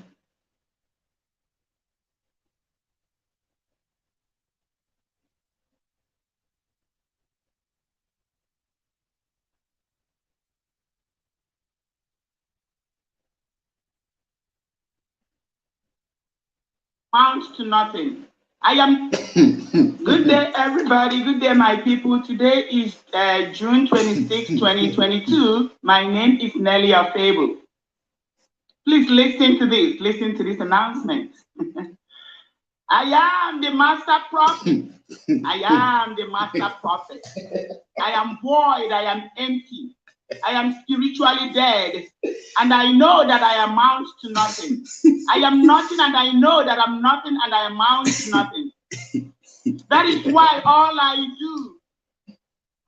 Amounts to nothing. I am. Good day, everybody. Good day, my people. Today is June 26, 2022. My name is Nelly Afable. Please listen to this. Listen to this announcement. I am the master prophet. I am the master prophet. I am void. I am empty. I am spiritually dead, and I know that I amount to nothing. I am nothing, and I know that I'm nothing, and I amount to nothing. That is why all I do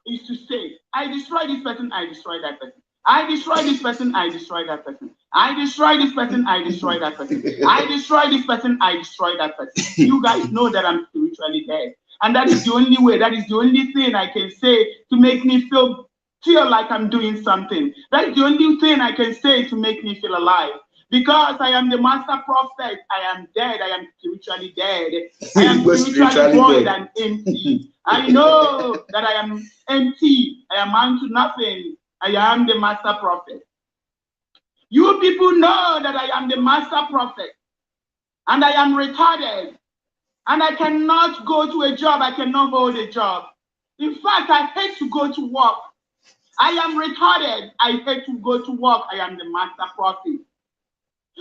is to say, I destroy this person, I destroy that person. I destroy this person, I destroy that person. I destroy this person, I destroy that person. I destroy this person, I destroy that person. You guys know that I'm spiritually dead, and that is the only way, that is the only thing I can say to make me feel like I'm doing something. That's the only thing I can say to make me feel alive. Because I am the master prophet, I am dead, I am spiritually dead. I am spiritually void and empty. I know that I am empty, I amount to nothing. I am the master prophet. You people know that I am the master prophet, and I am retarded, and I cannot go to a job, I cannot hold a job. In fact, I hate to go to work. I am retarded. I hate to go to work. I am the master prophet.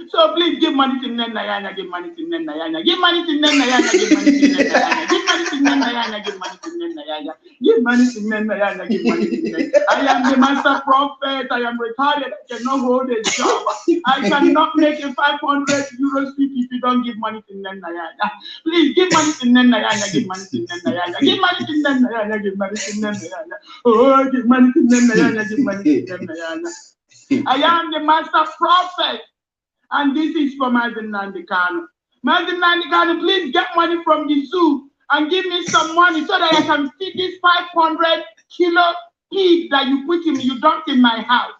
So please give money to Nenayana, give money to Nenayana, give money to Nenayana, give money to Nenayana, give money to Nenayana, give money to Nenayana, give money to Nenayana, give money to Nenayana. I am the master prophet. I am retarded. I cannot hold a job. I cannot make a 500 euros fee if you don't give money to Nenayana. Please give money to Nenayana, give money to Nenayana, give money to Nenayana, give money to Nenayana. Oh, give money to Nenayana, give money to Nenayana. I am the master prophet. And this is for Mazen Nandikano. Mazen Nandikano, please get money from the zoo and give me some money so that I can feed this 500 kilo pig that you dumped in my house.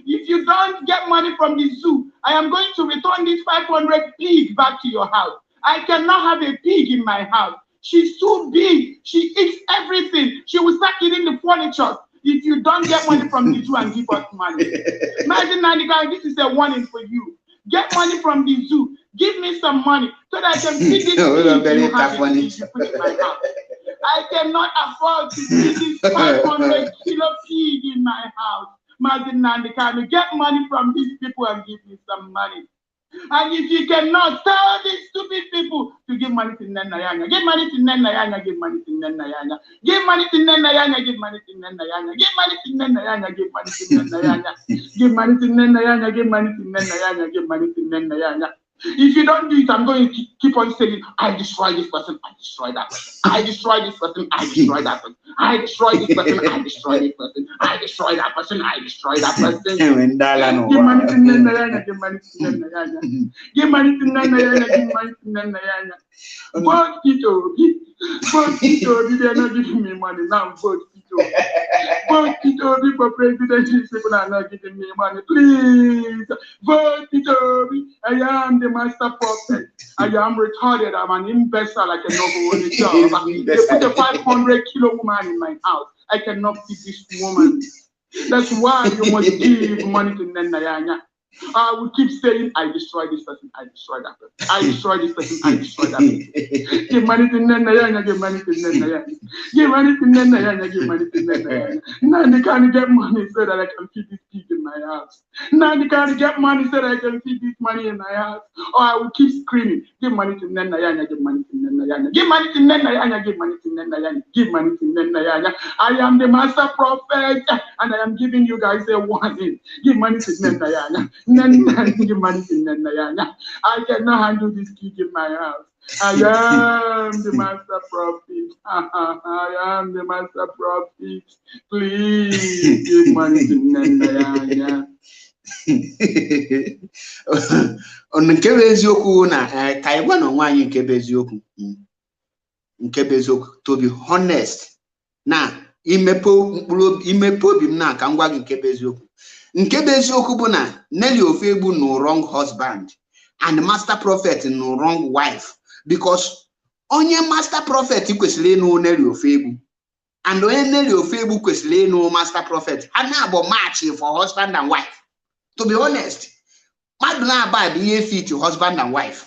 If you don't get money from the zoo, I am going to return this 500 pig back to your house. I cannot have a pig in my house. She's too big. She eats everything. She will start eating the furniture if you don't get money from the zoo and give us money. Mazen Nandikano, this is a warning for you. Get money from the zoo. Give me some money so that I can feed this pig you have you put in my house. I cannot afford to feed this 500 kilo pig in my house. Mazen Nandikano, get money from these people and give me some money. And if you cannot, tell these stupid people to give money to Nenayanya. Give money to Nenayanya, give money to Nenayanya. Give money to Nenayanya, give money to Nenayanya. Give money to Nenayanya, give money to Nenayanya. Give money to Nenayanya, give money to Nenayanya, give money to Nenayanya. If you don't do it, I'm going to keep on saying, I destroy this person, I destroy that person. I destroy this person, I destroy that person. I destroy this person, I destroy this person. I destroy that person, I destroy that person. Give money to Nenayanya, give money to Nenayanya. Give money to Nenayanya, give money to Nenayanya. Vote Tito. Vote Tito. They are not giving me money now. Vote Tito. Vote Tito for president. People are not giving me money. Please vote Tito. I am the master prophet. I am retarded. I'm an investor. I cannot go on a job. They put a 500 kilo woman in my house. I cannot feed this woman. That's why you must give money to Nenayanya. I will keep saying, I destroy this person, I destroy that person. I destroy this person, I destroy that person. Give money to Nenayanya, give money to Nenayanya. Give money to Nenayanya, give money to Nenayanya. Now they can't get money so that I can feed this pig in my house. Now they can't get money so that I can feed this money in my house. Or I will keep screaming, give money to Nenayanya, give money to Nenayanya. Give money to Nenayanya, give money to Nenayanya. Give money to Nenayanya. I am the master prophet and I am giving you guys a warning. Give money to Nenayanya. Give money to Nenayanya. I cannot handle this kid in my house. I am the master prophet. I am the master prophet. Please give money to Nenayanya. Nke bụ eziokwu na ka ịgwa na nwaanyị nke bụ eziokwu. Nke bụ eziokwu, to be honest, na imepe obi m na ka ngwa gị nke bụ eziokwu. Nke bụ eziokwu bụ na Nelly Ofegbu no wrong husband and master prophet no wrong wife, because onye master prophet kwesịrị ịnụ Nelly Ofegbu and onye Nelly Ofegbu kwesịrị ịnụ master prophet. Ha na-abụ match for husband and wife. To be honest, mmadụ na-aba bụ ihe fit husband and wife.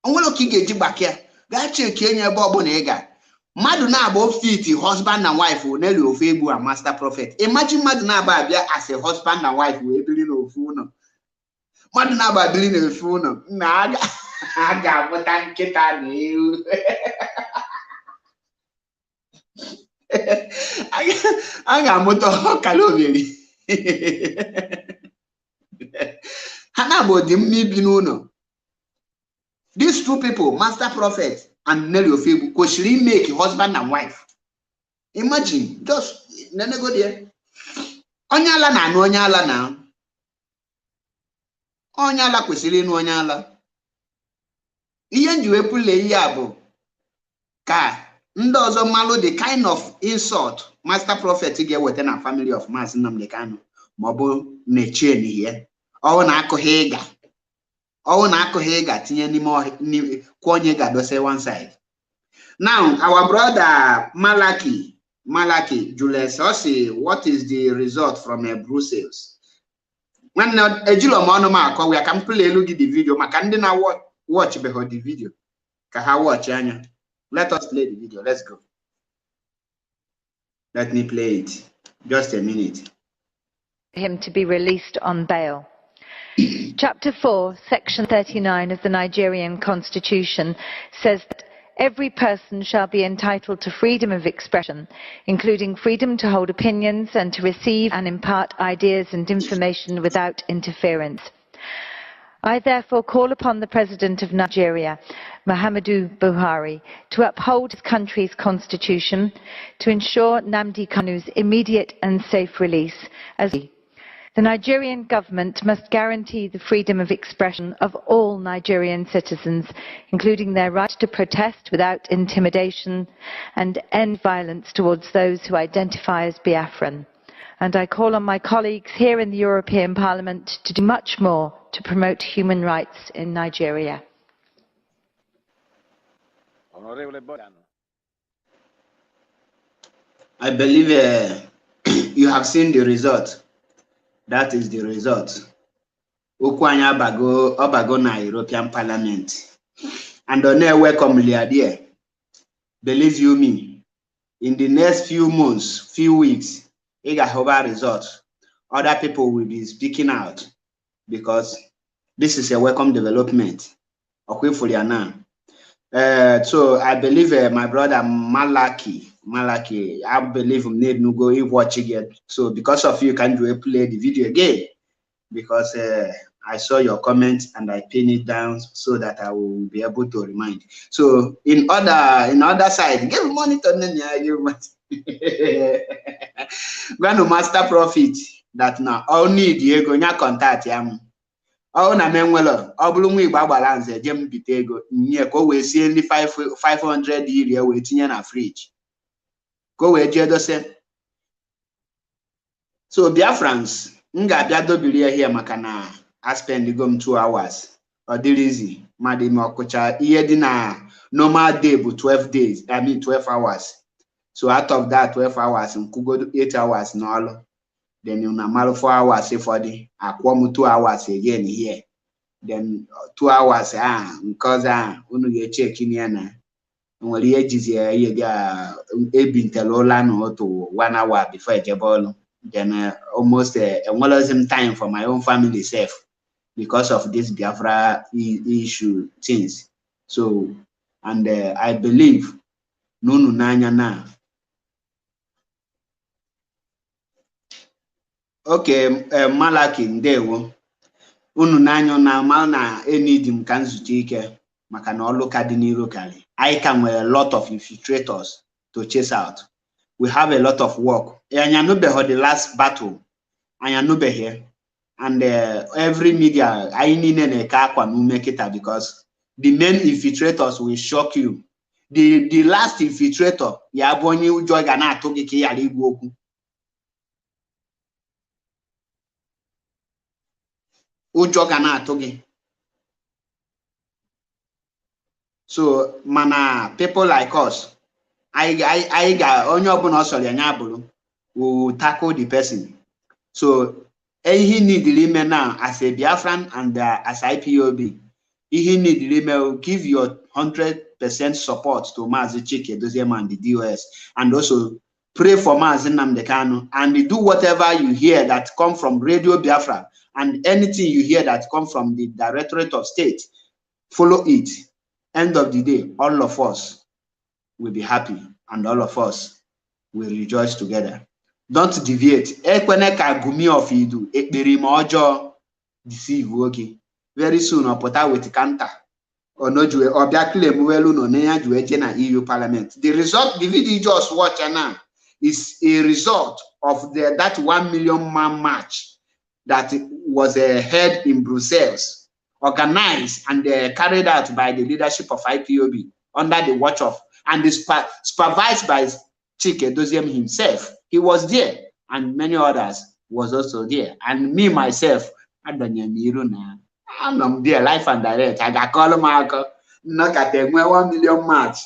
Onwere oke ị ga-eji gbakịa gaa cheki enye ebe ọbụla ị ga. Mmadụ na-abụ fit husband and wife Nelly Ofegbu and master prophet. Imagine mmadụ na-aba abịa as a husband and wife wee biri n'ofu ụlọ. Mmadụ na-aba biri n'ofu ụlọ na a ga-amụta nkịta na ewu. A ga-amụta ọkala obere. Ha na-abụ dị mma ibi n'ụlọ. These two people, master prophet and Nelly Ofegbu, kwesịrị make husband and wife. Imagine, just go there. Onye ala na-anụ onye ala na. Onye ala kwesịrị ịnụ onye ala. Ihe nji wee pụle ihe a bụ ka ndị ọzọ malụ the kind of insult master prophet ga-eweta na family of Maazị Nnamdi Kanu ma ọ bụ na-eche n'ihe. Ọ na-akụghị ịga. Ọ na-akụghị ịga tinye n'ime kwa onye ga-adọse one side. Now, our brother Malaki Julius Ossi, what is the result from Brussels? When ejilo ma ọnụ m akọ we can play elu gị the video maka ndị na watch behold the video ka ha watch anya. Let us play the video. Let's go. Let me play it. Just a minute. Him to be released on bail. Chapter 4, Section 39 of the Nigerian Constitution says that every person shall be entitled to freedom of expression, including freedom to hold opinions and to receive and impart ideas and information without interference. I therefore call upon the President of Nigeria, Muhammadu Buhari, to uphold his country's constitution, to ensure Nnamdi Kanu's immediate and safe release. The Nigerian government must guarantee the freedom of expression of all Nigerian citizens, including their right to protest without intimidation, and end violence towards those who identify as Biafran. And I call on my colleagues here in the European Parliament to do much more to promote human rights in Nigeria. I believe you have seen the result. That is the result. Okwanya Obago na European Parliament. And on there, welcome Liadia. Believe you me, in the next few months, few weeks, it got over results. Other people will be speaking out because This is a welcome development. Okay, for you now. So I believe my brother Malaki, I believe need no go watch again. So because of you, can you play the video again? Because I saw your comment and I pin it down so that I will be able to remind. So in other side, give money to you. Gonna master profit that now all need you go nya contact yam. All na menwelo ọ bụrụ nwa Igbo agbara nze je mbite ego nye ka o wee sie ndị 500 iri wee tinye na fridge ka o wee jee dose. So Biafrans m ga-abịa dobiri here maka na I spend go 2 hours ọ dịrị easy mmadụ ime ọkụcha ihe dị na normal day bụ 12 days, I mean 12 hours. So out of that 12 hours nkwugodo 8 hours n'ọlụ. Then you normal 4 hours for the aquam 2 hours again here. Then 2 hours because unu ye check in here na nwere ihe jizi ye ga ebintelola no to 1 hour before ejebolo. Then almost some time for my own family self because of this Biafra issue things. So and I believe nunu nanya na. Okay, Malaki ndewo unu nanyo na mal na enidi m ka nzute ike maka na olu ka dị n'iru kali. I can wear a lot of infiltrators to chase out. We have a lot of work. Anya no be the last battle. Anya no be here. And every media I need na ka akwa no make it because the main infiltrators will shock you. The last infiltrator ya bụ onye ụjọ ga na-atụ gị ka ị ghara igwu okwu. Ụjọ ga na-atụ gị. So mana people like us I ga onye ọbụla ọsọrọ ya nya bụrụ will tackle the person. So he need ime now as a Biafran and as IPOB. He need ime give your 100% support to Mazi Chike Doziem and the DOS, and also pray for Mazi Nnamdi Kanu and do whatever you hear that come from Radio Biafra and anything you hear that come from the Directorate of State, follow it. End of the day, all of us will be happy and all of us will rejoice together. Don't deviate. Ekwene ka gumi of idu ekpere ma ọjọọ deceive okay. Very soon opota with counter or no jue or bia claim welu no na jue je na EU Parliament. The result, the video you just watch now is a result of that 1 million man march that was held in Brussels, organized and carried out by the leadership of IPOB under the watch of and supervised by Chike Doziem himself. He was there, and many others was also there. And me myself, I'm there, live and direct. I got call Marco, not at a 1 million march,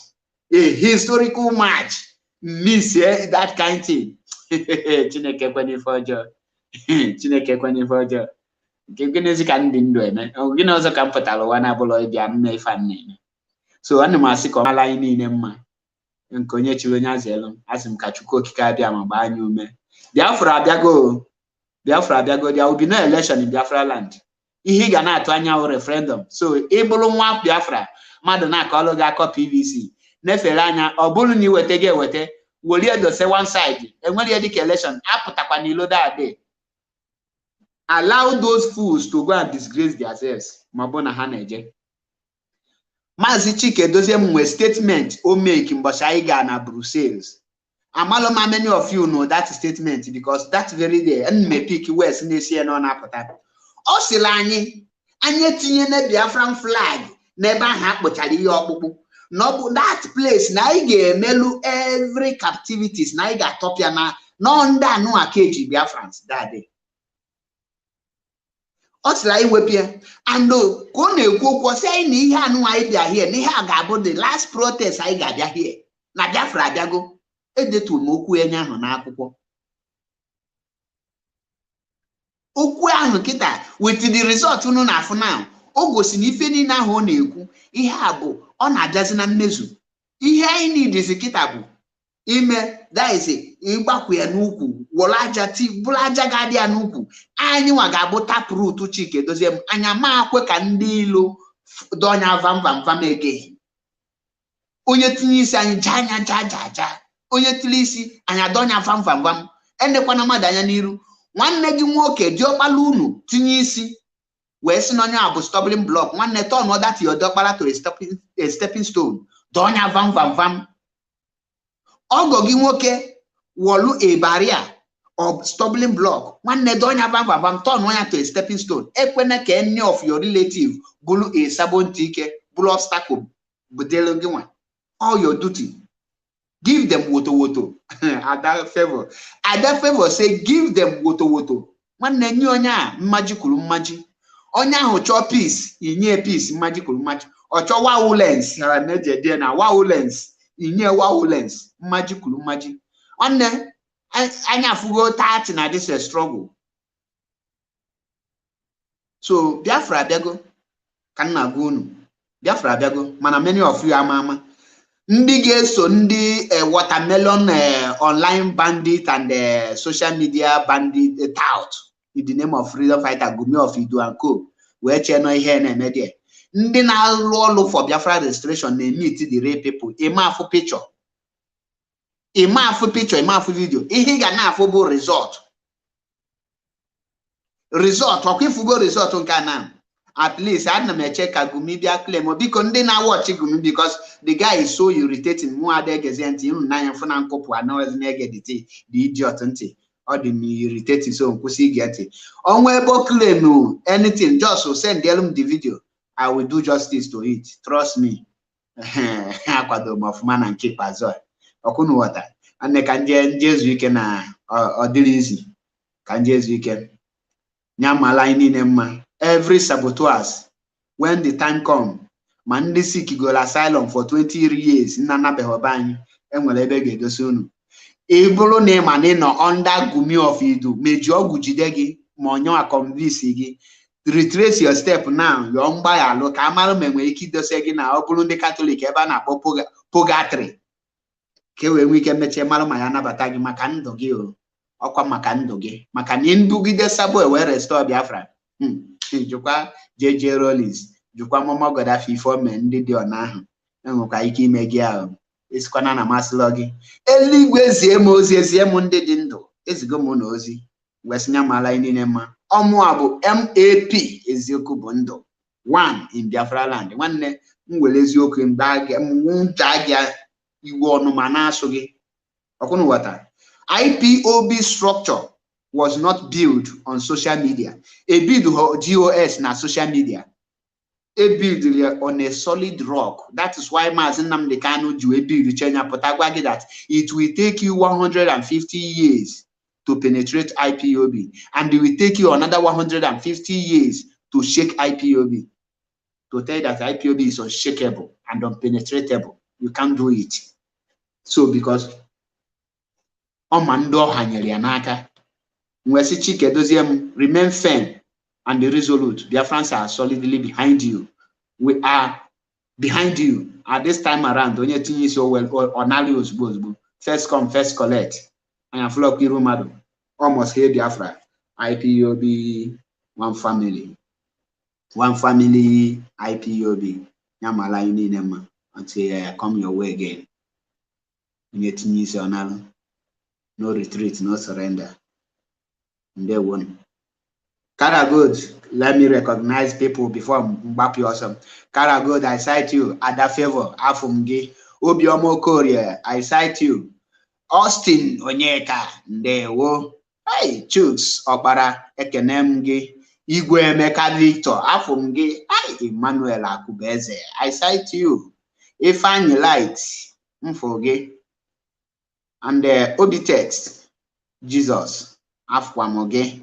a historical march. Miss that kind of thing. Chineke kwenye fojo. Chineke kwenye fojo. Gịnịzi ka ndị ndụ eme? Gịnị ọzọ ka m pụtara ụwa na-abụlọ ịbịa mme ife a na-eme? So ana m asị ka ọ mara anyị niile mma nke onye chiri onye azelu asị m ka Chukwu okike abịa ma gbaa anyị ume. Biafra abịago. Biafra abịago. There will be no election in Biafraland. Ihe ga na-atụ anya referendum. So ị bụrụ nwa Biafra mmadụ na-akọlụ gị akọ PVC nefere anya ọ bụrụ na iweta gị eweta were dose one side enwere ya dịka election apụtakwa n'ilo dade. Allow those fools to go and disgrace themselves. Mabona haneje. Mazi Chike Doziem nwe statement o make mbọchị anyị ga na Brussels. Amaloma many of you know that statement because that very day and me pick west na-esi no na-apụta. Ọ sịrị anyị tinye na Biafran flag n'ebe ahụ akpụchara ihe ọkpụkpụ. No, that place na anyị ga-emelu every captivities na anyị ga-atọpịa na ndị anụ akeji Biafrans that day. Osla iwepie and ka ọ na-ekwu okwu sị anyị na ihe anụ anyị bịa here na ihe a ga-abụ the last protest anyị ga-abịa here na Biafra abịago. Edetu m okwu enye ahụ n'akwụkwọ. Okwu ahụ kịta with the result unu na-afụ now o gosi na ife niile ahụ ọ na-ekwu ihe a bụ ọ na-abịazi na mmezu. Ihe anyị need kịta bụ ime that is ịgbakwu ya n'ukwu wolaja ti bulaja ga dị ya n'ukwu anyị nwa ga-abụ taproot Chike Dozie m anya ma akwe ka ndị ilo donya vam ege onye tinye isi anyị ja onye tili isi anya donya vam endekwana mmadụ anya n'iru nwanne gị nwoke diọkpala unu tinye isi wee si n'onye a bụ stumbling block nwanne turn other to your diọkpala to a stepping stone donya vam ogo gị nwoke wolu a barrier of stumbling block nwanne donya vam turn onye to a stepping stone ekwene ka any of your relative bulu a sabotike bulu obstacle budelo gị nwa all your duty give them woto at that favor say give them woto nwanne nye onye a mmaji kwuru mmaji onye ahụ chọọ peace inye peace mmaji kwuru mmaji ọ chọọ wawulens na neje na wawulens inye wawulens mmaji kwuru mmaji nwanne anya afugo 30 na this struggle so Biafra abịago ka nna gwa unu Biafra abịago mana many of you ama ndị ga-eso ndị watermelon online bandit and social media bandit tout in the name of freedom fighter Gumi of Idu and Co wee cheno ihe na-eme there ndị na-alụ ọlụ for Biafra registration na-meet the real people ịma afụ picture ịma afụ video ihe ga na-afụ bụ result ọkwa ifugo result nke na at least I don't check Gumi bia claim biko ndị na watch Gumi because the guy is so irritating mu adegezenti unu na yefo na nkopu anawezi na egediti the idiot nti ọ dị me irritating so nkwụsị get onwe ebo claim anything just send them the video I will do justice to it trust me akwado mafuma na nke pazo okunu wata ane ka nje ezu ike na odirizi ka nje ezu ike nyamala niile mma every saboteurs when the time come man ndị sick go asylum for 20 years nna nabehoba anyị enwere ebe ga-edosi unu iburu na ịma na nọ under Gumi of Idu meji ọgwụ jide gị ma onye convince gị retrace your step now yo mgbaghalụ ka amara ma enwere ike idose gị na ọ bụrụ ndị Catholic ebe a na-akpọ purgatory ka wee nwee ike mechie mara ma ya nabata gị maka ndụ gị ọkwa maka ndụ gị maka na ndụgide sabo wee restore Biafra jukwa JJ Rollins jukwa Momo Godafi ifome ndị dị ọna ahụ enwekwa ike ime gị ahụ esikwana na masịlọ gị eluigwe zie m ozi ezie m ndị dị ndụ ezigo m na ozi wesinya mala niile mma ọmụ a bụ MAP eziokwu bụ ndụ 1 in Biafraland nwanne m were eziokwu mgbe iwu ọnụ ma na-asụ gị ọkụnụ wata IPOB structure was not built on social media. A build GOS na social media. A build on a solid rock. That is why Mazen Nnamdi Kanu do a build Potagwagi that it will take you 150 years to penetrate IPOB, and it will take you another 150 years to shake IPOB. To tell you that IPOB is unshakable and unpenetratable. You can't do it. So because Omando hanyere ya n'aka Mwesi Chike Dozie remain firm and resolute. Biafrans are solidly behind you. We are behind you at this time around. Onye tinye so well onali ozugbo. First come, first collect. And flock Irumado. Almost here Biafra. IPOB, one family. One family, IPOB. Nyamala ini nema until I come your way again. Onye tinye so onalo. No retreat, no surrender. They won. Karagod, let me recognize people before Mbapi awesome. Karagod, I cite you. Ada Favor, Afumgi. Obiomo Korea, I cite you. Austin Onyeka, Ndewo. Hey, Chooks, Opara, Ekenemgi. Igwe Emeka Victor, Afumgi. Hey, Emmanuel Akubeze, I cite you. Ifeanyi Light, Mfoge. And Obi Text, Jesus. Afwam ge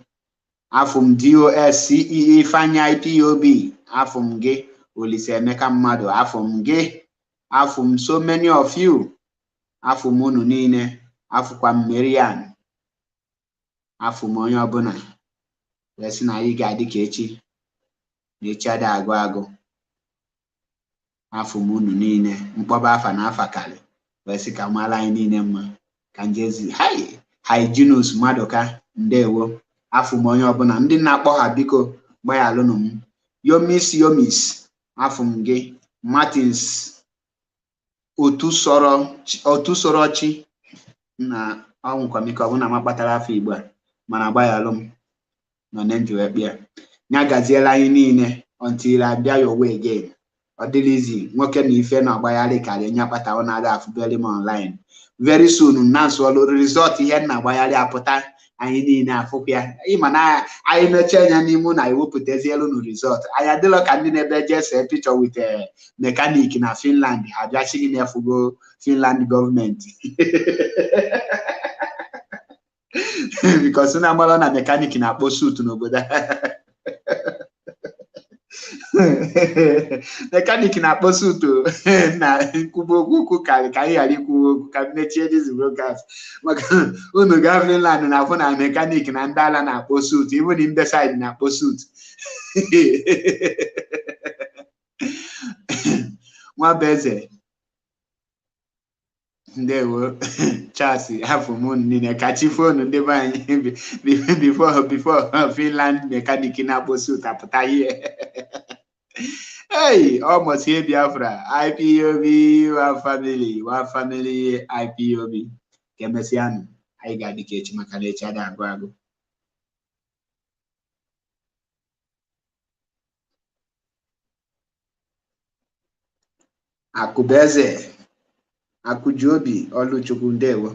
afum DOS CEE Fanya IPOB afum ge Olise Emeka Mmadu afum ge afum so many of you afum unu niile afukwa Marian afum onye ọbụla wesi na anyị ga-adị ka echi na echi ada agụ agụ afum unu niile mkpọba afa na afa kali wee sị ka mara anyị niile mma ka njezi hygienus Maduka ndewo afụ m onye ọbụla ndị na-akpọ ha biko gbaghalụnụ m yomis afụ m gị Martins otu sọrọ chi na ọnwụkwamike ọbụla ma kpatara afọ Igbo a mana gbaghalụ m nọ na nji wee kpịa nya gaziela anyị niile until abịa your way again. Ọ dịlizi nwoke na ife na ọgbagharị karịa nya kpata ọ na-ada afụbeli m online very soon na nsọlụ result ihe na agbagharị apụta anyị niile afụkwa ya ịma na anyị mechie anya n'ime na iwepụtazielu nu result anyị adịlọ ka ndị na-ebe jese picture with mekanik na Finland ha bịachi gị na-efugo Finland gọọmenti because na agbara na mekanik na-akpọ suit n'obodo mekanik na-akpọ suit na nkwuba okwu ka anyị ghara ikwu okwu ka mechie dizi broadcast maka unu gaa Finland na-afụ na mekanik na ndị ala na-akpọ suit ibu na ndị side na-akpọ suit Nwabeze ndewo Charles hafụ m niile kachi fonu ndị be anyị before Finland mekanik na-akpọ suit apụta ihe hey almost here Biafra IPOB one family IPOB kemesianụ anyị ga-adị ka echi maka na echi ada agụ agụ Akụbeze Akụjuobi Oluchukwu ndewo